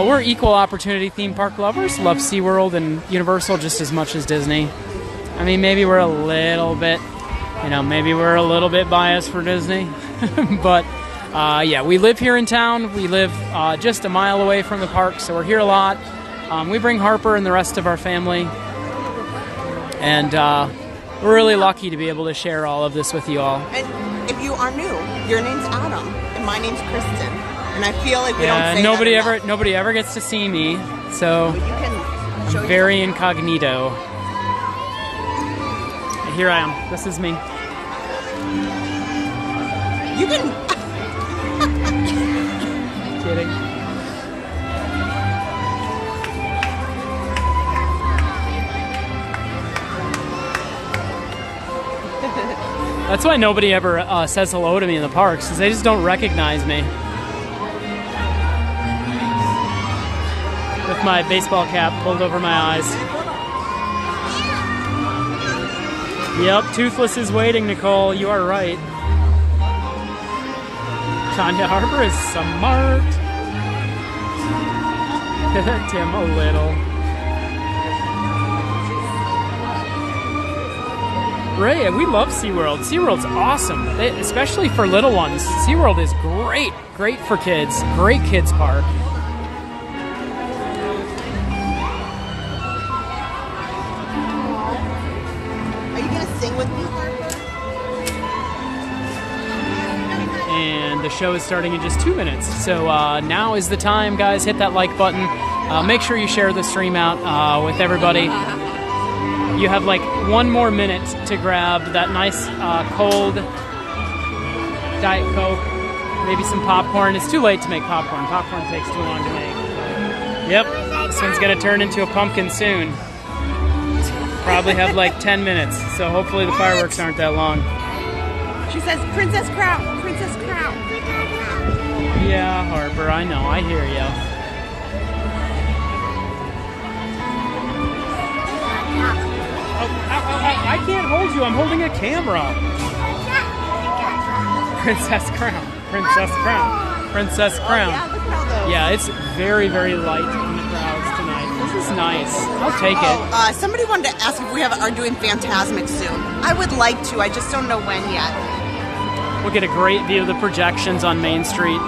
we're equal opportunity theme park lovers. Love SeaWorld and Universal just as much as Disney. I mean, maybe we're a little bit, biased for Disney. But, yeah, we live here in town. We live just a mile away from the park, so we're here a lot. We bring Harper and the rest of our family. And we're really lucky to be able to share all of this with you all. And if you are new, your name's Adam, and my name's Kristen. And I feel like we don't say nobody that ever gets to see me, so you can show I'm very incognito. Here I am. This is me. You can. Kidding. That's why nobody ever says hello to me in the parks, because they just don't recognize me. The with my baseball cap pulled over my eyes. Yep, Toothless is waiting, Nicole. You are right. Tanya Harper is smart. Tim a little. Ray, we love SeaWorld. SeaWorld's awesome, especially for little ones. SeaWorld is great. Great for kids. Great kids park. Are you going to sing with me, Harper? And the show is starting in just 2 minutes. So now is the time, guys. Hit that like button. Make sure you share the stream out with everybody. You have like 1 more minute to grab that nice cold Diet Coke, maybe some popcorn. It's too late to make popcorn. Popcorn takes too long to make. Yep, this one's going to turn into a pumpkin soon. Probably have like 10 minutes, so hopefully the fireworks aren't that long. She says, Princess Crown, Princess Crown. Yeah, Harper, I know, I hear you. I can't hold you. I'm holding a camera. Princess Crown. Princess Crown. Princess Crown. Oh, yeah, look at all those. Yeah, it's very, very light on the crowds tonight. This is nice. I'll take it. Somebody wanted to ask if we are doing Fantasmic soon. I would like to. I just don't know when yet. We'll get a great view of the projections on Main Street.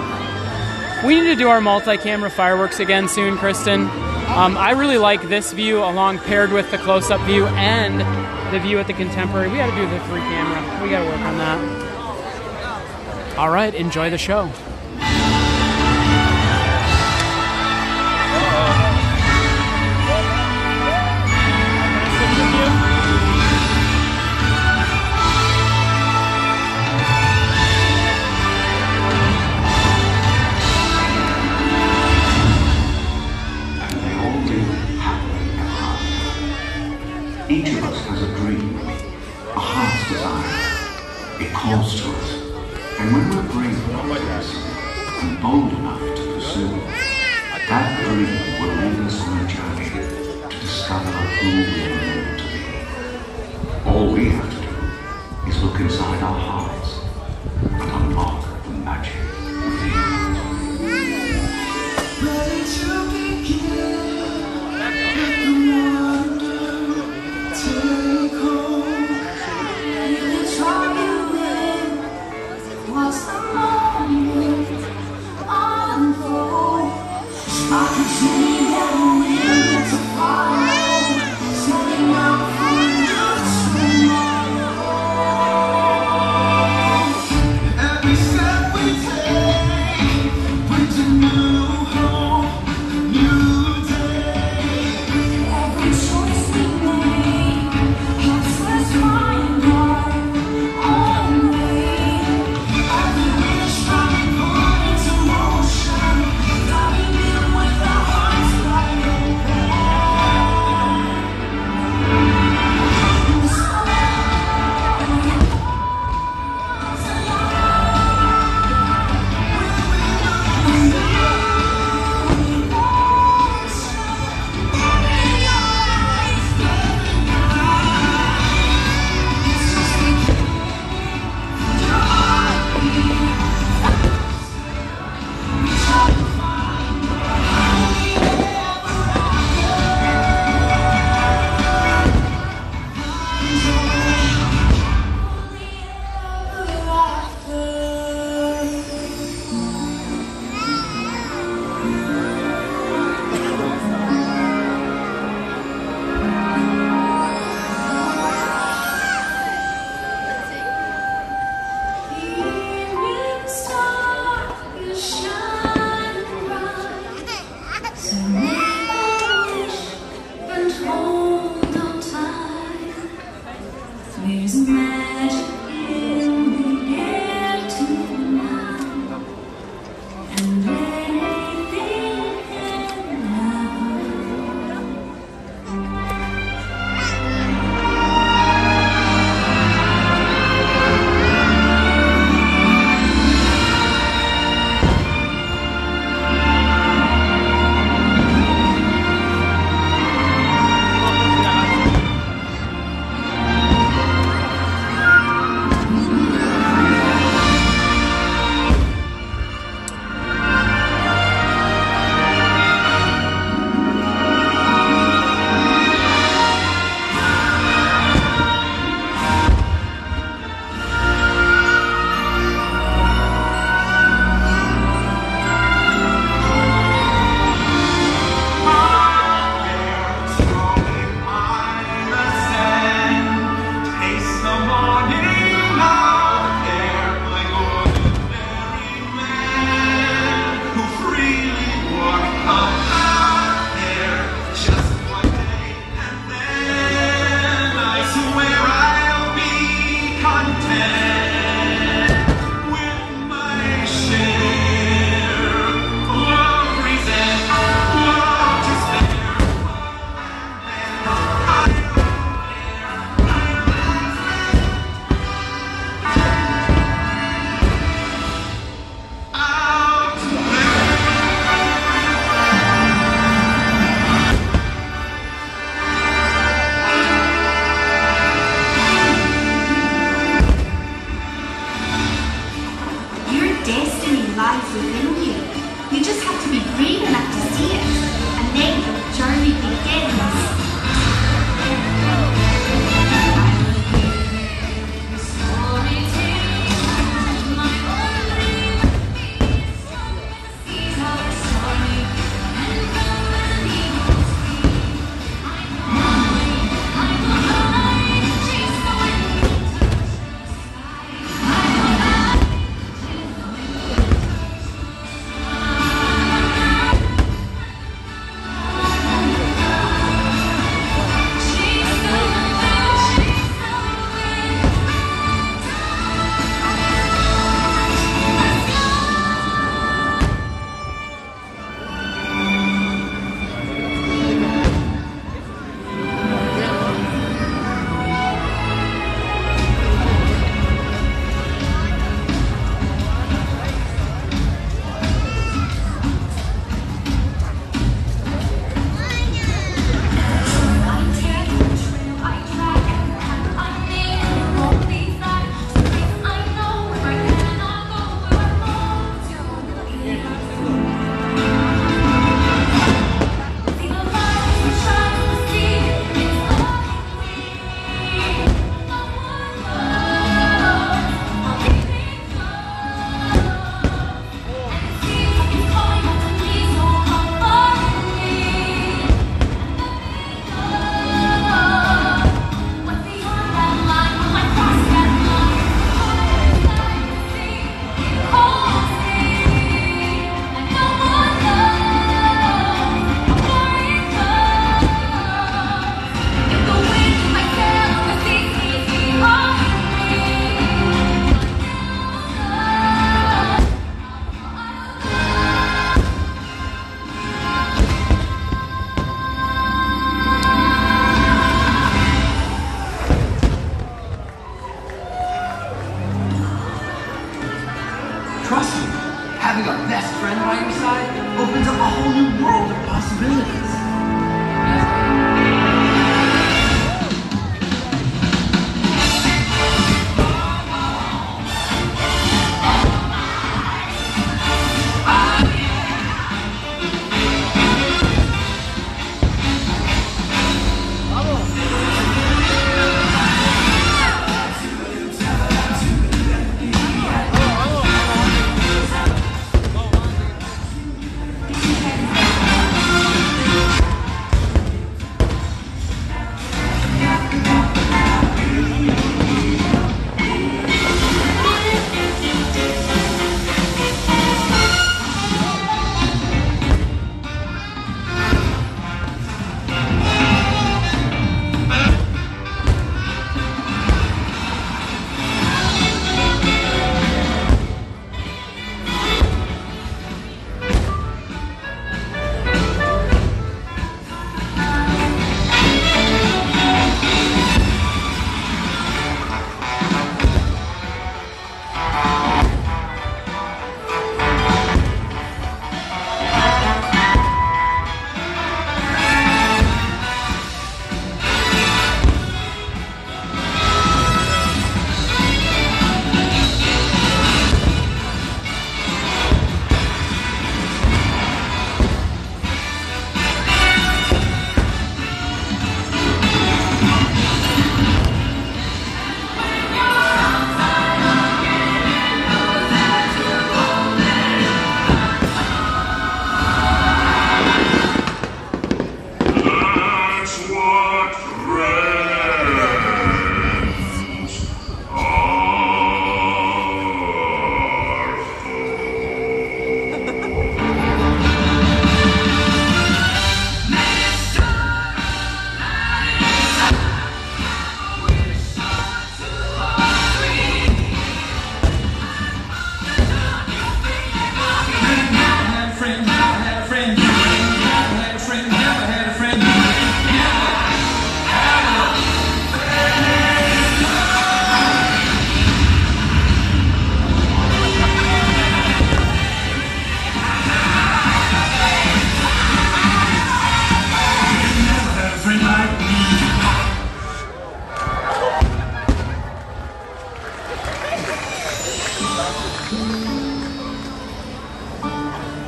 We need to do our multi-camera fireworks again soon, Kristen. I really like this view along paired with the close-up view and the view at the Contemporary. We got to do the 3-camera. We got to work on that. All right, enjoy the show. Each of us has a dream, a heart's desire. It calls to us. And when we're brave enough to listen and bold enough to pursue, that dream will lead us on a journey to discover who we are meant to be. All we have to do is look inside our hearts and unlock the magic within. Ready to begin. Take home, it's all you win. What's the moment unfold? I can see the winds of fire setting out for your tomorrow. You just have to be brave enough to see it, and then the journey begins.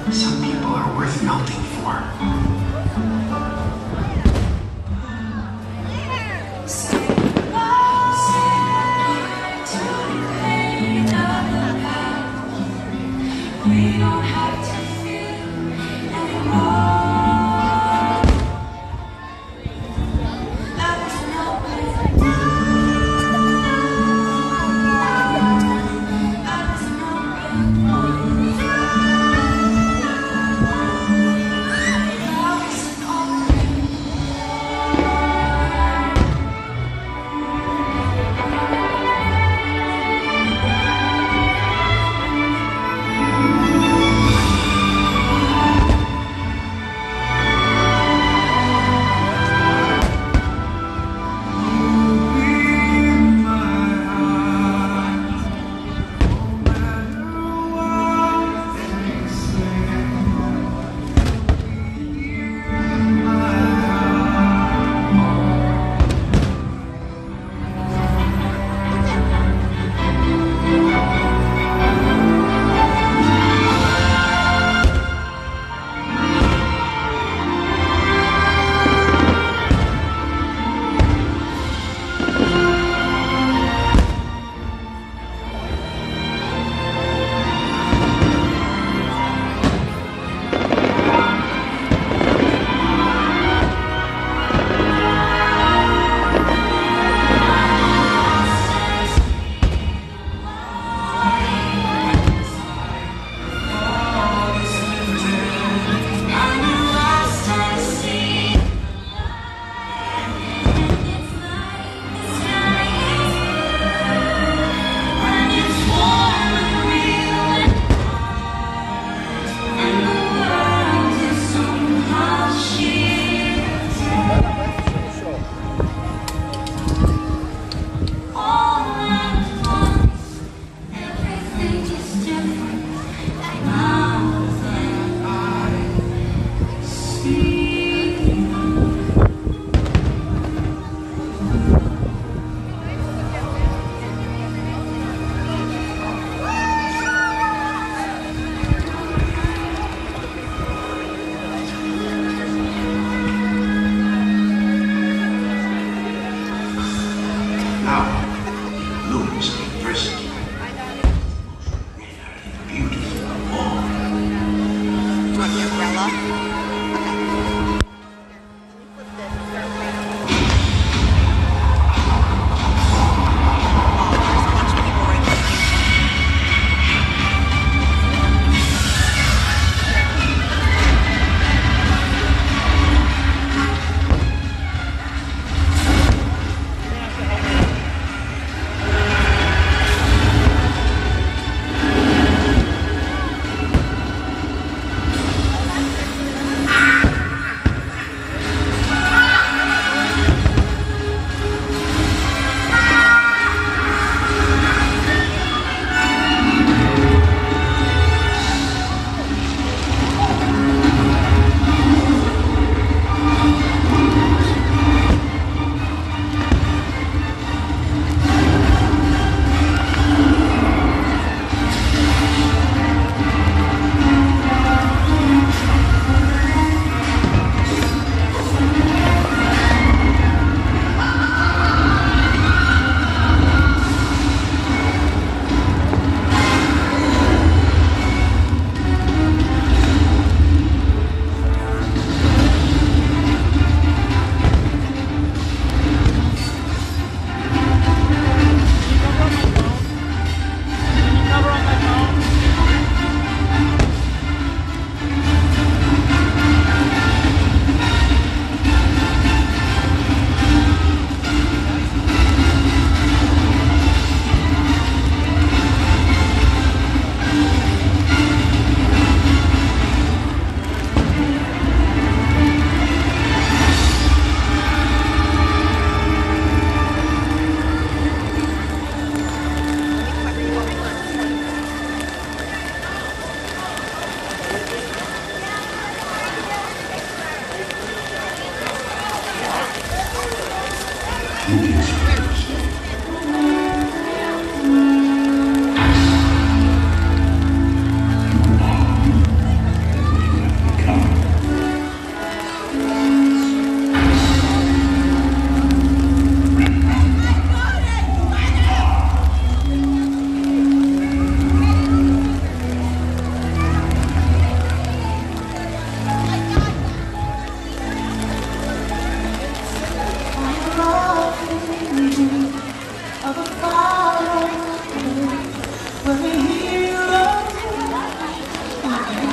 Some people are worth melting for. We don't have to fear anymore.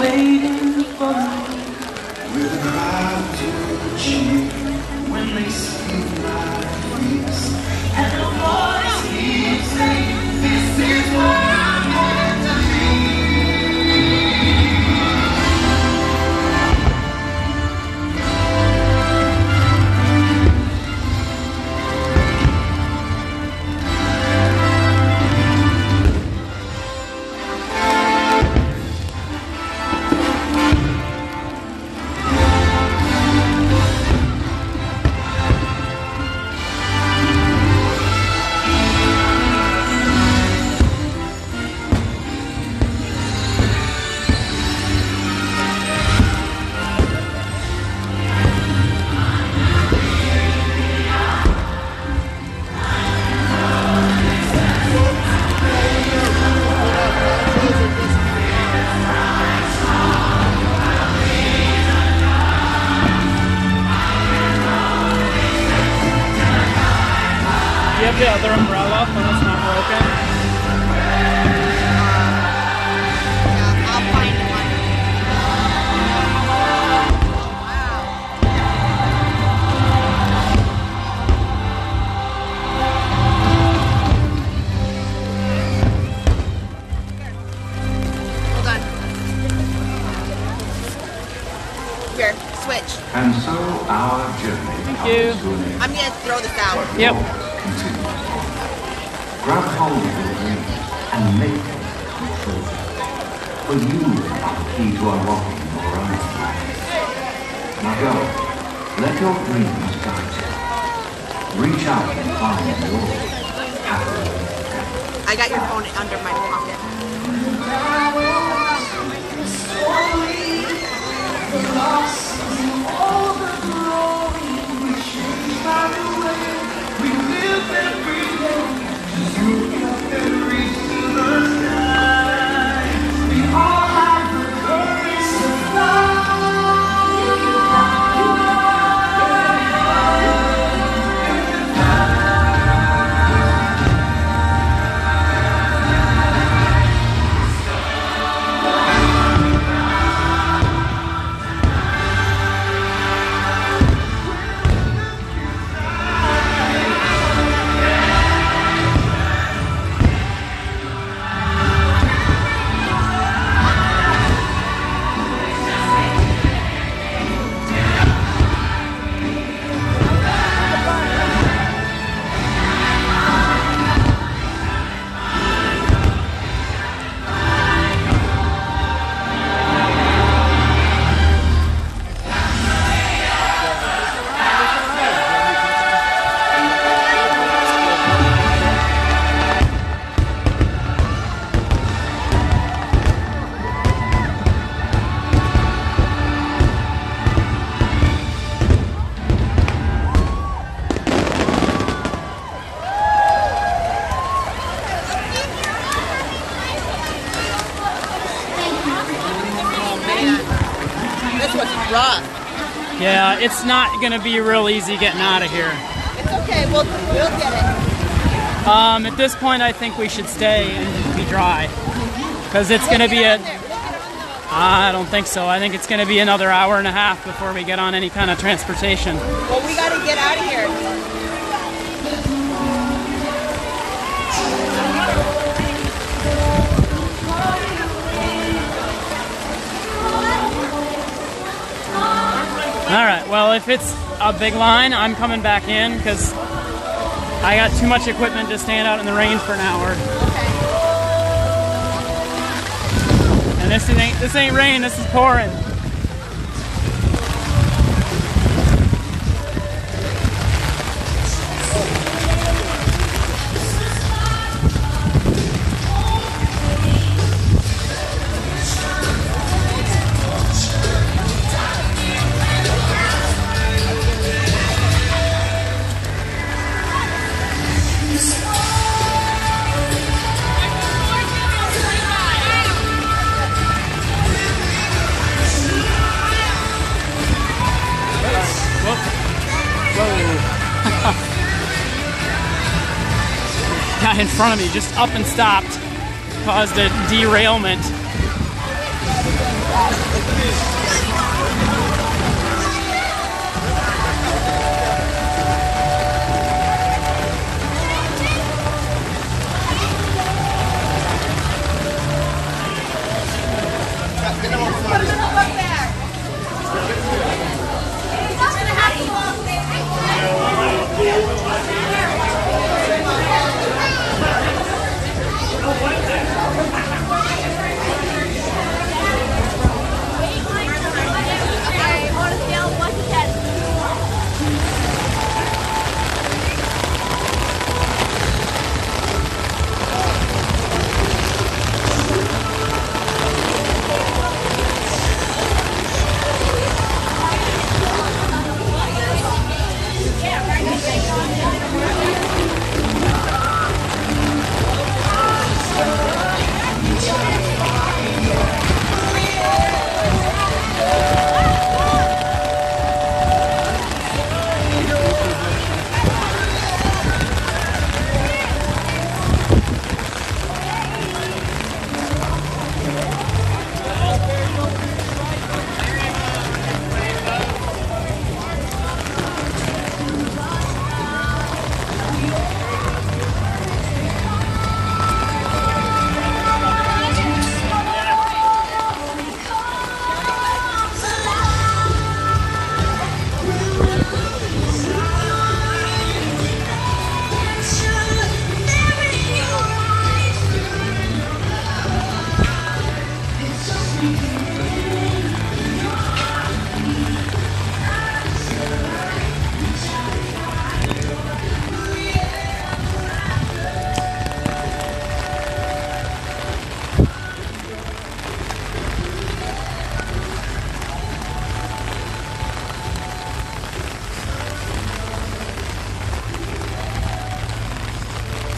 waiting for me with a crowd to cheer when they see my face. And the voice keeps saying, this is what I'm meant to be. Do you have the other umbrella when it's not broken? Yeah, I'll find one. Hold on. Here, switch. And so our journey comes to an end. I'm gonna throw this out. Yep. Grab hold of your dreams and make them come true. For you are the key to unlocking your own life. Now go, let your dreams guide you. Reach out and find your happy. I got your phone under my pocket. Rough. Yeah, it's not going to be real easy getting out of here. It's okay, we'll get it. At this point, I think we should stay and be dry. Because it's going to be I don't think so. I think it's going to be another hour and a half before we get on any kind of transportation. Well, we got to get out of here. Alright, well, if it's a big line, I'm coming back in because I got too much equipment to stand out in the rain for an hour. Okay. And this ain't rain, this is pouring. Guy in front of me just up and stopped, caused a derailment.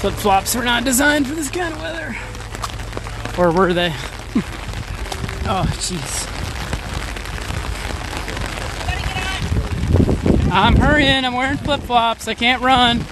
Flip-flops were not designed for this kind of weather. Or were they? Oh, jeez. I'm hurrying. I'm wearing flip-flops. I can't run.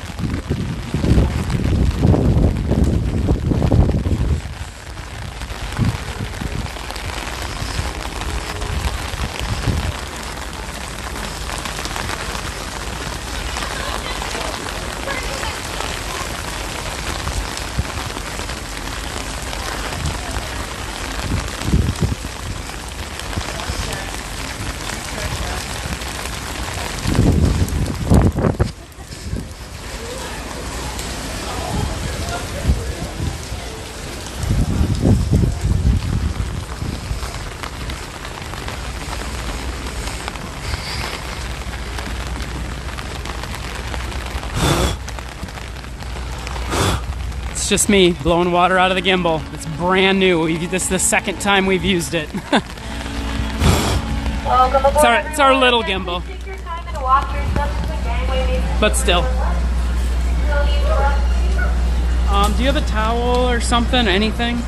It's just me blowing water out of the gimbal. It's brand new. This is the second time we've used it. It's our little gimbal. But still. Do you have a towel or something? Anything?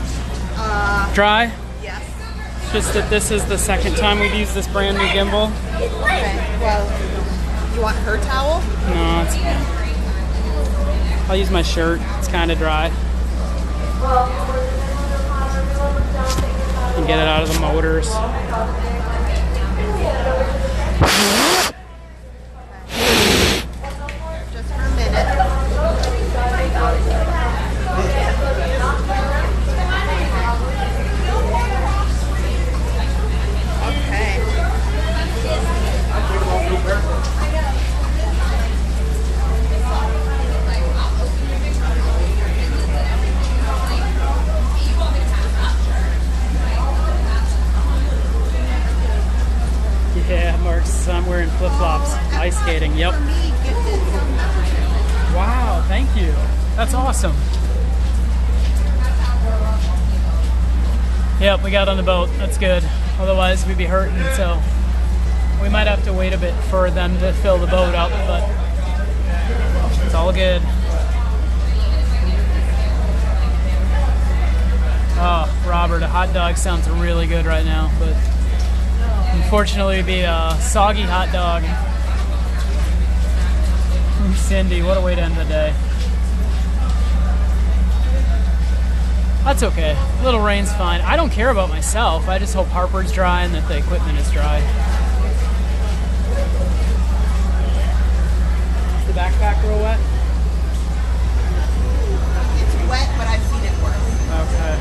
Dry? Yes. It's just that this is the second time we've used this brand new gimbal. Okay, well, you want her towel? No, it's fine. I'll use my shirt. It's kind of dry. And get it out of the motors. Just for a minute. Okay. Yeah, Mark's. I'm wearing flip-flops. Ice skating. Yep. Wow, thank you. That's awesome. Yep, we got on the boat. That's good. Otherwise, we'd be hurting. So we might have to wait a bit for them to fill the boat up, but it's all good. Oh, Robert, a hot dog sounds really good right now, but unfortunately it'd be a soggy hot dog. Cindy, what a way to end the day. That's okay. A little rain's fine. I don't care about myself. I just hope Harper's dry and that the equipment is dry. Is the backpack real wet? It's wet, but I've seen it worse. Okay.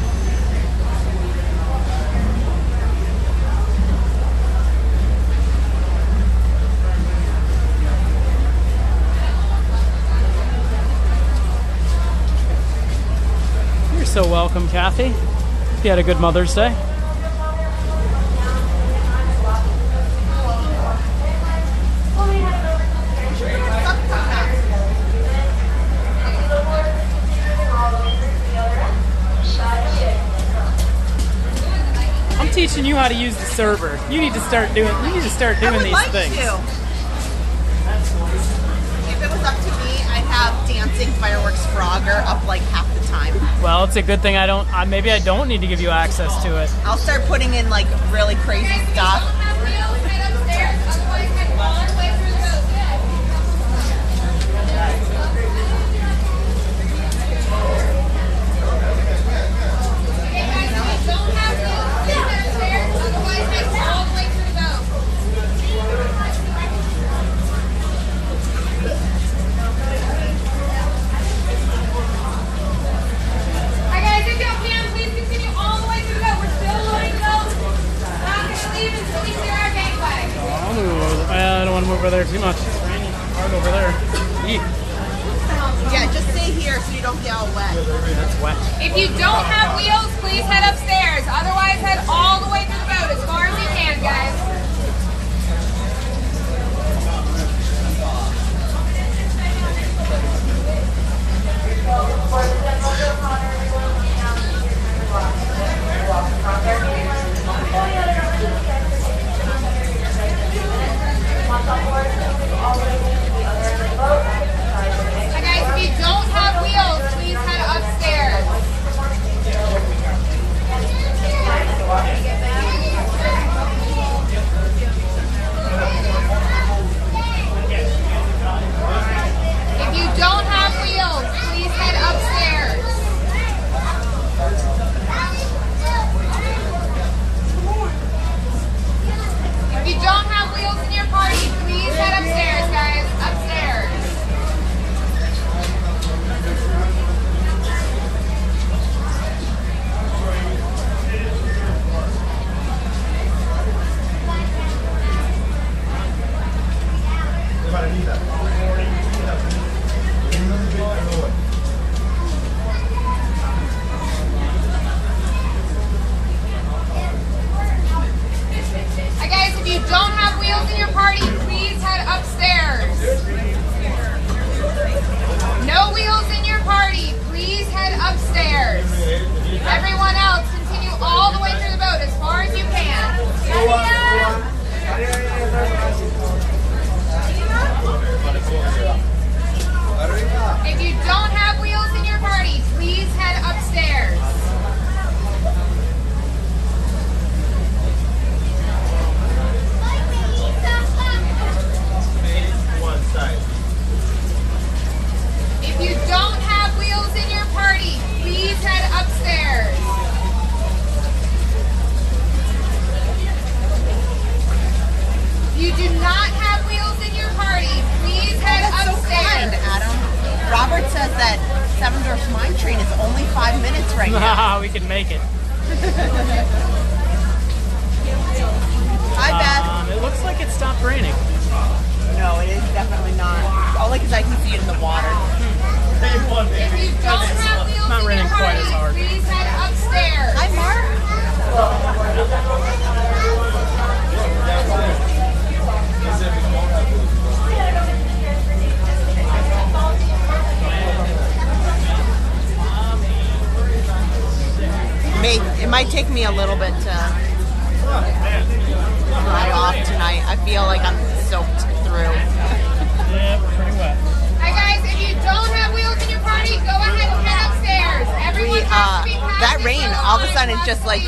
You're so welcome, Kathy. You had a good Mother's Day. I'm teaching you how to use the server. You need to start doing. You need to start doing these things. If it was up to me, I'd have dancing fireworks Frogger up like half the time. Well, it's a good thing I don't. Maybe I don't need to give you access to it. I'll start putting in like really crazy stuff. I don't want to move over there too much. It's raining hard over there. Eek. Yeah, just stay here so you don't get all wet. That's wet. If you don't have wheels, please head upstairs. Otherwise, head all the way through the boat as far as you can, guys. Hi guys, if you don't have wheels, please head upstairs. If you don't have wheels, please head upstairs. If you don't have wheels in your party, please head upstairs, guys. Upstairs. Hi guys, if you don't have wheels in your party, please head upstairs. No wheels in your party, please head upstairs. Everyone else, continue all the way through the boat as far as you can. If you don't have wheels in your party, please head upstairs. If you don't have wheels in your party, please head upstairs. If you do not have wheels in your party, please head upstairs. So kind, Adam. Robert says that Seven Dwarfs Mine Train is only 5 minutes right now. We can make it. Hi, Beth. It looks like it stopped raining. No, it is definitely not. Only because I can see it in the water. If you don't have wheels Not in raining your quite party, as hard. please head upstairs. Hi, Mark. It might take me a little bit to dry off tonight. I feel like I'm soaked through. Yeah, pretty wet. Hi guys, if you don't have wheels in your party, go ahead and head upstairs. Everyone has to be that rain, all of a sudden, it's just like,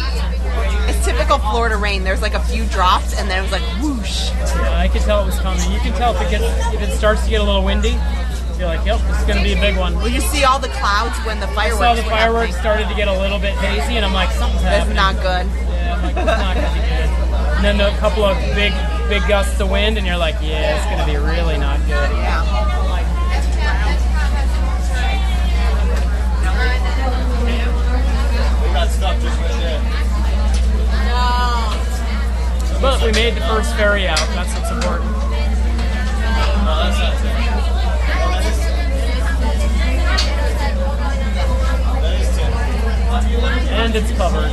it's typical Florida rain. There's like a few drops, and then it was like whoosh. Yeah, I could tell it was coming. You can tell if it starts to get a little windy. You're like, yep, this is going to be a big one. Well, you see all the clouds when the fireworks. I saw the fireworks started to get a little bit hazy, and I'm like, something's happening. That's not good. Yeah, I'm like, it's not going to be good. And then a couple of big gusts of wind, and you're like, yeah, it's going to be really not good. Yeah. We got stuck just right there. But we made the first ferry out. That's what's important. No, that's not it. And it's covered.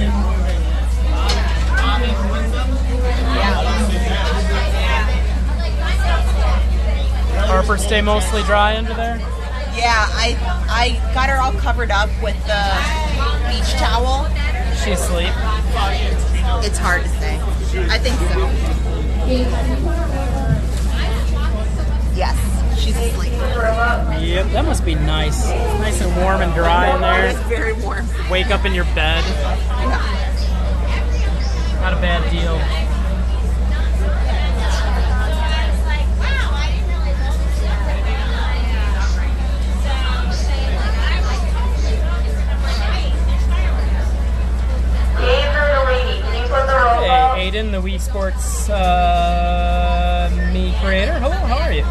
Harper stay mostly dry under there? Yeah, I got her all covered up with the beach towel. She asleep? It's hard to say. I think so. Yes, she's asleep. Yep, that must be nice. Nice and warm and dry in there. It's very warm. Wake up in your bed. Yeah. Not a bad deal. Hey, Aiden, the Wii Sports me creator. Hello, how are you?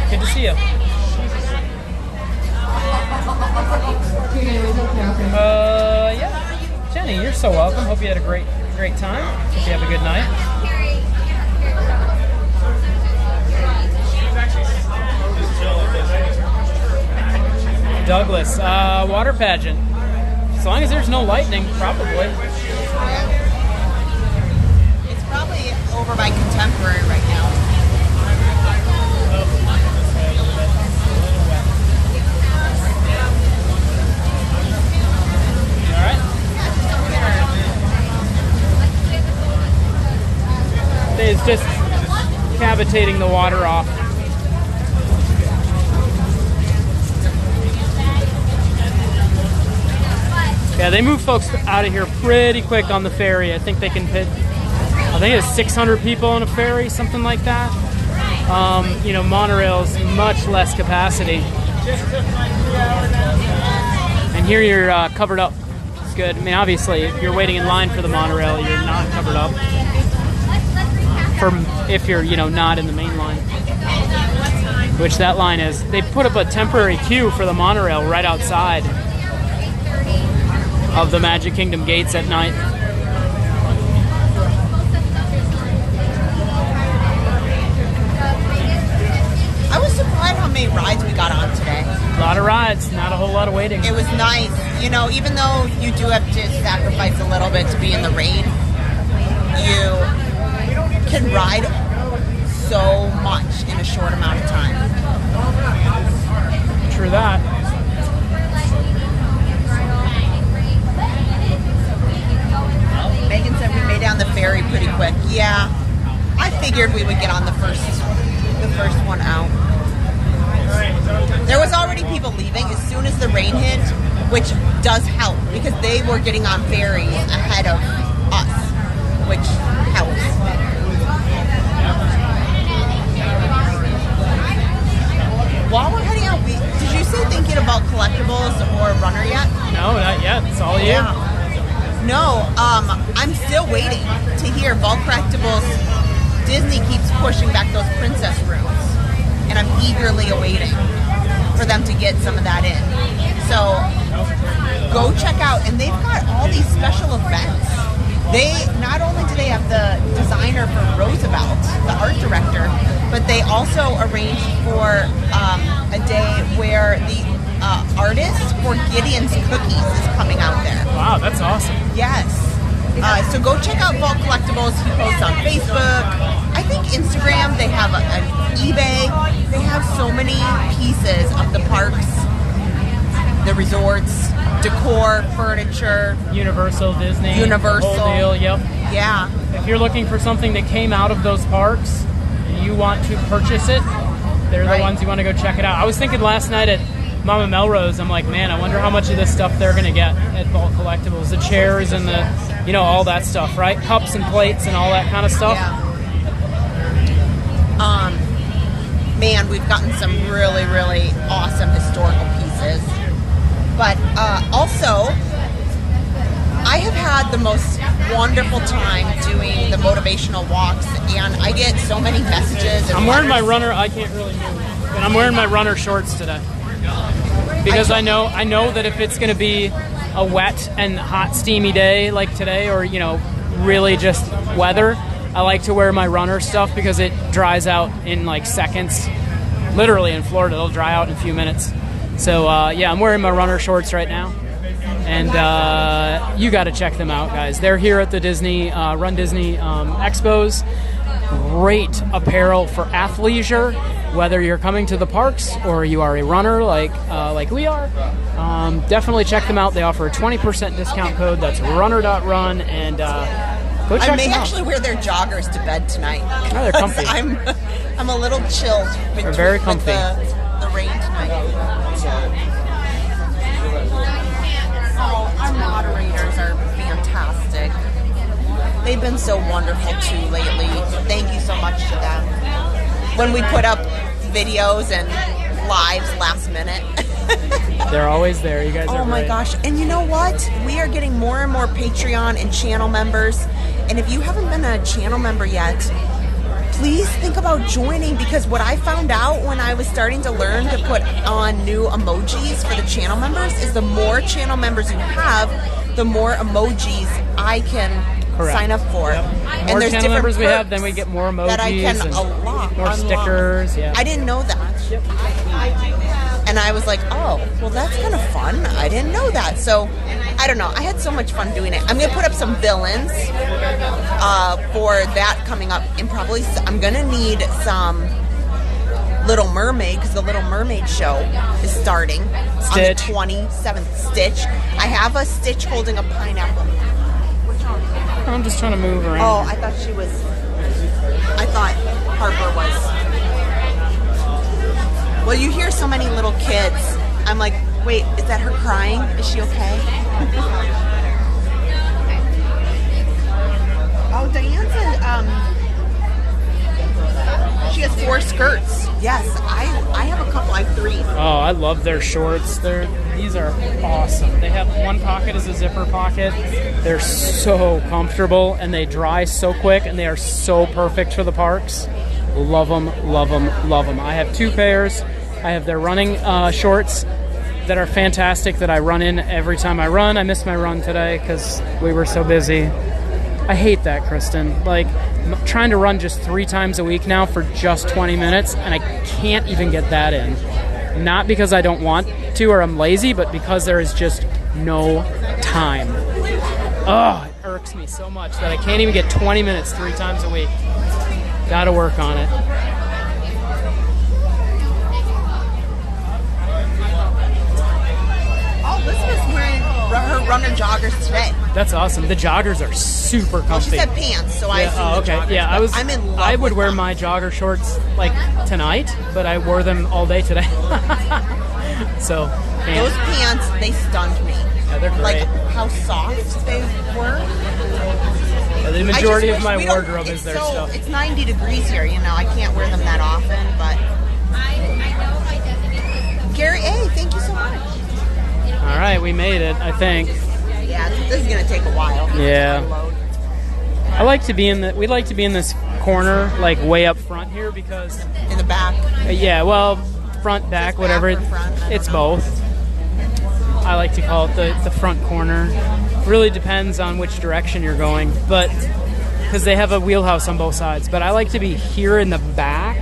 Good to see you. Yeah. Jenny, you're so welcome. Hope you had a great time. Hope you have a good night. Douglas, water pageant. As long as there's no lightning, probably. It's probably over by Contemporary right now. It's just cavitating the water off. Yeah, they move folks out of here pretty quick on the ferry. I think they can fit, I think it's 600 people on a ferry, something like that. You know, monorail's much less capacity. And here you're covered up. It's good. I mean, obviously, if you're waiting in line for the monorail, you're not covered up. If you're, you know, not in the main line, which that line is. They put up a temporary queue for the monorail right outside of the Magic Kingdom gates at night. I was surprised how many rides we got on today. A lot of rides, not a whole lot of waiting. It was nice. You know, even though you do have to sacrifice a little bit to be in the rain, you can ride so much in a short amount of time. True that. Megan said we made down the ferry pretty quick. Yeah, I figured we would get on the first one out. There was already people leaving as soon as the rain hit, which does help because they were getting on ferries ahead of us, which helps. While we're heading out, did you say thinking about Collectibles or Runner yet? No, not yet. It's all you. Yeah. No, I'm still waiting to hear Vault Collectibles. Disney keeps pushing back those princess rooms, and I'm eagerly awaiting for them to get some of that in. So go check out, and they've got all these special events. They not only do they have the designer for Roosevelt, the art director, but they also arranged for a day where the artist for Gideon's Cookies is coming out there. Wow, that's awesome. Yes. So go check out Vault Collectibles. He posts on Facebook. I think Instagram. They have an eBay. They have so many pieces of the parks, the resorts, decor, furniture. Universal, Disney. Universal. The whole deal, yep. Yeah. If you're looking for something that came out of those parks and you want to purchase it, they're the ones you want to go check it out. I was thinking last night at Mama Melrose, I'm like, man, I wonder how much of this stuff they're going to get at Vault Collectibles. The chairs and the, you know, all that stuff, right? Cups and plates and all that kind of stuff. Yeah. man, we've gotten some really, really awesome historical pieces. But also, I have had the most wonderful time doing the motivational walks, and I get so many messages. And I'm wearing my runner. I can't really move, but I'm wearing my runner shorts today because I know that if it's going to be a wet and hot, steamy day like today, or really just weather, I like to wear my runner stuff because it dries out in like seconds. Literally in Florida, it'll dry out in a few minutes. So yeah, I'm wearing my runner shorts right now. And you got to check them out, guys. They're here at the Disney Run Disney Expos. Great apparel for athleisure, whether you're coming to the parks or you are a runner like we are. Definitely check them out. They offer a 20% discount code. That's runner.run, and go check them out. I may actually wear their joggers to bed tonight. Oh, they're comfy. I'm a little chilled. They're very comfy. With the rain tonight. Oh, our moderators are fantastic. They've been so wonderful too lately. Thank you so much to them. When we put up videos and lives last minute. They're always there. You guys are Oh my great. gosh. And you know what? We are getting more and more Patreon and channel members. And if you haven't been a channel member yet, please think about joining, because what I found out when I was starting to learn to put on new emojis for the channel members is the more channel members you have, the more emojis I can sign up for. Yep. And More there's channel different members we perks have, then we get more emojis that I can and unlock. more stickers. Yeah. I didn't know that. Yep. And I was like, oh, well, that's kind of fun. I didn't know that. So, I don't know. I had so much fun doing it. I'm going to put up some villains for that coming up. And probably I'm going to need some Little Mermaid, because the Little Mermaid show is starting Stitch. on the 27th. Stitch. I have a Stitch holding a pineapple. I'm just trying to move around. Oh, I thought Harper was. Well, you hear so many little kids. I'm like, wait, is that her crying? Is she okay? Oh, Diane said she has 4 skirts. Yes, I have a couple. I have 3. Oh, I love their shorts. These are awesome. They have one pocket as a zipper pocket. They're so comfortable, and they dry so quick, and they are so perfect for the parks. Love them, love them, love them. I have 2 pairs. I have their running shorts that are fantastic that I run in every time I run. I missed my run today because we were so busy. I hate that, Kristen. Like, trying to run just 3 times a week now for just 20 minutes, and I can't even get that in. Not because I don't want to or I'm lazy, but because there is just no time. Oh, it irks me so much that I can't even get 20 minutes 3 times a week. Gotta work on it. Oh, Elizabeth's wearing her runner joggers today. That's awesome. The joggers are super comfy. Well, she said pants, so I assumed okay. joggers, Yeah, I'm in love I would with wear them. my jogger shorts like tonight, but I wore them all day today. So pants. Those pants, they stunned me. Yeah, they're great. Like how soft they were. Yeah, the majority of my wardrobe is their so, stuff. It's 90 degrees here, you know. I can't wear them that often, but Gary A, thank you so much. All right, we made it, I think. Yeah, this is gonna take a while. Yeah. I like to be in the. We like to be in this corner, like way up front here, because in the back. Yeah, well, front, back, whatever. It's both. I like to call it the front corner. Really depends on which direction you're going, but because they have a wheelhouse on both sides. But I like to be here in the back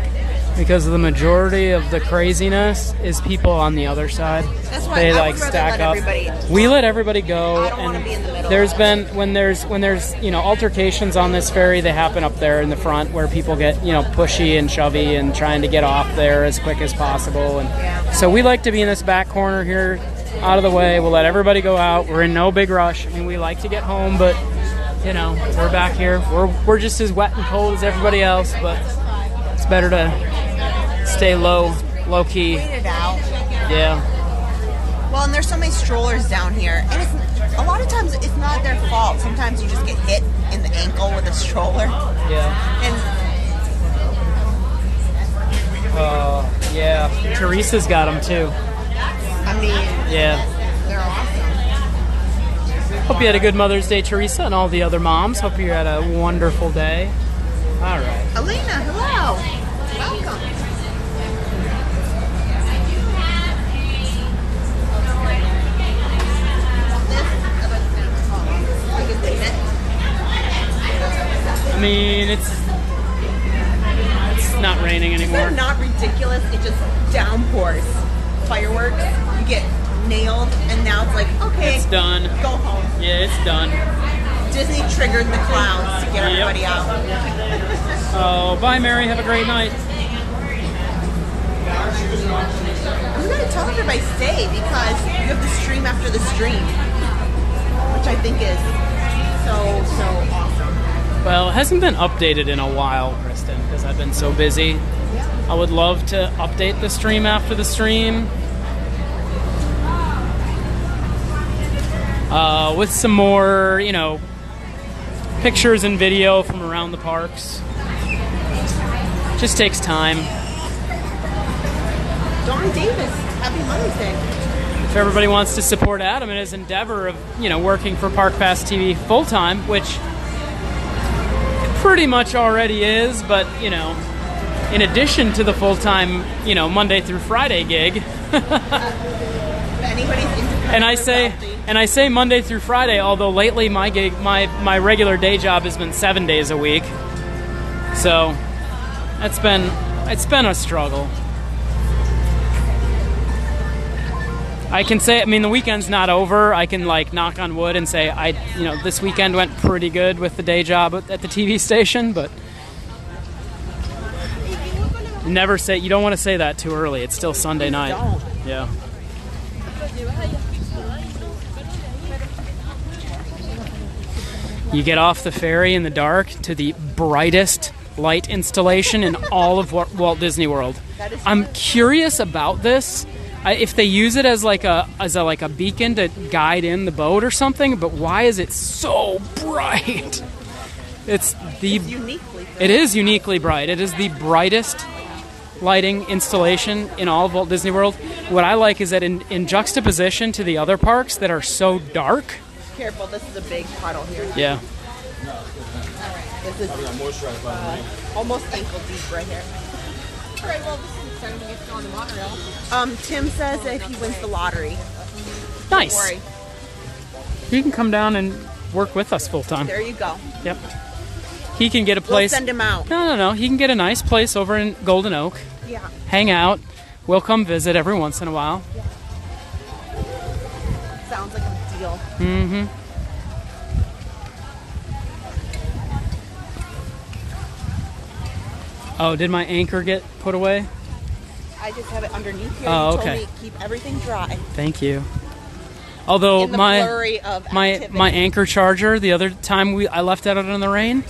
because the majority of the craziness is people on the other side. That's why they I like would rather stack let up. everybody- We let everybody go, I don't wanna be in the middle. there's been when there's altercations on this ferry, they happen up there in the front where people get pushy and shovey and trying to get off there as quick as possible. And so we like to be in this back corner here, out of the way. We'll let everybody go out. We're in no big rush. I mean, we like to get home, but we're back here. We're just as wet and cold as everybody else, but it's better to stay low key. Wait it out. Yeah. Well, and there's so many strollers down here, and it's a lot of times it's not their fault. Sometimes you just get hit in the ankle with a stroller. Yeah. And Yeah. Teresa's got them too. I mean, yeah. They're awesome. Hope you had a good Mother's Day, Teresa, and all the other moms. Hope you had a wonderful day. All right. Elena, hello. Welcome. I mean, it's not raining anymore. It's not ridiculous. It just downpours. Fireworks. You get nailed, and now it's like, okay, it's done. Go home. Yeah, it's done. Disney triggered the clouds to get everybody out. Oh, bye, Mary. Have a great night. I'm gonna tell everybody stay because you have the stream after the stream, which I think is so awesome. Well, it hasn't been updated in a while, Kristen, because I've been so busy. I would love to update the stream after the stream. With some more, you know, pictures and video from around the parks. Just takes time. Dawn Davis, happy Mother's Day. If everybody wants to support Adam in his endeavor of, you know, working for Park Pass TV full-time, which pretty much already is, but, you know, in addition to the full-time, you know, Monday through Friday gig. And I say Monday through Friday, although lately my gig, my regular day job has been 7 days a week. So it's been a struggle. I can say, I mean, the weekend's not over. I can like knock on wood and say this weekend went pretty good with the day job at the TV station, but never say, you don't want to say that too early. It's still Sunday night. Yeah. You get off the ferry in the dark to the brightest light installation in all of Walt Disney World. I'm curious about this. If they use it as a beacon to guide in the boat or something, but why is it so bright? It is uniquely bright. It is the brightest lighting installation in all of Walt Disney World. What I like is that in juxtaposition to the other parks that are so dark. Careful, this is a big puddle here. Yeah. This is almost ankle deep right here. All right, well, this is starting to get on the monorail. Tim says that if he wins the lottery. Nice. Don't worry. He can come down and work with us full time. There you go. Yep. He can get a place. We'll send him out. No. He can get a nice place over in Golden Oak. Yeah. Hang out. We'll come visit every once in a while. Yeah. Sounds like a deal. Mm-hmm. Oh, did my anchor get put away? I just have it underneath here. Oh, you okay. told me to keep everything dry. Thank you. Although In the flurry of my anchor charger, the other time I left it out in the rain,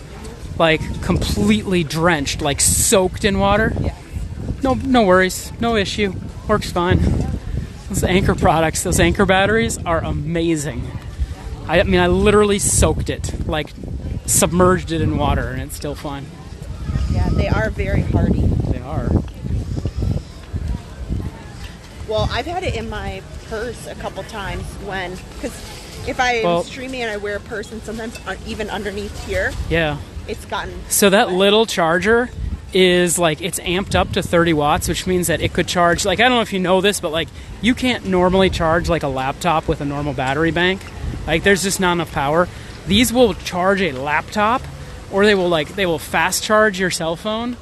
like completely drenched, like soaked in water. Yeah. No worries, no issue, works fine. Those anchor products, those anchor batteries are amazing. I mean, I literally soaked it, like submerged it in water, and it's still fine. Yeah, they are very hardy. They are. Well, I've had it in my purse a couple times because if I'm streaming and I wear a purse and sometimes even underneath here, yeah, it's gotten. So that little charger is like, it's amped up to 30 watts, which means that it could charge, like, I don't know if you know this, but like you can't normally charge like a laptop with a normal battery bank. Like there's just not enough power. These will charge a laptop, or they will fast charge your cell phone.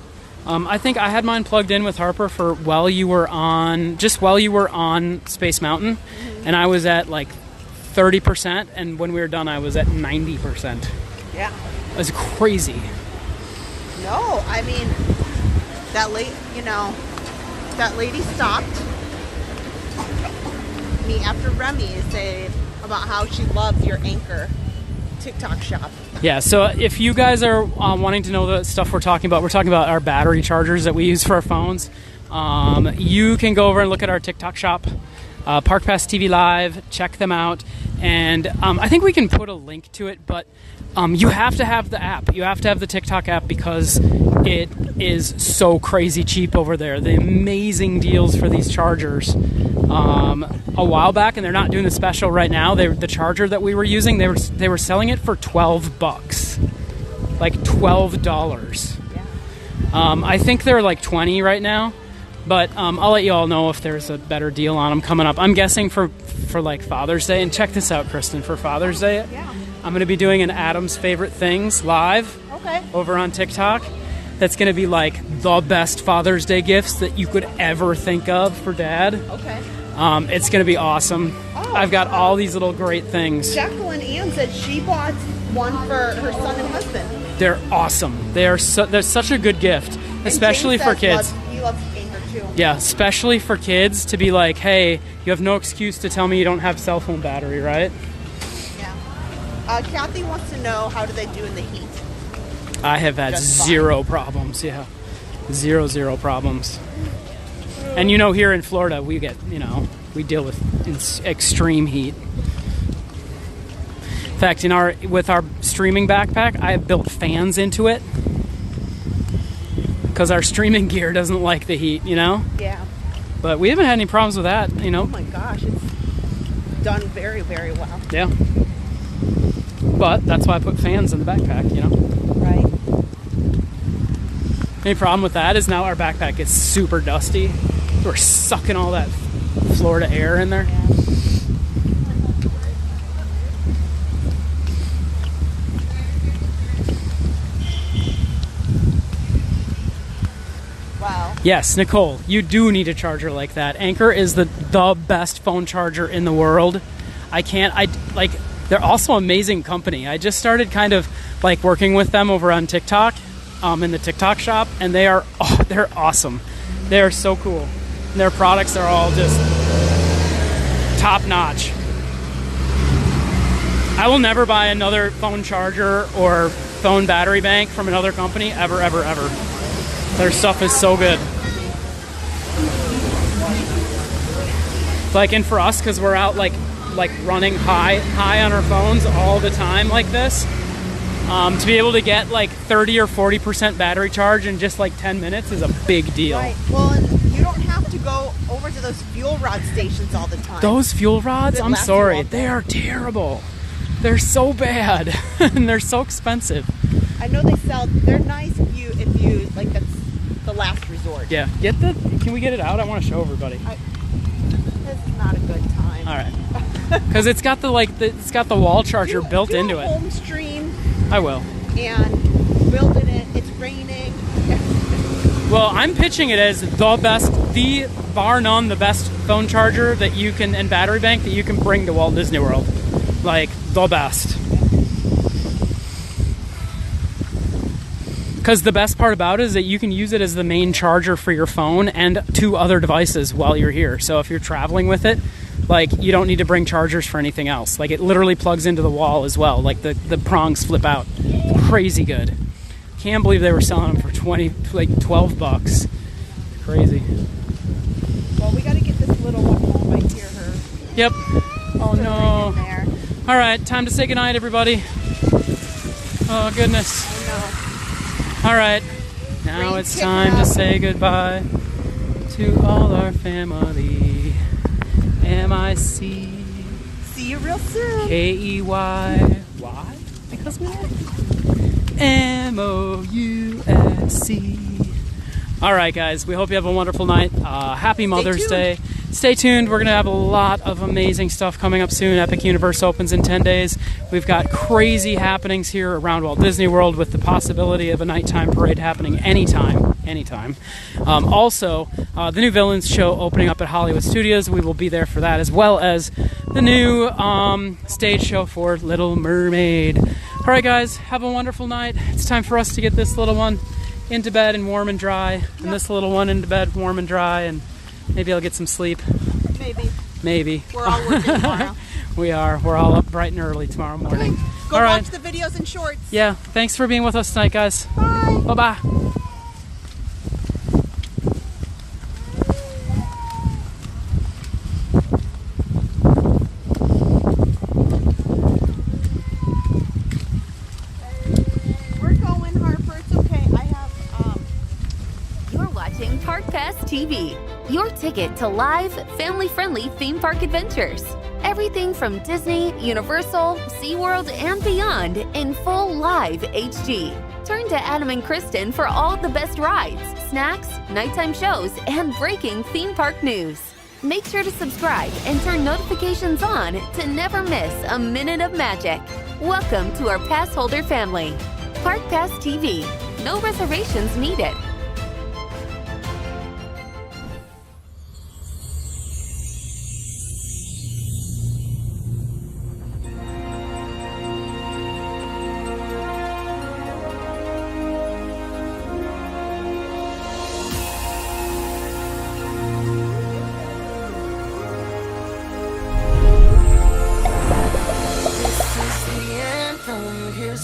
I think I had mine plugged in with Harper for while you were on Space Mountain, and I was at like 30%, and when we were done I was at 90%. Yeah. It was crazy. No, I mean, that lady stopped me after Remy say about how she loves your Anchor TikTok shop. Yeah, so if you guys are wanting to know the stuff we're talking about our battery chargers that we use for our phones. You can go over and look at our TikTok shop, Park Pass TV Live, check them out. And I think we can put a link to it, but you have to have the app. You have to have the TikTok app because it is so crazy cheap over there. The amazing deals for these chargers. A while back, and they're not doing the special right now. The charger that we were using, they were selling it for $12, like $12. I think they're like 20 right now, but I'll let you all know if there's a better deal on them coming up. I'm guessing for like Father's Day. And check this out, Kristen. For Father's Day, I'm going to be doing an Adam's Favorite Things live over on TikTok. That's going to be like the best Father's Day gifts that you could ever think of for Dad. It's going to be awesome. I've got all these little great things. Jacqueline Ann said she bought one for her son and husband. They're awesome. They're such a good gift, especially for kids. He loves Anchor too. Yeah, especially for kids to be like, hey, you have no excuse to tell me you don't have cell phone battery, right? Yeah. Kathy wants to know, how do they do in the heat? I have had zero problems. Yeah, zero problems. And you know, here in Florida, we get, we deal with extreme heat. In fact, with our streaming backpack, I have built fans into it because our streaming gear doesn't like the heat, Yeah. But we haven't had any problems with that, Oh my gosh, it's done very, very well. Yeah. But that's why I put fans in the backpack, Right. Any problem with that is now our backpack is super dusty. We're sucking all that Florida air in there. Yeah. Wow. Yes, Nicole, you do need a charger like that. Anchor is the best phone charger in the world. They're also an amazing company. I just started kind of like working with them over on TikTok, in the TikTok shop, and they're awesome. They're so cool. And their products are all just top notch. I will never buy another phone charger or phone battery bank from another company ever. Their stuff is so good. And for us, because we're out like running high on our phones all the time like this, to be able to get like 30 or 40% battery charge in just like 10 minutes is a big deal. Right. Well, and you don't have to go over to those fuel rod stations all the time. Those fuel rods, I'm sorry, they are terrible. They're so bad and they're so expensive. I know they're nice if you like, that's the last resort. Yeah. Can we get it out? I want to show everybody. This is not a good time. All right. Because it's got it's got the wall charger built into it. Home stream. I will. And building it. It's raining. Well, I'm pitching it as the bar none, the best phone charger that you can, and battery bank that you can bring to Walt Disney World. Like, the best. Because the best part about it is that you can use it as the main charger for your phone and 2 other devices while you're here. So if you're traveling with it, you don't need to bring chargers for anything else. It literally plugs into the wall as well. The prongs flip out. Crazy good. Can't believe they were selling them for $12. Crazy. Well, we got to get this little one home right here. Yep. Oh no. All right, time to say goodnight, everybody. Oh goodness. Oh no. All right, now it's time to say goodbye to all our family. MIC. See you real soon. KEY. Why? Because we love you. MOUSC. All right, guys. We hope you have a wonderful night. Happy Mother's Day. Stay tuned. We're going to have a lot of amazing stuff coming up soon. Epic Universe opens in 10 days. We've got crazy happenings here around Walt Disney World with the possibility of a nighttime parade happening anytime. Also, the new Villains show opening up at Hollywood Studios. We will be there for that, as well as the new stage show for Little Mermaid. All right, guys. Have a wonderful night. It's time for us to get this little one into bed and warm and dry, and this little one into bed warm and dry, and maybe I'll get some sleep. Maybe. We're all working tomorrow. We are. We're all up bright and early tomorrow morning. Go watch the videos and shorts. Yeah. Thanks for being with us tonight, guys. Bye. Bye-bye. Pass TV, your ticket to live, family-friendly theme park adventures. Everything from Disney, Universal, SeaWorld, and beyond in full live HD. Turn to Adam and Kristen for all the best rides, snacks, nighttime shows, and breaking theme park news. Make sure to subscribe and turn notifications on to never miss a minute of magic. Welcome to our Passholder family. Park Pass TV. No reservations needed.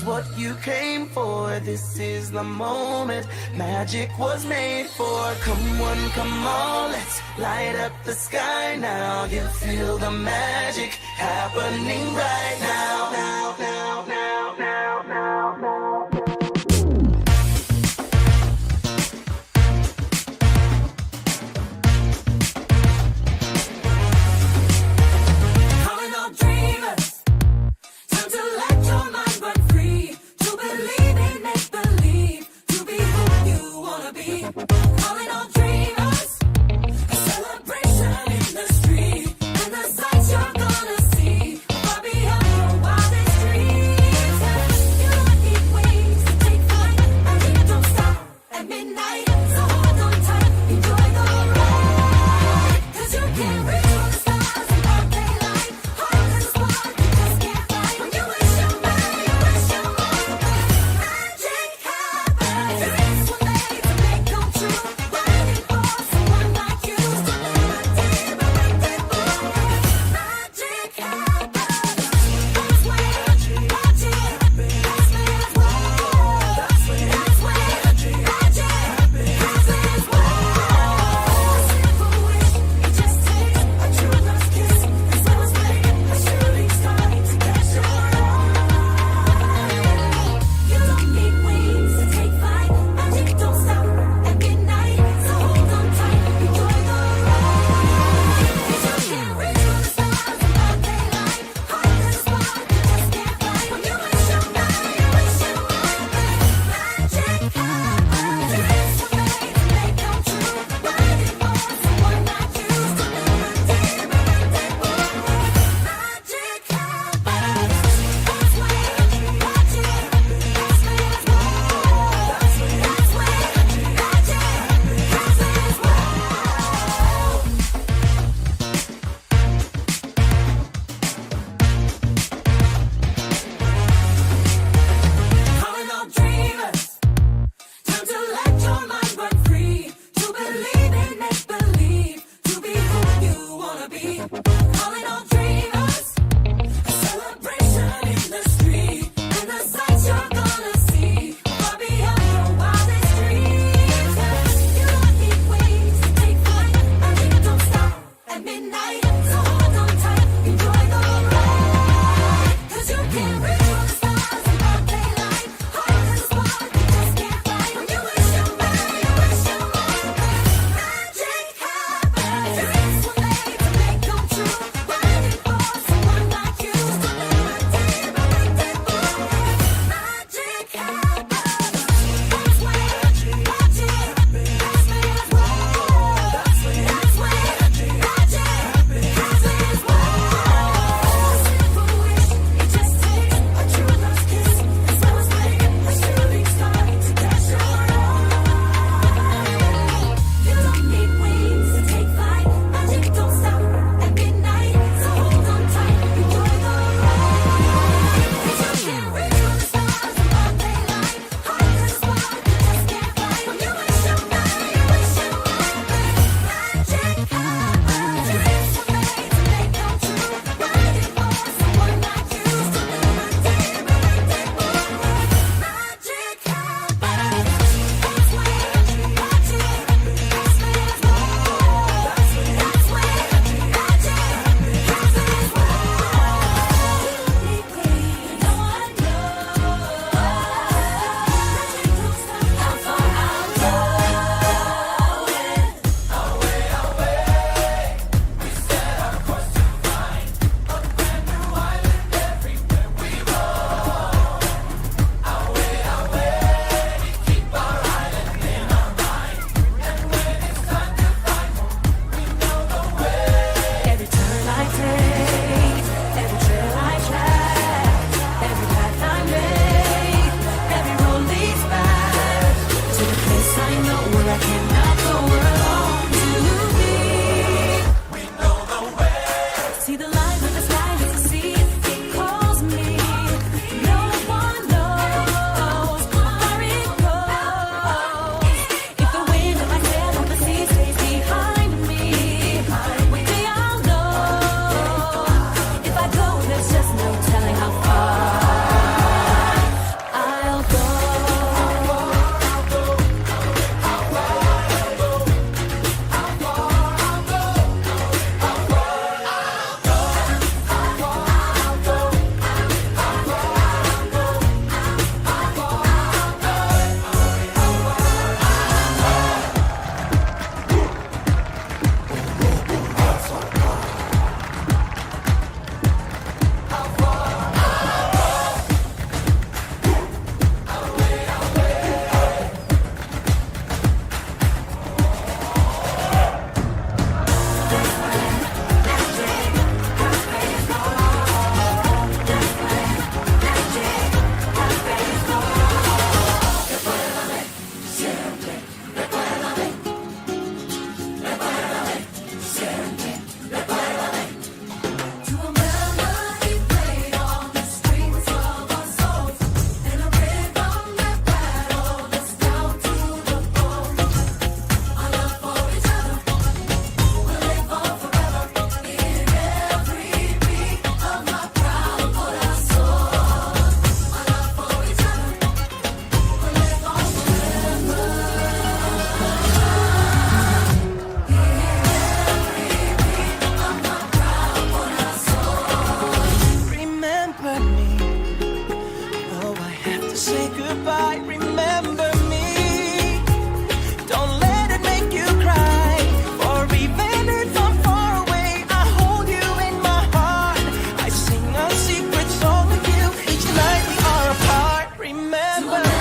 What you came for, this is the moment magic was made for. Come one, come all, let's light up the sky now. You feel the magic happening right now, now, now, now, now, now, now. Calling all dreamers, time to let your mind run free. To believe in make believe, to be who you wanna be. Calling all dreamers, a celebration in the street, and the sights you're gonna see far beyond your wildest dreams. say goodbye, remember me. Don't let it make you cry. For even if I'm far away, I hold you in my heart. I sing a secret song with you each night we are apart. Remember me.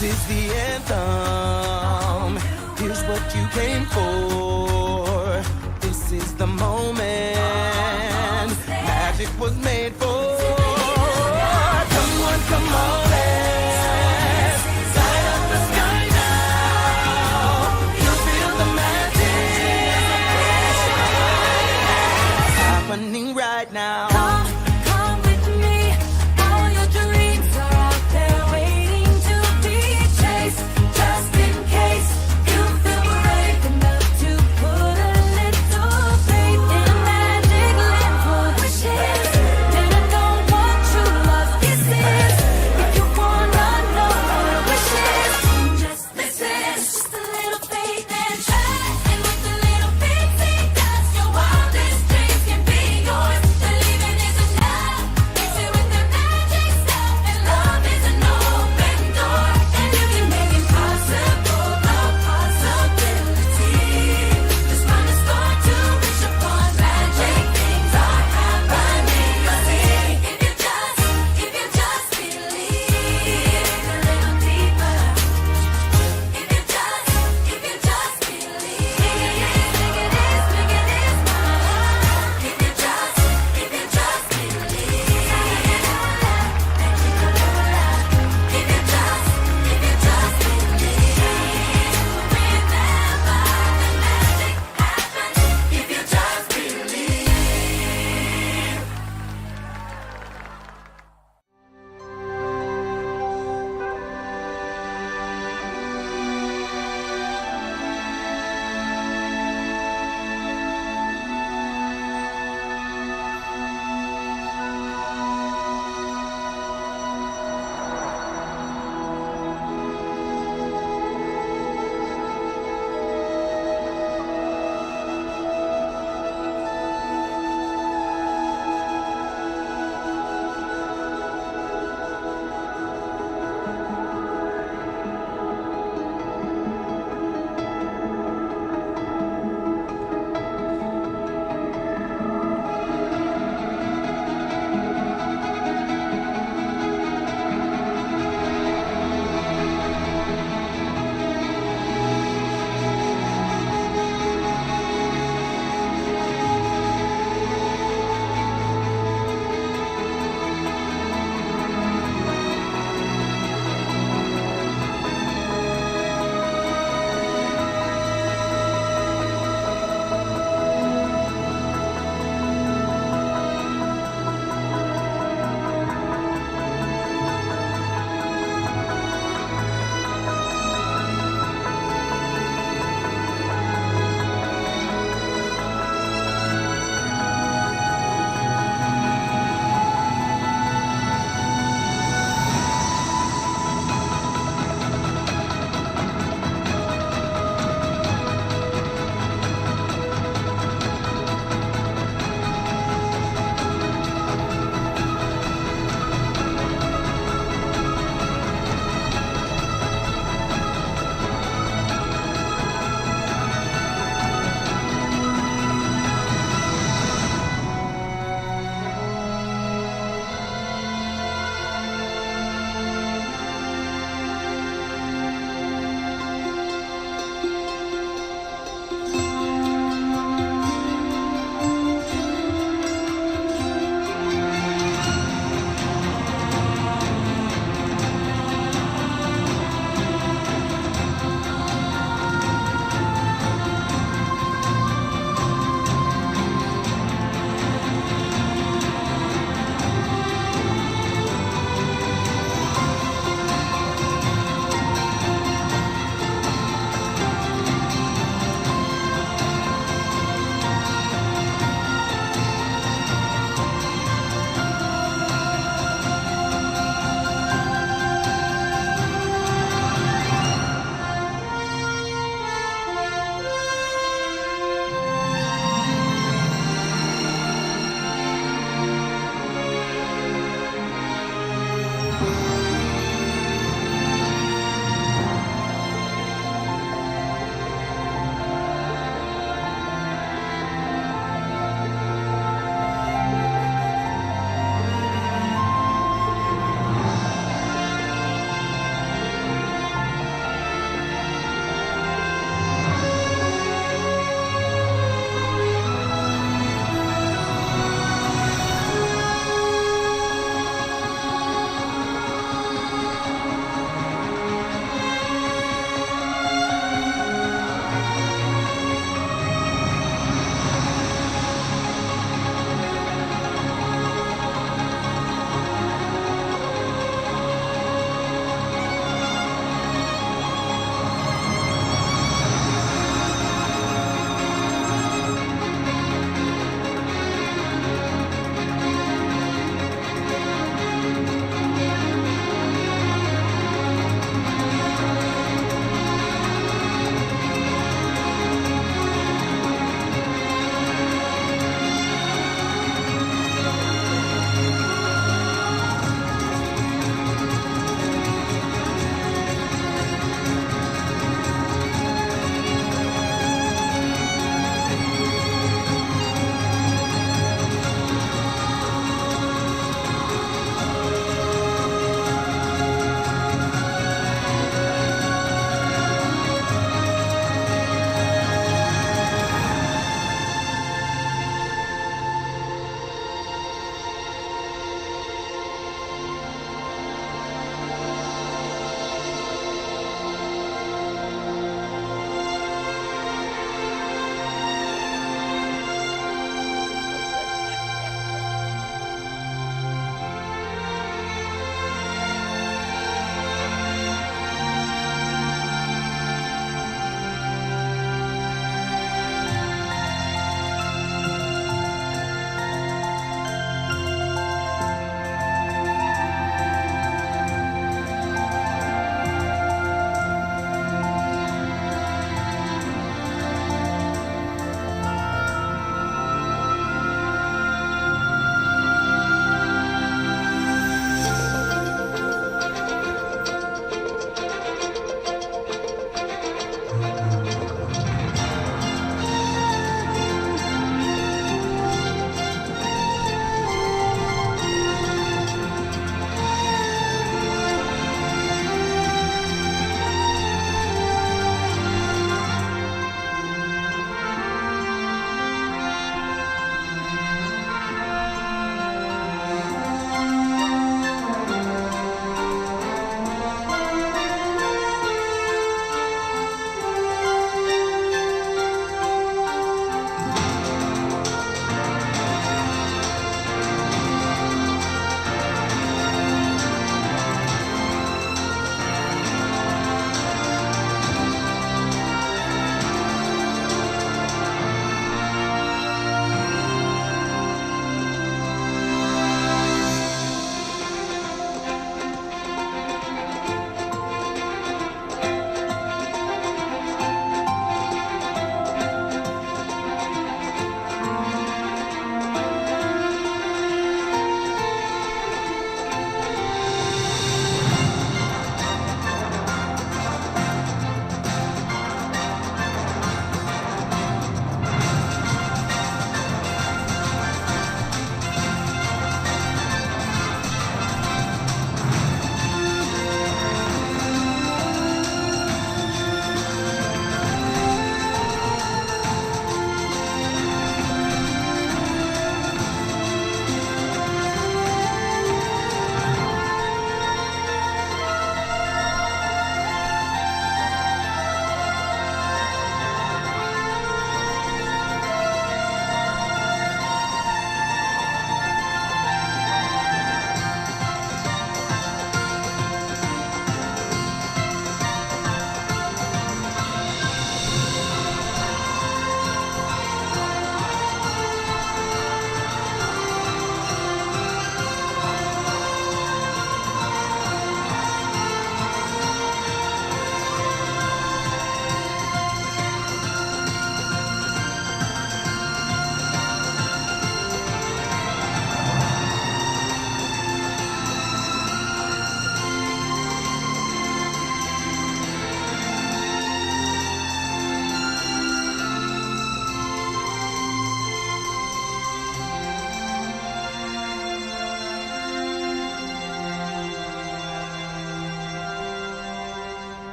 This is the anthem. Here's what you came for. This is the moment magic was made for. Come on, come on.